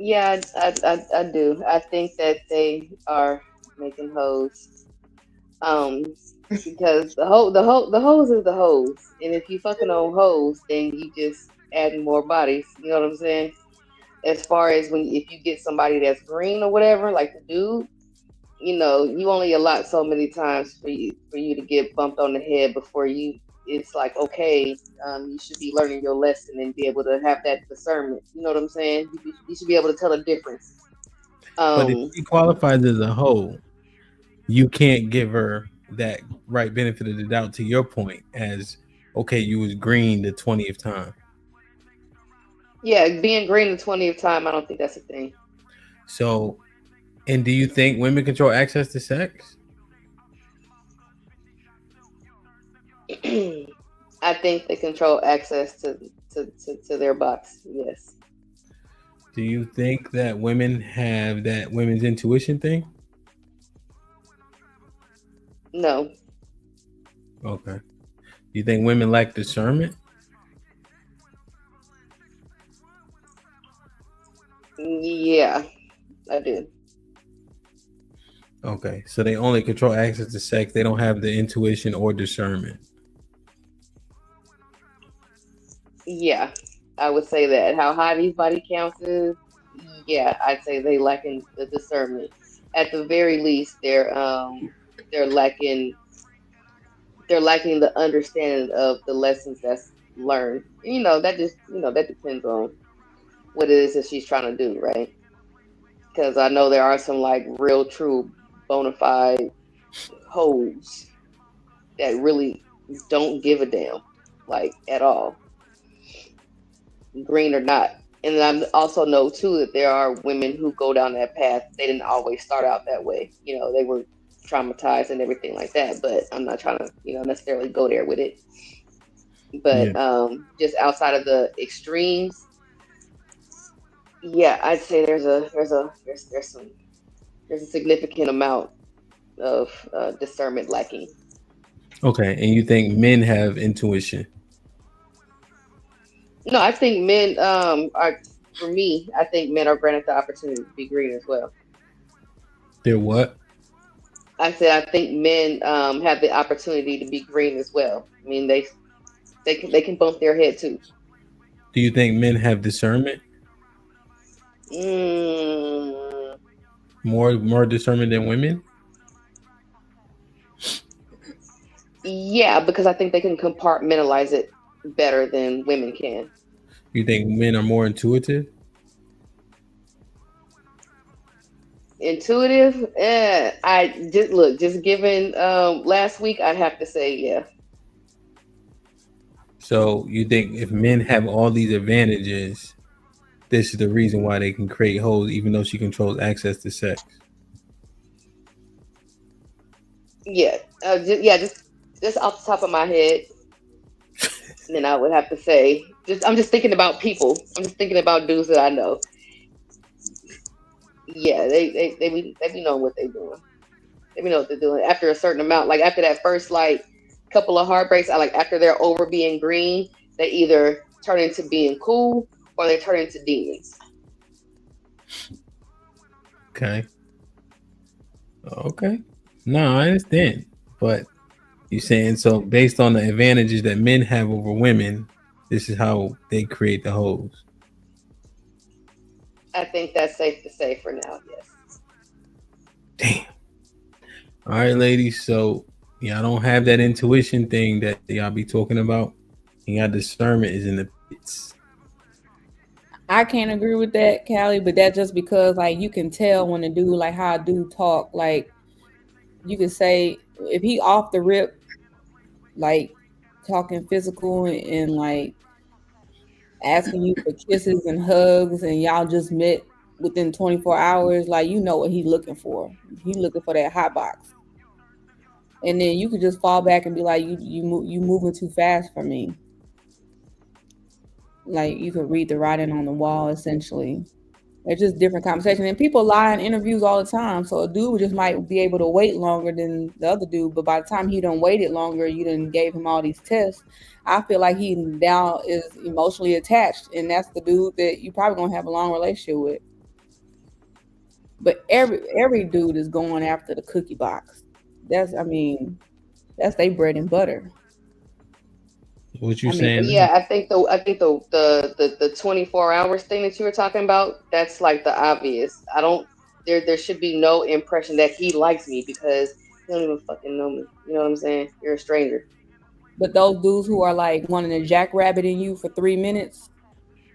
Yeah, I do. I think that they are making hoes. Because the hose is the hose, and if you fucking on hoes, then you just adding more bodies. You know what I'm saying? As far as if you get somebody that's green or whatever, like the dude, you only allot so many times for you to get bumped on the head before it's like, okay, you should be learning your lesson and be able to have that discernment. You know what I'm saying? You should be able to tell a difference. But if she qualifies as a hoe, you can't give her that right benefit of the doubt, to your point, as okay, you was green the 20th time. Yeah, being green the 20th time, I don't think that's a thing. So, and do you think women control access to sex? I think they control access to their box. Yes. Do you think that women have that women's intuition thing? No. Okay. Do you think women lack discernment? Yeah, I do. Okay, so they only control access to sex. They don't have the intuition or discernment. Yeah, I would say that. How high these body counts is, yeah, I'd say they lacking the discernment. At the very least, they're lacking the understanding of the lessons that's learned. That just that depends on what it is that she's trying to do, right? Because I know there are some like real true bona fide hoes that really don't give a damn, like at all, green or not. And I also know too that there are women who go down that path. They didn't always start out that way. They were traumatized and everything like that. But I'm not trying to, necessarily go there with it. But just outside of the extremes, yeah, I'd say there's a significant amount of discernment lacking. Okay, and you think men have intuition? No, I think men are. For me, I think men are granted the opportunity to be green as well. They're what? I said I think men have the opportunity to be green as well. I mean, they can bump their head too. Do you think men have discernment? Mm, More discernment than women? yeah, because I think they can compartmentalize it better than women can. You think men are more intuitive? Intuitive? I just given last week, I'd have to say yeah. So you think if men have all these advantages, this is the reason why they can create hoes, even though she controls access to sex? Yeah, just off the top of my head, then I would have to say, I'm just thinking about people. I'm just thinking about dudes that I know. Yeah, they be knowing what they're doing. They be know what they're doing. After a certain amount, like after that first like couple of heartbreaks, after they're over being green, they either turn into being cool or they turn into demons. Okay. No, I understand. But you're saying so based on the advantages that men have over women, this is how they create the hoes. I think that's safe to say for now, yes. Damn. All right, ladies. So y'all don't have that intuition thing that y'all be talking about. And y'all discernment is in the pits. I can't agree with that, Callie, but that's just because like you can tell when a dude, like how a dude talk, like you can say if he off the rip, like talking physical and like asking you for kisses and hugs and y'all just met within 24 hours, like you know what he's looking for. He's looking for that hot box. And then you could just fall back and be like, you moving too fast for me. Like you could read the writing on the wall, essentially. It's just different conversation. And people lie in interviews all the time. So a dude just might be able to wait longer than the other dude, but by the time he done waited longer, you done gave him all these tests. I feel like he now is emotionally attached, and that's the dude that you probably gonna have a long relationship with. But every dude is going after the cookie box. That's their bread and butter. What you saying? Yeah, I think the 24 hours thing that you were talking about, that's like the obvious. I don't there should be no impression that he likes me because he don't even fucking know me. You know what I'm saying? You're a stranger. But those dudes who are like wanting to jackrabbit in you for 3 minutes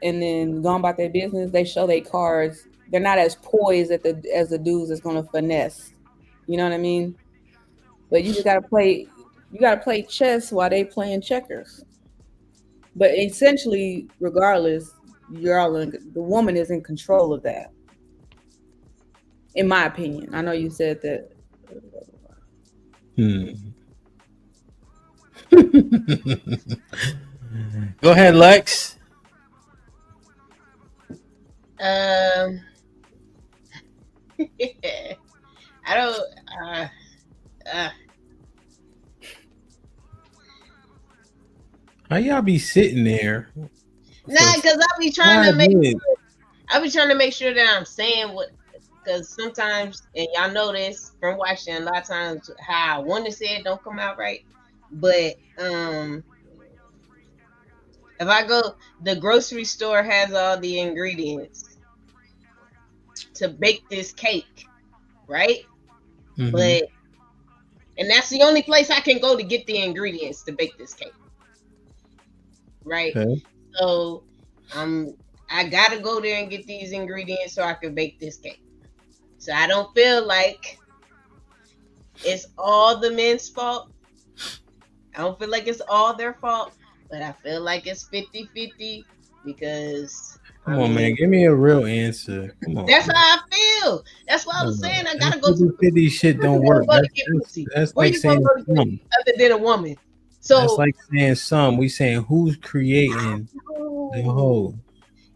and then going about their business, they show their cards. They're not as poised as the dudes that's gonna finesse. You know what I mean? But you just gotta play chess while they playing checkers. But essentially, regardless, the woman is in control of that. In my opinion. I know you said that. Go ahead, Lex. I don't. How y'all be sitting there? Nah, because I be trying to make. I be trying to make sure that I'm saying what, because sometimes, and y'all know this from watching, a lot of times how I want to say it don't come out right. But if I go, the grocery store has all the ingredients to bake this cake, right? But and that's the only place I can go to get the ingredients to bake this cake, right? Okay. So I gotta go there and get these ingredients so I can bake this cake. So I don't feel like it's all the men's fault. I don't feel like it's all their fault, but I feel like it's 50-50 because Come on, man. Give me a real answer. Come on. That's how I feel. That's what I was saying. I gotta go to 50 shit don't work. That's where like you gonna saying go to some. other than a woman. So That's like saying some. We saying who's creating the whole.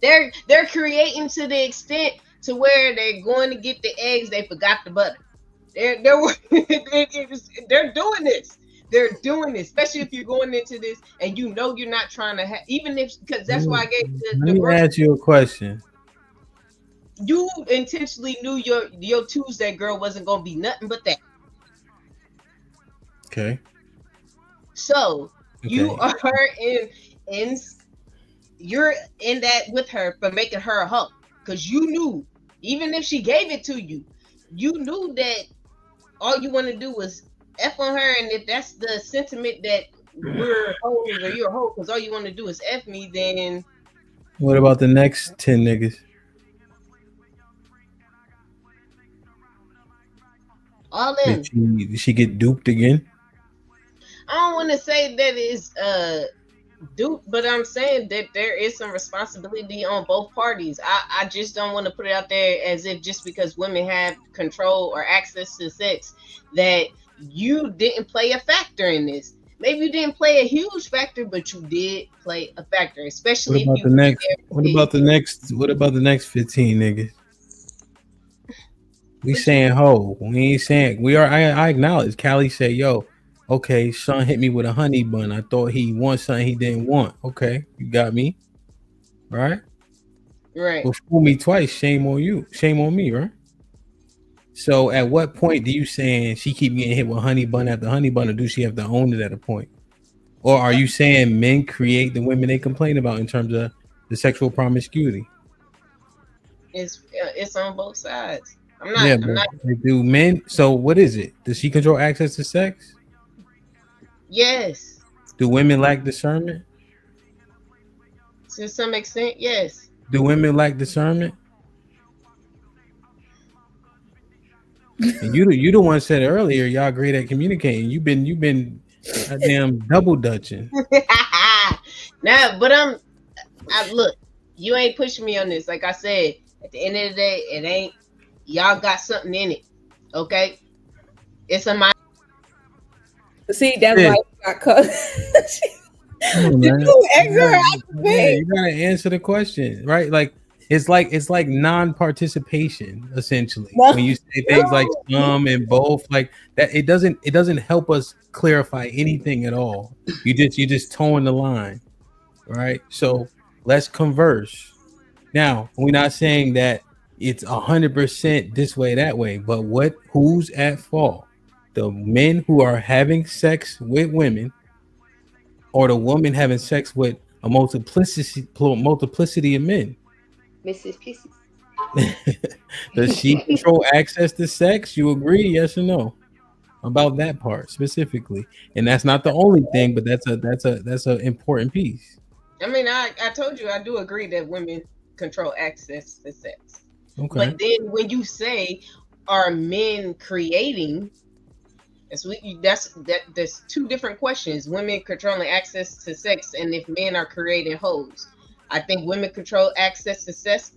They're creating to the extent to where they're going to get the eggs. They forgot the butter. They're doing this. They're doing this, especially if you're going into this and you know you're not trying to have, even if, because that's why I gave Let me ask you a question. You intentionally knew your Tuesday girl wasn't gonna be nothing but that. Okay. So you are in you're in that with her for making her a hoe, because you knew, even if she gave it to you, you knew that all you want to do was F on her, and if that's the sentiment that we're hoes or you're a hoe because all you want to do is F me, then What about the next 10 niggas? all them. Did she get duped again? I don't want to say that it's dupe, but I'm saying that there is some responsibility on both parties. I just don't want to put it out there as if just because women have control or access to sex that you didn't play a factor in this. Maybe you didn't play a huge factor, but you did play a factor, especially What about the next 15 niggas? We saying ho. We ain't saying we are. I acknowledge. Callie said, "Yo, okay, son hit me with a honey bun. I thought he want something he didn't want. Okay, you got me, right? Right. Well, fool me twice. Shame on you. Shame on me, right? So, at what point do you saying she keep getting hit with honey bun after honey bun, or do she have to own it at a point? Or are you saying men create the women they complain about in terms of the sexual promiscuity? It's on both sides. I'm not. Do men? So, what is it? Does she control access to sex? Yes. Do women lack discernment? To some extent, yes. Do women lack discernment? And you the one said earlier, y'all great at communicating. You've been goddamn double dutching. Nah, but I look, you ain't pushing me on this. Like I said, at the end of the day, it ain't, y'all got something in it. Okay? It's a mind. See, that's why I got cut. You gotta answer the question, right? Like it's like non-participation essentially. When you say things like some and both, like that, it doesn't help us clarify anything at all. You just towing the line, right? So let's converse. Now, we're not saying that it's 100% this way, that way, but who's at fault? The men who are having sex with women, or the woman having sex with a multiplicity of men? Mrs. Pieces. Does she control access to sex? You agree? Yes or no about that part specifically? And that's not the only thing, but that's an important piece. I mean, I told you I do agree that women control access to sex. Okay. But then when you say, are men creating? There's two different questions. Women controlling access to sex, and if men are creating hoes. I think women control access to sex,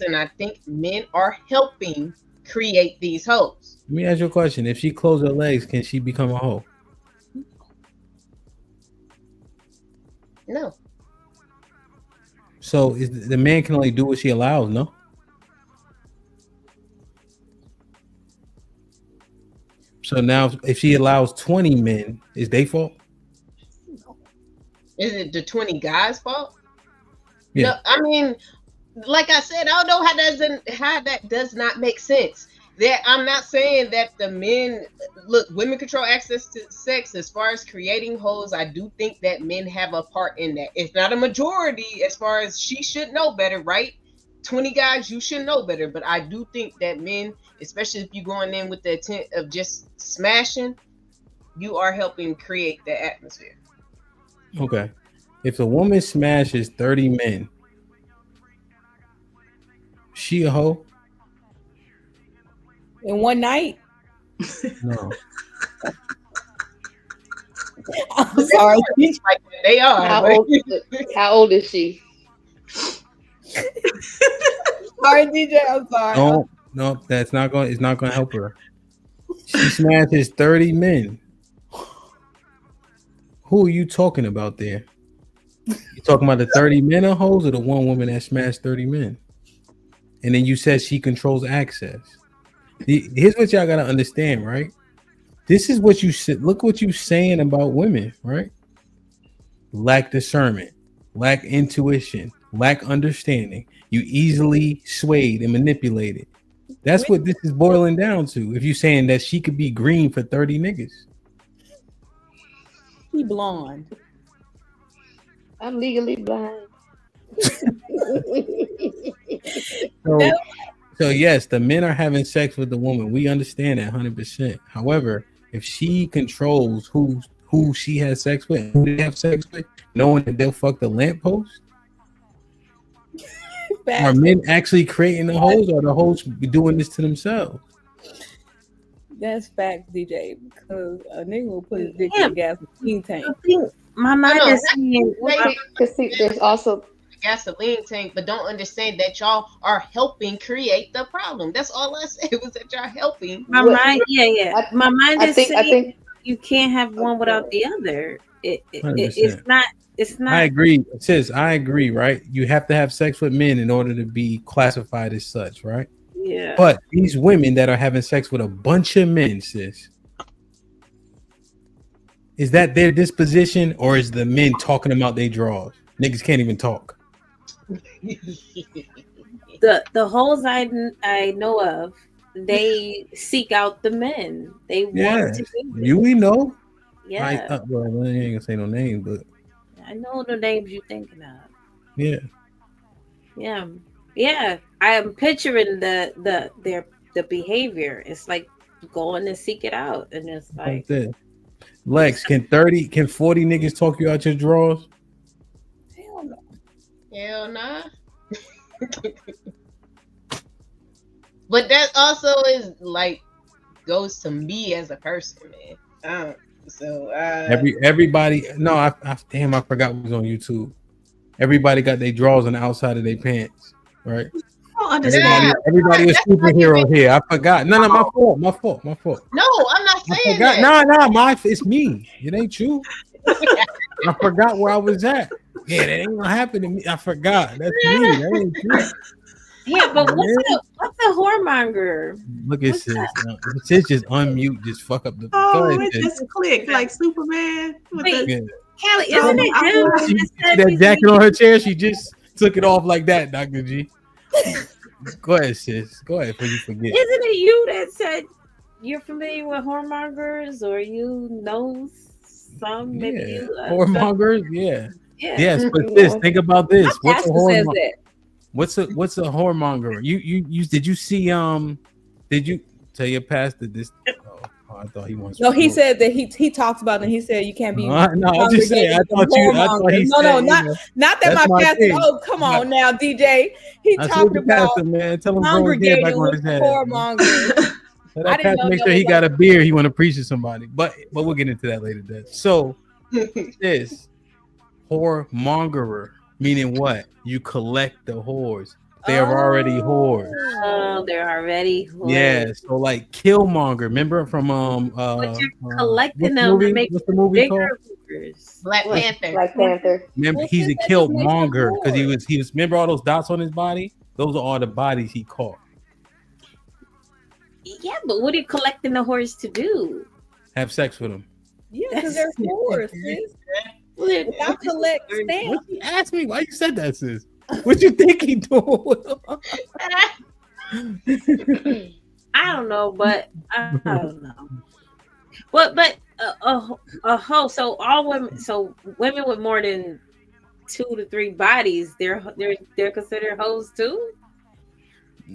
and I think men are helping create these hoes. Let me ask you a question. If she closes her legs, can she become a hoe? No. So the man can only do what she allows, no? So now, if she allows 20 men, is they fault? Is it the 20 guys' fault? Yeah. No, I mean, like I said, I don't know how that does not make sense. That I'm not saying that the men look, women control access to sex. As far as creating hoes, I do think that men have a part in that. It's not a majority as far as she should know better, right? 20 guys, you should know better. But I do think that men, especially if you're going in with the intent of just smashing, you are helping create the atmosphere. Okay. If a woman smashes 30 men, she a hoe? In one night? No. I'm sorry. Like, they are. How old is she? Sorry, DJ. I'm sorry. No, it's not gonna help her. She smashes 30 men. Who are you talking about there? You talking about the 30 men are hoes or the one woman that smashed 30 men? And then you said she controls access. Here's what y'all gotta understand, right? This is what you said. Look what you saying about women, right? Lack discernment, lack intuition, lack understanding. You easily swayed and manipulated. That's what this is boiling down to. If you're saying that she could be green for 30 niggas. She blonde. I'm legally blind. So yes, the men are having sex with the woman. We understand that 100%. However, if she controls who she has sex with, who they have sex with, knowing that they'll fuck the lamppost, are men actually creating the hoes, or the hoes doing this to themselves? That's fact, DJ. Because a nigga will put his dick in the gasoline tank. My mind is saying, there's also gasoline tank, but don't understand that y'all are helping create the problem. That's all I said was that y'all helping. My mind is saying you can't have one without the other. It's not. I agree, sis. I agree, right? You have to have sex with men in order to be classified as such, right? Yeah. But these women that are having sex with a bunch of men, sis, is that their disposition, or is the men talking about their draws? Niggas can't even talk. The hoes I know of, they seek out the men. They want to do it. We know. Yeah. Well, I ain't gonna say no names, but I know the names you're thinking of. yeah. I am picturing the behavior. It's like going to seek it out, and it's like Lex, can 40 niggas talk you out your drawers? Hell nah. But that also is like goes to me as a person, man. Everybody. No, I forgot what was on YouTube. Everybody got their drawers on the outside of their pants, right? I don't understand. Everybody a superhero here. I forgot. No, my fault. No, I'm not saying that. No, it's me. It ain't you. I forgot where I was at. Yeah, that ain't gonna happen to me. I forgot. That's me. That ain't you. Yeah, but what's a whoremonger? Look at sis. Sis just unmute, just fuck up the. It just clicked like Superman. Kelly, isn't it you see that jacket on her chair? She just took it off like that, Dr. G. Go ahead, sis. Go ahead before you forget. Isn't it you that said you're familiar with whoremongers, or you know some? Maybe whoremongers? Yeah. Yes, but sis, think about this. What's a whoremonger? What's a whoremonger? You did you see did you tell your pastor this? Oh, I thought he wants. No, he said that he talks about it. And he said you can't be. No, I'm just saying. I thought he said, not that my pastor. Oh, come on now, DJ. He talked about pastor, man. Tell him congregating with whoremongers. I didn't know. Make sure he got a beer. He want to preach to somebody, but we'll get into that later. So this whoremongerer, meaning what? You collect the whores. They are already whores. Oh, they're already whores. Yeah, so like Killmonger, remember from but you're collecting them to make what's the movie called? Black Panther. Black Panther. Remember, he's a Killmonger because he was remember all those dots on his body? Those are all the bodies he caught. Yeah, but what are you collecting the whores to do? Have sex with them. Yeah, because they're whores, sis. I collect stamps. Ask me why you said that, sis. What you think he doing? I don't know, but I don't know. But a hoe. So all women. So women with more than 2 to 3 bodies, they're considered hoes too.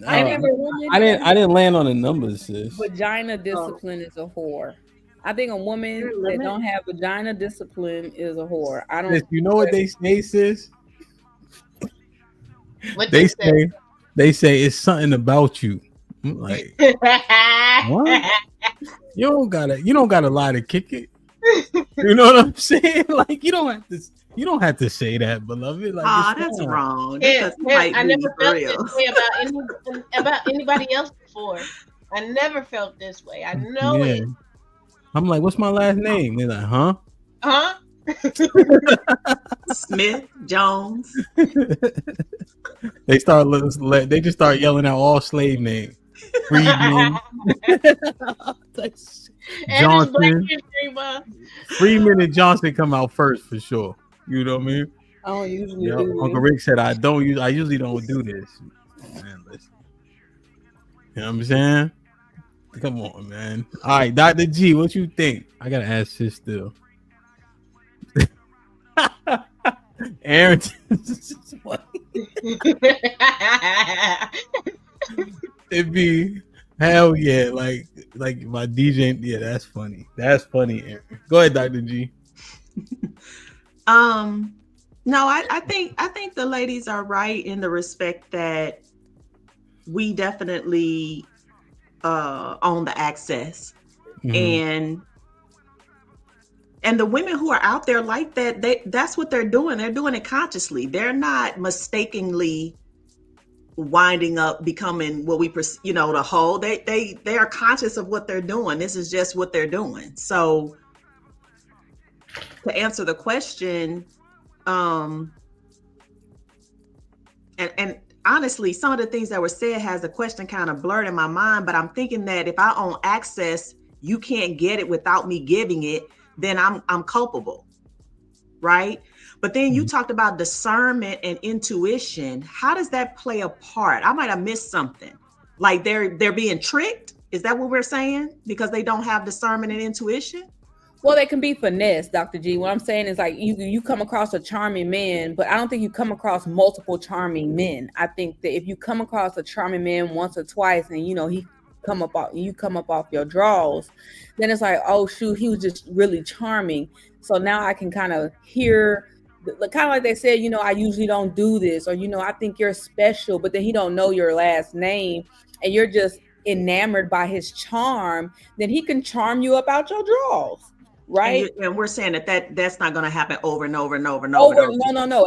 I think a woman I didn't land on the numbers, sis. vagina discipline is a whore. I think a woman that don't have vagina discipline is a whore. I don't. Sis, you know what they say, sis? What They say it's something about you. I'm like, what? You don't gotta lie to kick it. You know what I'm saying? Like you don't have to say that, beloved. Like that's fine. wrong. Yeah, I never felt real. this way about anybody else before. I never felt this way. I know it. I'm like, what's my last name? They're like, huh? Huh? Smith, Jones. They just start yelling out all slave names. Freedman. Johnson. Freeman and Johnson come out first for sure. You know what I mean? I don't usually do this. Uncle Rick said I usually don't do this. Man, listen. You know what I'm saying? Come on, man. All right, Dr. G, what you think? I gotta ask sis still. Aaron, it'd be hell yeah, like my DJ. Yeah, that's funny. That's funny, Aaron. Go ahead, Dr. G. No, I think the ladies are right in the respect that we definitely own the access. And the women who are out there like that, that's what they're doing. They're doing it consciously. They're not mistakenly winding up becoming what we the whole. They are conscious of what they're doing. This is just what they're doing. So to answer the question, and honestly, some of the things that were said has the question kind of blurred in my mind, but I'm thinking that if I own access, you can't get it without me giving it, then I'm culpable, right? But then you talked about discernment and intuition. How does that play a part? I might have missed something. Like they're being tricked? Is that what we're saying? Because they don't have discernment and intuition? Well, they can be finessed, Dr. G. What I'm saying is like you come across a charming man, but I don't think you come across multiple charming men. I think that if you come across a charming man once or twice and you come up off your draws, then it's like, oh shoot, he was just really charming. So now I can kind of hear, kind of like they said, I usually don't do this, or I think you're special, but then he don't know your last name and you're just enamored by his charm, then he can charm you up out your draws. Right. And we're saying that's not going to happen over and over and over and over. No.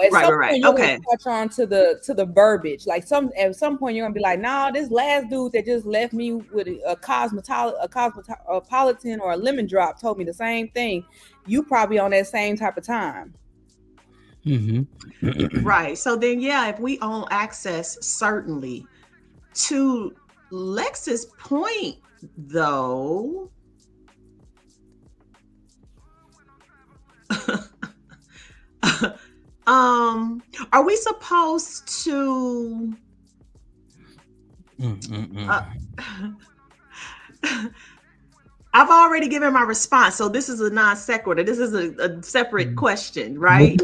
At some right. point, you're going to touch on to the verbiage. Like at some point, you're going to be like, nah, this last dude that just left me with a cosmopolitan or a lemon drop told me the same thing. You probably on that same type of time. Mm-hmm. Right. So then, if we own access, certainly. To Lex's point, though. Are we supposed to I've already given my response, so this is a non sequitur. This is a separate question, right?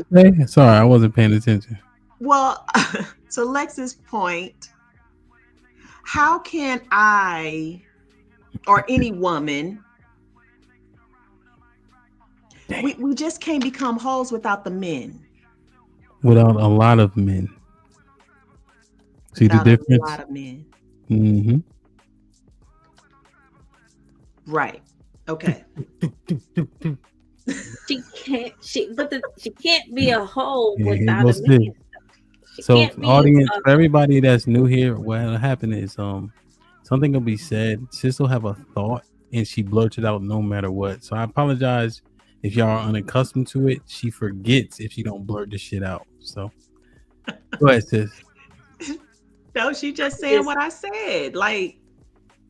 Sorry, I wasn't paying attention. Well, to Lex's point, how can I or any woman, we just can't become hoes without the men. Without a lot of men. See without the difference? A lot of men. Mm-hmm. Right. Okay. She can't be a hoe without a man. So audience, for everybody that's new here, what'll happen is something will be said. Sis will have a thought and she blurts it out no matter what. So I apologize if y'all are unaccustomed to it. She forgets if she don't blurt the shit out. So go ahead, sis. No, she just saying what I said. Like,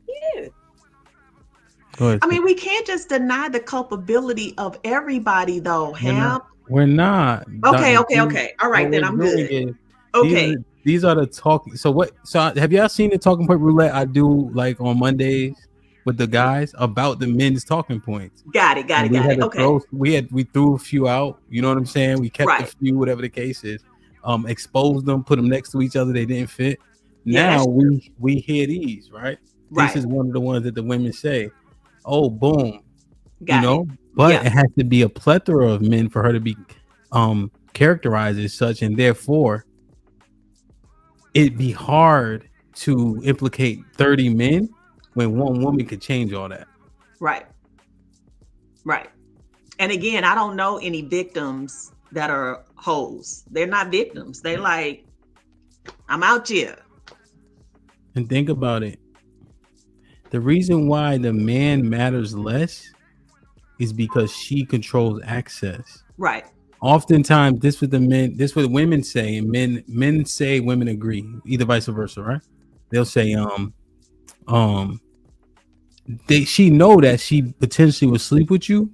yeah. I mean, we can't just deny the culpability of everybody, though, Ham. We're not. Okay. All right, then I'm good. Okay. These are the talking. So what? So have y'all seen the talking point roulette I do like on Mondays with the guys about the men's talking points? Got it. And we had to Okay. we threw a few out. You know what I'm saying? We kept a Right. few, whatever the case is. Exposed them, put them next to each other. They didn't fit. Yeah, Now we hear these, right? Right. This is one of the ones that the women say, "Oh, boom," Got you it. know. But Yeah. it has to be a plethora of men for her to be characterized as such, and therefore it'd be hard to implicate 30 men when one woman could change all that. Right. Right. And again, I don't know any victims that are hoes. They're not victims. They like, I'm out here. And think about it. The reason why the man matters less is because she controls access. Right. Oftentimes, this what women say, and men say, women agree, either vice versa, right? They'll say, she know that she potentially will sleep with you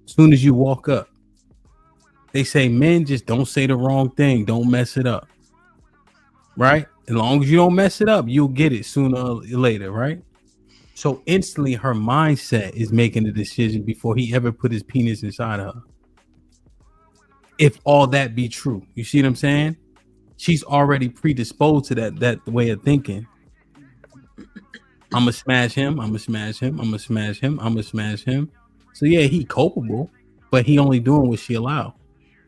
as soon as you walk up. They say men just don't say the wrong thing, don't mess it up, right? As long as you don't mess it up, you'll get it sooner or later, right? So instantly her mindset is making the decision before he ever put his penis inside of her. If all that be true, you see what I'm saying? She's already predisposed to that way of thinking. I'm gonna smash him. I'm gonna smash him. I'm gonna smash him. I'm gonna smash him. So yeah, he culpable, but he only doing what she allowed.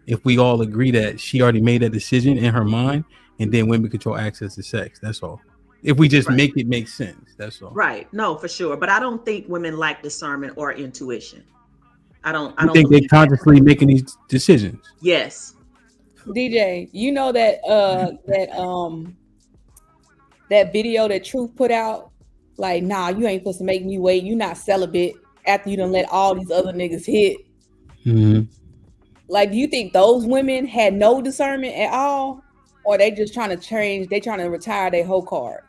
If we all agree that she already made that decision in her mind, and then women control access to sex, that's all. If we just make it make sense, that's all. Right. No, for sure. But I don't think women lack discernment or intuition. I don't think they consciously making these decisions. Yes. DJ, you know that that video that Truth put out, like, nah, you ain't supposed to make me wait. You not celibate after you done let all these other niggas hit. Mm-hmm. Like, do you think those women had no discernment at all, or they just trying to change? They trying to retire their whole card?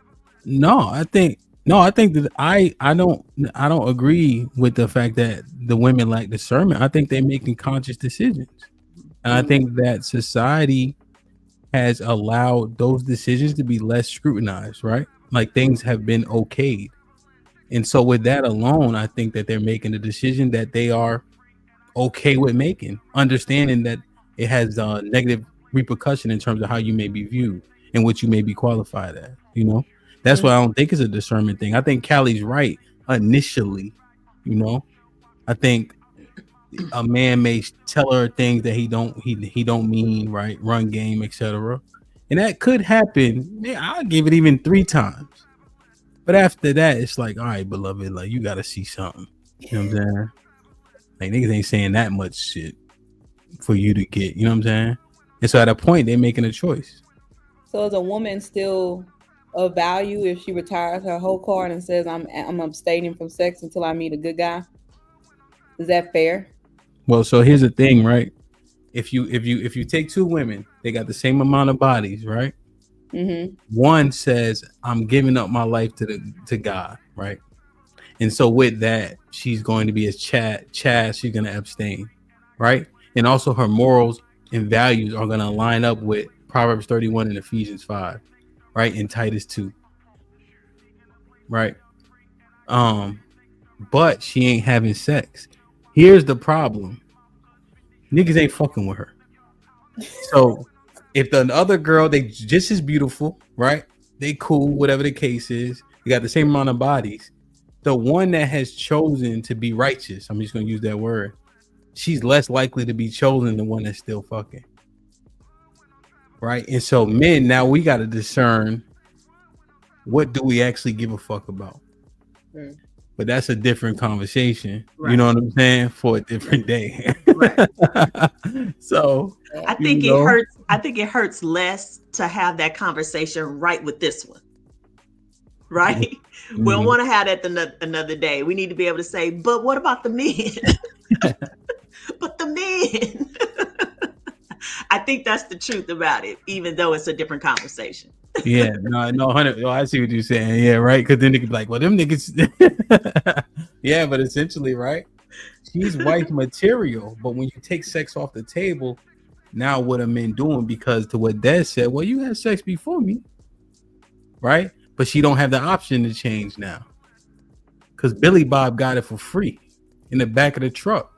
No, I think that I don't agree with the fact that the women lack discernment. I think they're making conscious decisions, and I think that society has allowed those decisions to be less scrutinized, right? Like things have been okayed, and so with that alone, I think that they're making a decision that they are okay with making, understanding that it has negative repercussion in terms of how you may be viewed and what you may be qualified at. You know, that's why I don't think it's a discernment thing. I think Callie's right initially. You know, I think a man may tell her things that he don't mean, right? Run game, etc. And that could happen. Yeah, I'll give it even 3 times. But after that, it's like, all right, beloved, like you gotta see something. You know what I'm saying? Like niggas ain't saying that much shit for you to get, you know what I'm saying? And so at a point, they're making a choice. So is a woman still of value if she retires her whole card and says, I'm abstaining from sex until I meet a good guy? Is that fair? Well, so here's the thing, right? If you take 2 women, they got the same amount of bodies, right? Mm-hmm. One says, I'm giving up my life to God, right? And so with that, she's going to be as Chaz, she's going to abstain, right? And also her morals and values are going to line up with Proverbs 31 and Ephesians 5, right? And Titus 2, right? But she ain't having sex. Here's the problem. Niggas ain't fucking with her. So if the other girl, they just as beautiful, right? They cool, whatever the case is. They got the same amount of bodies. The one that has chosen to be righteous, I'm just going to use that word, she's less likely to be chosen than the one that's still fucking. Right? And so men, now we got to discern, what do we actually give a fuck about? But that's a different conversation. Right. You know what I'm saying? For a different day. Right. So I think it hurts. I think it hurts less to have that conversation right with this one. Right? Mm-hmm. We don't want to have that another day. We need to be able to say, but what about the men? But the men. I think that's the truth about it, even though it's a different conversation. Yeah, no, 100. No, I see what you're saying. Yeah, right. Because then they could be like, well, them niggas. Yeah, but essentially, right? She's wife material. But when you take sex off the table, now what are men doing? Because to what Dad said, well, you had sex before me, right? But she don't have the option to change now. Because Billy Bob got it for free in the back of the truck.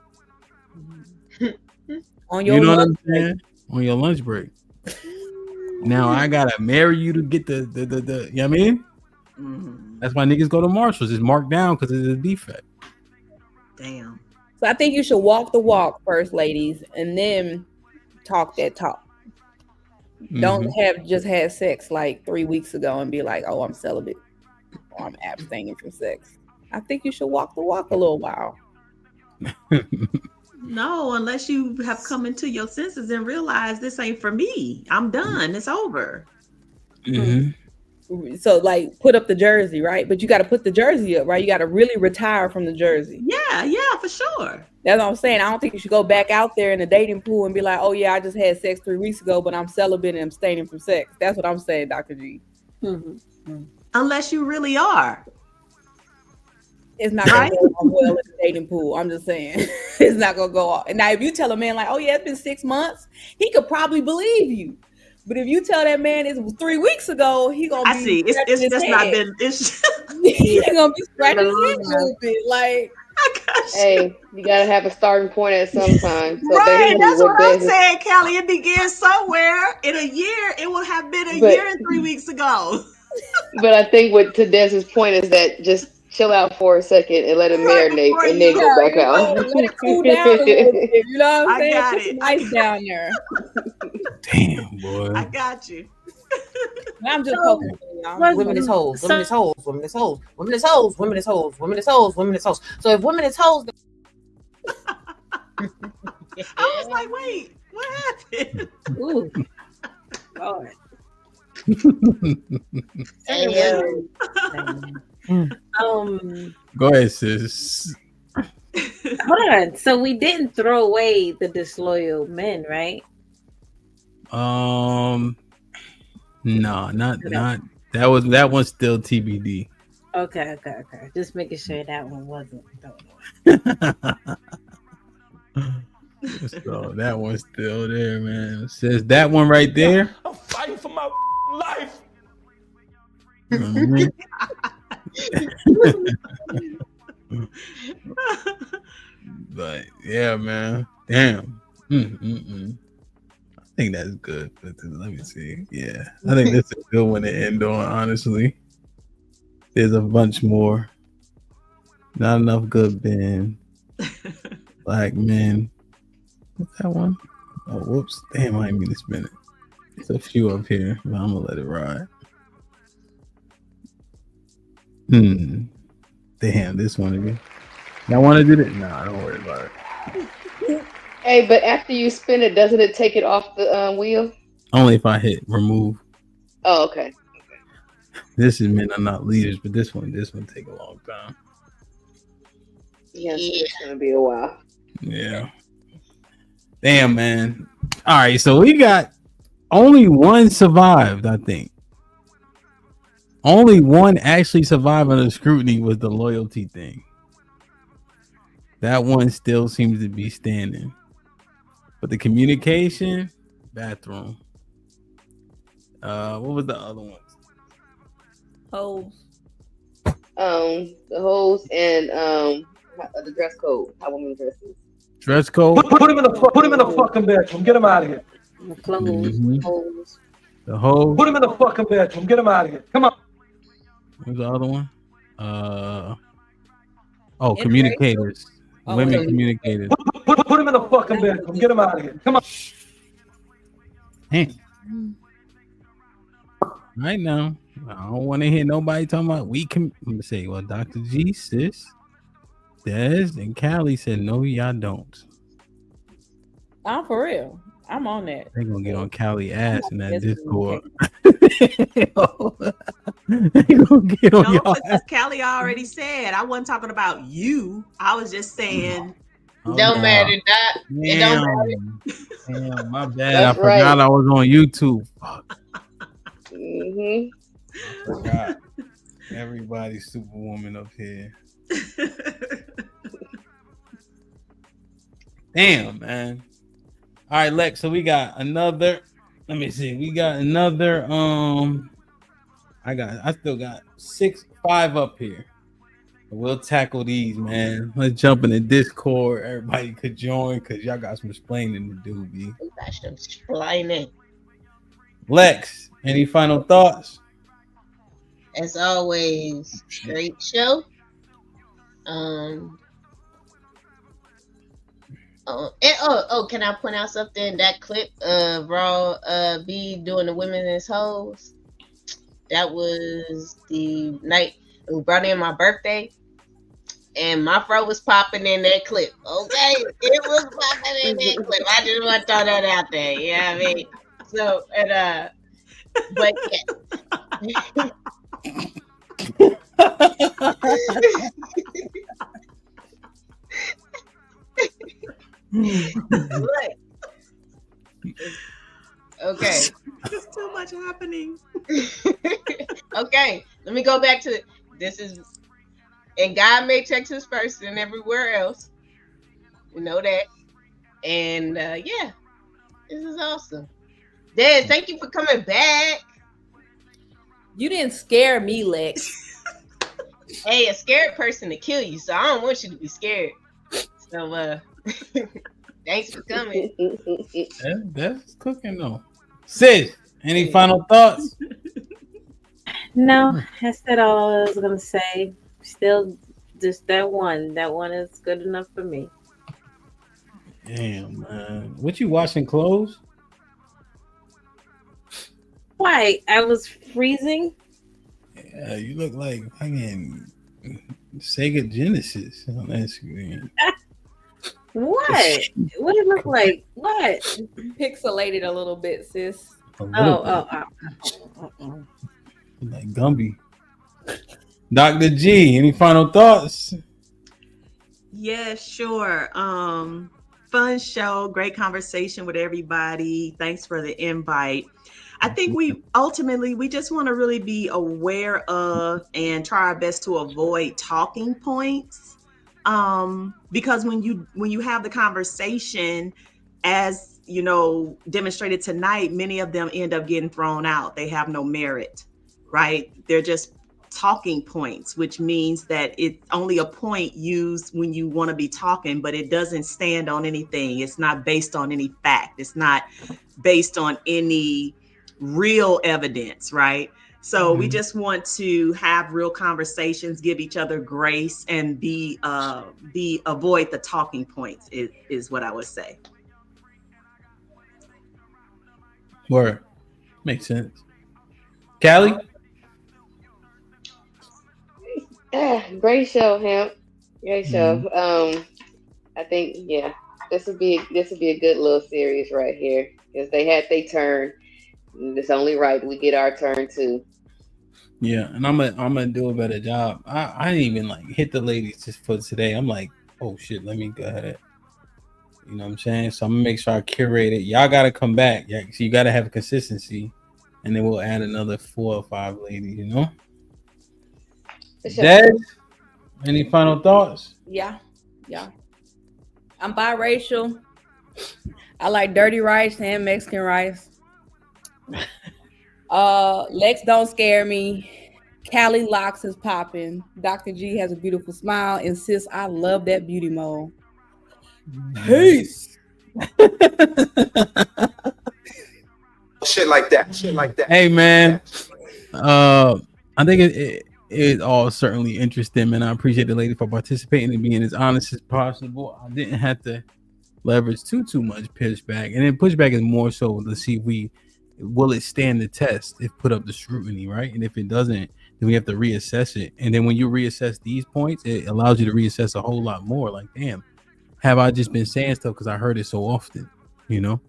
On your You know what lunch I'm saying? On your lunch break. Now I gotta marry you to get the you know what I mean? That's why niggas go to Marshalls. It's marked down because it's a defect. Damn. So I think you should walk the walk first, ladies, and then talk that talk. Don't have just had sex like 3 weeks ago and be like, oh, I'm celibate or I'm abstaining from sex. I think you should walk the walk a little while. No, unless you have come into your senses and realize this ain't for me. I'm done. It's over. So like put up the jersey, right? But you got to put the jersey up, right? You got to really retire from the jersey. Yeah, for sure. That's what I'm saying. I don't think you should go back out there in the dating pool and be like, oh yeah, I just had sex 3 weeks ago, but I'm celibate and abstaining from sex. That's what I'm saying, Dr. G. Unless you really are. It's not gonna go off well in the dating pool. I'm just saying. It's not gonna go off. And now if you tell a man like, oh yeah, it's been 6 months, he could probably believe you. But if you tell that man it was 3 weeks ago, he gonna be It's just not been he's gonna be scratching his head a little bit. Like, hey, you gotta have a starting point at some time. So right, that's what I'm saying, Kelly. It begins somewhere. In a year, it would have been a year and 3 weeks ago. But I think what to Des's point is that just chill out for a second and let it marinate and then go back out. Let it cool down a little bit. You know what I'm saying? got Put some ice down there. Damn, boy. I got you. I'm just poking. Women is hoes. Women is hoes. Women is hoes. Women is hoes. Women is hoes. Women is hoes. Women is hoes. So if women is hoes, I was like, wait, what happened? Ooh, Lord. Go ahead, sis. Hold on. So we didn't throw away the disloyal men, right? No, not that one's still TBD. Okay. Just making sure that one wasn't. So that one's still there, man. Says that one right there. I'm fighting for my life. But yeah, man. Damn. I think that's good. But let me see. Yeah, I think that's a good one to end on. Honestly, there's a bunch more. Not enough good men. Black men. What's that one? Oh, whoops. Damn, I didn't mean to spin it. There's a few up here, but I'm gonna let it ride. Damn, this one again. Y'all want to do it? Nah, don't worry about it. Hey, but after you spin it, doesn't it take it off the wheel? Only if I hit remove. Oh, okay. This is men are not leaders, but this one take a long time. Yeah, it's gonna be a while. Yeah. Damn, man. All right, so we got only one survived, I think. Only one actually survived under scrutiny was the loyalty thing. That one still seems to be standing. But the communication, bathroom. What was the other ones? Hoes. The hoes and the dress code. How women dresses. Dress code. Put him in the fucking bedroom. Get him out of here. The clothes, hoes. The hoes. Put him in the fucking bedroom. Get him out of here. Come on. What's the other one? Communicators. Women communicators. Put him in the fucking bedroom. Get him out of here. Come on. Hey. Right now, I don't want to hear nobody talking about we can. I'm gonna say, well, Dr. G, sis, Des, and Callie said, no, y'all don't. I'm for real. I'm on that. They're gonna get on Callie ass in that Discord. They gonna get on y'all ass. Callie already said I wasn't talking about you. I was just saying don't matter. It don't matter. Damn, my bad. I forgot I was on YouTube. Fuck. I forgot. Everybody's superwoman up here. Damn, man. All right, Lex. So we got another. Let me see. We got another. I still got 5 up here. We'll tackle these, man. Let's jump in the Discord. Everybody could join because y'all got some explaining to do, B. Got some explaining. Lex, any final thoughts? As always, great show. Can I point out something? That clip of Raw B doing the women as hoes. That was the night we brought in my birthday, and my fro was popping in that clip. Okay, it was popping in that clip. I just want to throw that out there. You know what I mean? So but yeah. Okay. There's too much happening. Okay, let me go back to this is, and God made Texas first and everywhere else. You know that. And yeah, this is awesome. Des, thank you for coming back. You didn't scare me, Lex. Hey, a scared person to kill you, so I don't want you to be scared. So thanks for coming. That's cooking though. Sis, any final thoughts? No, I said all I was gonna say. Still, just that one. That one is good enough for me. Damn, man. What you washing clothes? Why? I was freezing. Yeah, you look like fucking Sega Genesis on that screen. What? What it look like? What? Pixelated a little bit, sis. Oh. Like Gumby. Dr. G, any final thoughts? Yeah, sure. Fun show, great conversation with everybody. Thanks for the invite. I think we just want to really be aware of and try our best to avoid talking points. Because when you have the conversation, as you know, demonstrated tonight, many of them end up getting thrown out. They have no merit, right? They're just talking points, which means that it's only a point used when you want to be talking, but it doesn't stand on anything. It's not based on any fact. It's not based on any real evidence, right? So we just want to have real conversations, give each other grace, and avoid the talking points is what I would say. Word. Makes sense. Callie? Great show, Hemp. Great show. I think this would be a good little series right here because they had their turn. It's only right we get our turn too. Yeah, and I'm gonna do a better job. I didn't even like hit the ladies just for today. I'm like, oh shit, let me go ahead. You know what I'm saying? So I'm gonna make sure I curate it. Y'all gotta come back. Yeah, so you gotta have consistency, and then we'll add another 4 or 5 ladies. You know. Des, any final thoughts? Yeah. I'm biracial. I like dirty rice and Mexican rice. Lex don't scare me. Callie locks is popping. Dr. G has a beautiful smile, and sis, I love that beauty mode. Peace. Shit like that. Hey man, I think it is all certainly interesting, man. I appreciate the lady for participating and being as honest as possible. I didn't have to leverage too much pushback, and then pushback is more so to see if will it stand the test if put up the scrutiny, right? And if it doesn't, then we have to reassess it. And then when you reassess these points, it allows you to reassess a whole lot more. Like, damn, have I just been saying stuff because I heard it so often, you know?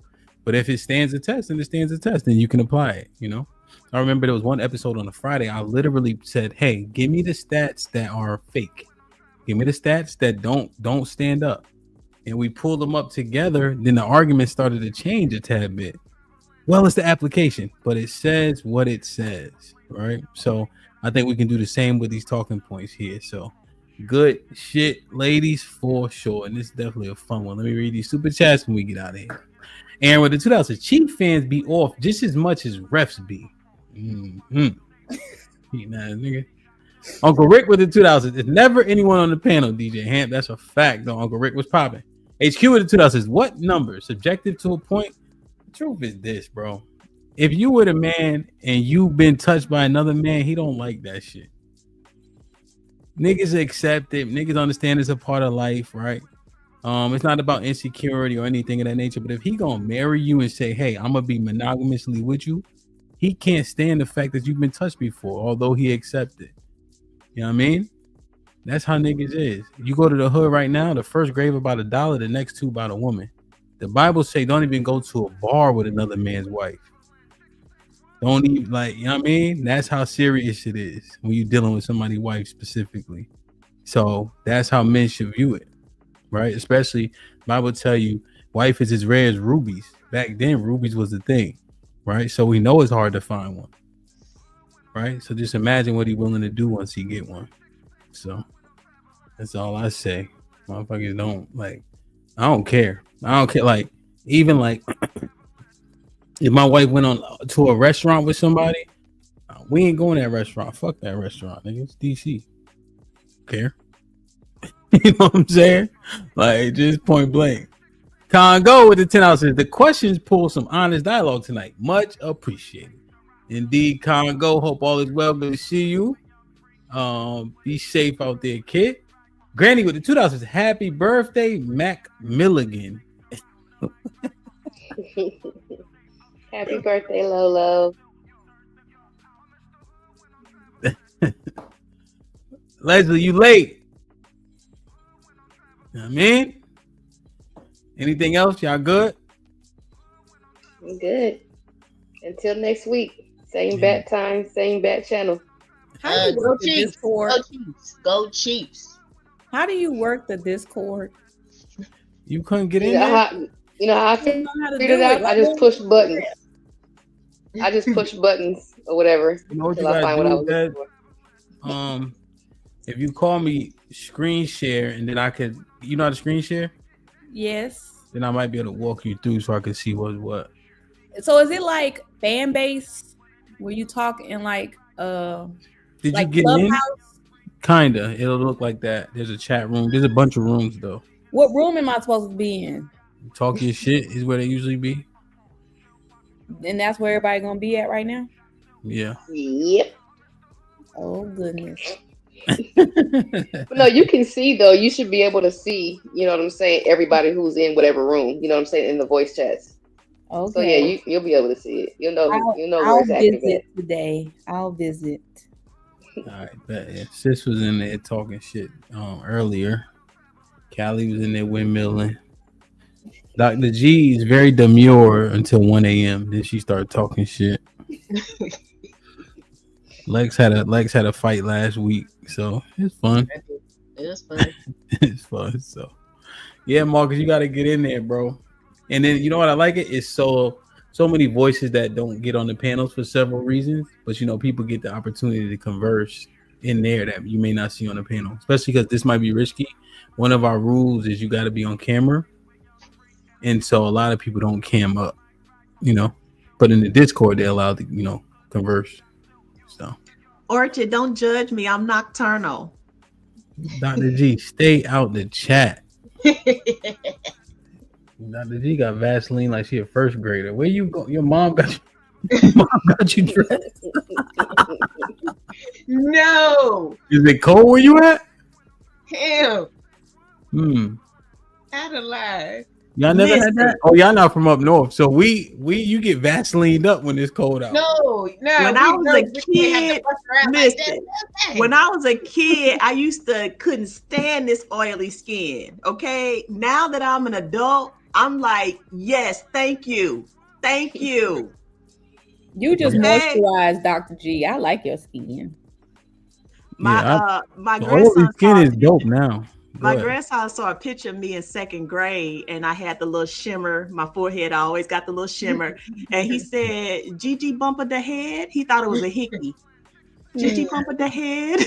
But if it stands the test, then it stands the test, then you can apply it, you know? I remember there was one episode on a Friday, I literally said, hey, give me the stats that are fake. Give me the stats that don't stand up. And we pulled them up together. Then the argument started to change a tad bit. Well, it's the application, but it says what it says, right? So I think we can do the same with these talking points here. So good shit, ladies, for sure. And this is definitely a fun one. Let me read these super chats when we get out of here. And with the 2000s, Chief fans be off just as much as refs be. Mm-hmm. Nigga. Uncle Rick with the 2000s. It's never anyone on the panel, DJ Hamp. That's a fact, though. Uncle Rick was popping. HQ with the 2000s. What number? Subjective to a point? The truth is this, bro. If you were the man and you've been touched by another man, he don't like that shit. Niggas accept it. Niggas understand it's a part of life, right? It's not about insecurity or anything of that nature. But if he gonna marry you and say, hey, I'm gonna be monogamously with you, he can't stand the fact that you've been touched before, although he accepted. You know what I mean? That's how niggas is. You go to the hood right now, the first grave about $1, the next two about a woman. The Bible say don't even go to a bar with another man's wife. Don't even, like, you know what I mean? That's how serious it is when you're dealing with somebody's wife specifically. So that's how men should view it, right? Especially, Bible tell you, wife is as rare as rubies. Back then, rubies was the thing, right? So we know it's hard to find one, right? So just imagine what he's willing to do once he get one. So that's all I say. Motherfuckers don't, like, I don't care. Like, even like, if my wife went on to a restaurant with somebody, we ain't going to that restaurant. Fuck that restaurant, nigga. It's DC. Care. You know what I'm saying? Like, just point blank. Congo with the 10 ounces. The questions pull some honest dialogue tonight. Much appreciated. Indeed, Congo. Hope all is well. Good to see you. Be safe out there, kid. Granny with the 2 ounces. Happy birthday, Mac Milligan. Happy birthday, Lolo. Leslie, you late. You know what I mean? Anything else? Y'all good? I'm good. Until next week. Same bat time, same bat channel. How do you Go work the Chiefs. Discord? Go Chiefs. Go Chiefs. How do you work the Discord? You couldn't get You in know there? how, you know how I don't know how to figured do it it. out? I just push buttons. I just push buttons or whatever You know what you until I gotta find what I do, was Dad? looking for. If you call me screen share and then I could, you know how to screen share? Yes. Then I might be able to walk you through so I can see what's what. So is it like fan base where you talk in like Did like you get Clubhouse? in? Kinda. It'll look like that. There's a chat room. There's a bunch of rooms though. What room am I supposed to be in? Talk your shit is where they usually be. And that's where everybody gonna be at right now? Yeah. Yep. Oh goodness. But no, you can see though. You should be able to see. You know what I'm saying? Everybody who's in whatever room. You know what I'm saying in the voice chats. Okay. So yeah, you'll be able to see it. You'll know. Where I'll it's active visit at. today. I'll visit. All right, bet. Yeah. Sis was in there talking shit earlier. Callie was in there windmilling. Dr. G is very demure until 1 a.m. Then she started talking shit. Lex had a fight last week, so it's fun. It was fun. It's fun. So yeah, Marcus, you gotta get in there, bro. And then you know what I like it? It's so many voices that don't get on the panels for several reasons, but you know, people get the opportunity to converse in there that you may not see on the panel, especially because this might be risky. One of our rules is you got to be on camera, and so a lot of people don't cam up, you know. But in the Discord, they're allowed to, you know, converse. So, Orchard, don't judge me. I'm nocturnal. Dr. G, stay out the chat. Dr. G got Vaseline like she a first grader. Where you go? Your mom got you dressed. No. Is it cold where you at? Hell. Adelaide. Y'all never had that? Oh, y'all not from up north. So you get Vaselined up when it's cold out. No. When I was a kid, listen. When I was a kid, I used to couldn't stand this oily skin. Okay. Now that I'm an adult, I'm like, yes, thank you. Thank you. You just moisturize, Dr. G. I like your skin. My the oily skin is dope now. My grandson saw a picture of me in second grade, and I had the little shimmer. My forehead, I always got the little shimmer. And he said, Gigi bumper the head. He thought it was a hickey. Gigi bumper the head.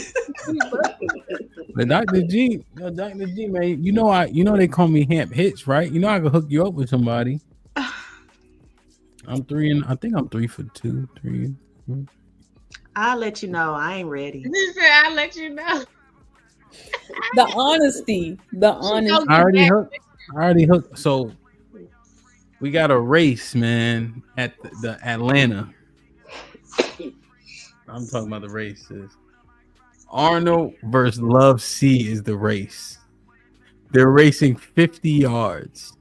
But Dr. G, man, you know they call me Hamp Hits, right? You know I can hook you up with somebody. I'm 3 and I think I'm 3 for 2, 3. I'll let you know. I ain't ready. He said, "I'll let you know." The honesty. I already hooked. So we got a race, man, at the Atlanta. I'm talking about the races. Arnold versus Love C is the race. They're racing 50 yards.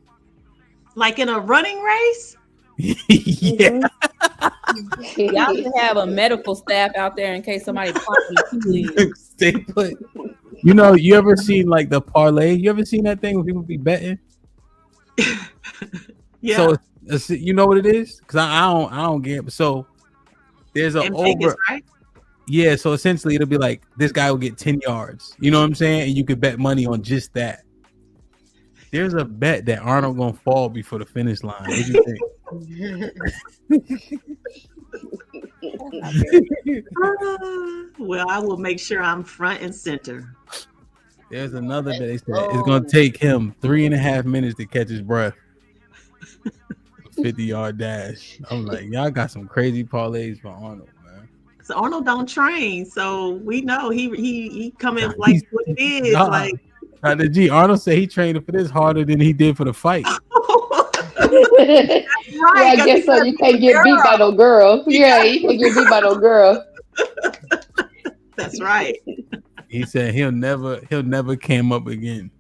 Like in a running race? Yeah. Y'all should have a medical staff out there in case somebody pops in. Stay put. You know, you ever seen like the parlay? You ever seen that thing when people be betting? Yeah. So you know what it is? Because I don't get. So there's an over. Vegas, right? Yeah. So essentially, it'll be like this guy will get 10 yards. You know what I'm saying? And you could bet money on just that. There's a bet that Arnold gonna fall before the finish line. What do you think? Well, I will make sure I'm front and center. There's another bet. They said it's gonna take him 3.5 minutes to catch his breath. 50-yard dash. I'm like, y'all got some crazy parlays for Arnold, man. So Arnold don't train, so we know he coming like what it is. Like Dr. G, Arnold said he trained for this harder than he did for the fight. Right, I guess so. You can't get beat by no girl. Yeah, you can't get beat by no girl. That's right. He said he'll never came up again.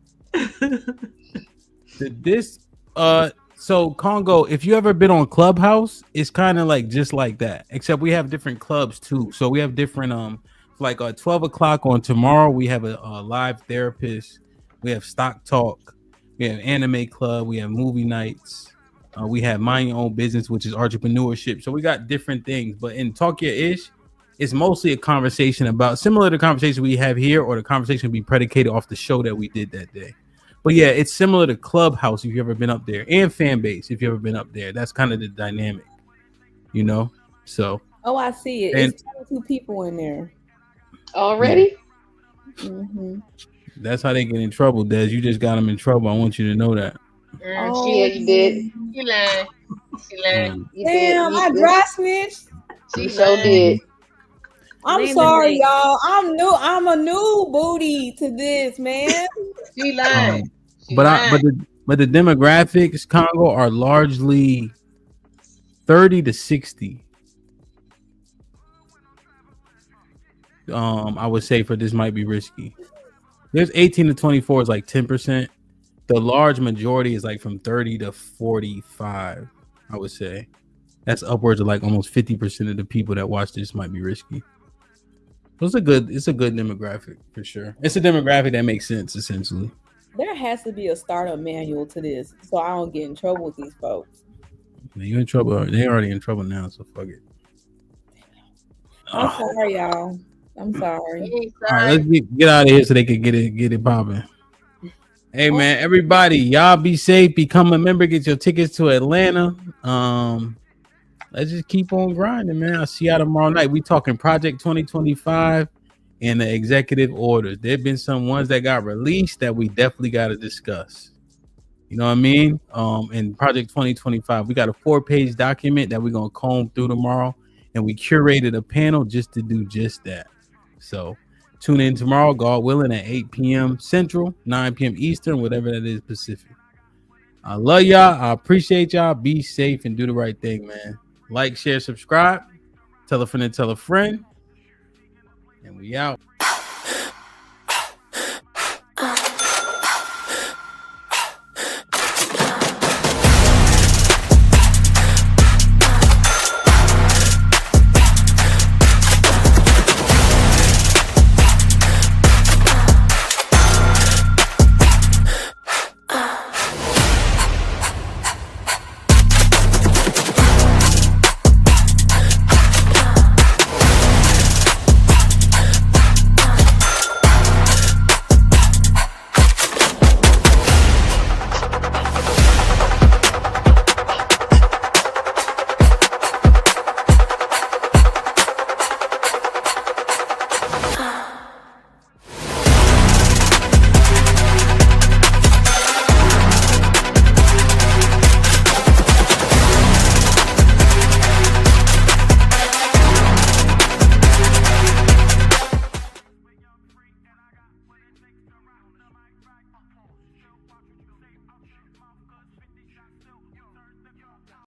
So Congo, if you ever been on Clubhouse, it's kind of like just like that, except we have different clubs too. So we have different like 12 o'clock on tomorrow. We have a live therapist. We have stock talk. We have anime club. We have movie nights. We have mind your own business, which is entrepreneurship. So we got different things. But in Talk Your Ish, it's mostly a conversation about similar to the conversation we have here, or the conversation be predicated off the show that we did that day. But yeah, it's similar to Clubhouse if you've ever been up there, and Fanbase if you've ever been up there. That's kind of the dynamic, you know? So. Oh, I see it. It's 22 people in there. Already? Mm-hmm. That's how they get in trouble, Des. You just got them in trouble. I want you to know that. Oh, yeah, you did. She lied. She lied. Damn, I dry snitched. She sure did. I'm sorry, y'all. I'm a new booty to this, man. She lied. But the demographics, Congo, are largely 30 to 60. I would say for this might be risky. There's 18 to 24 is like 10%. The large majority is like from 30 to 45. I would say that's upwards of like almost 50% of the people that watch this might be risky. So it's a good demographic for sure. It's a demographic that makes sense essentially. There has to be a startup manual to this, so I don't get in trouble with these folks. You in trouble? They already in trouble now, so fuck it. I'm sorry, y'all. I'm sorry. All right, let's get out of here so they can get it popping. Hey man, everybody, y'all be safe. Become a member. Get your tickets to Atlanta. Let's just keep on grinding, man. I'll see y'all tomorrow night. We talking Project 2025 and the executive orders. There've been some ones that got released that we definitely got to discuss. You know what I mean? In Project 2025, we got a 4-page document that we're gonna comb through tomorrow, and we curated a panel just to do just that. So tune in tomorrow, God willing, at 8 p.m. Central, 9 p.m. Eastern, whatever that is Pacific. I love y'all. I appreciate y'all. Be safe and do the right thing, man. Like, share, subscribe. Tell a friend and tell a friend. And we out.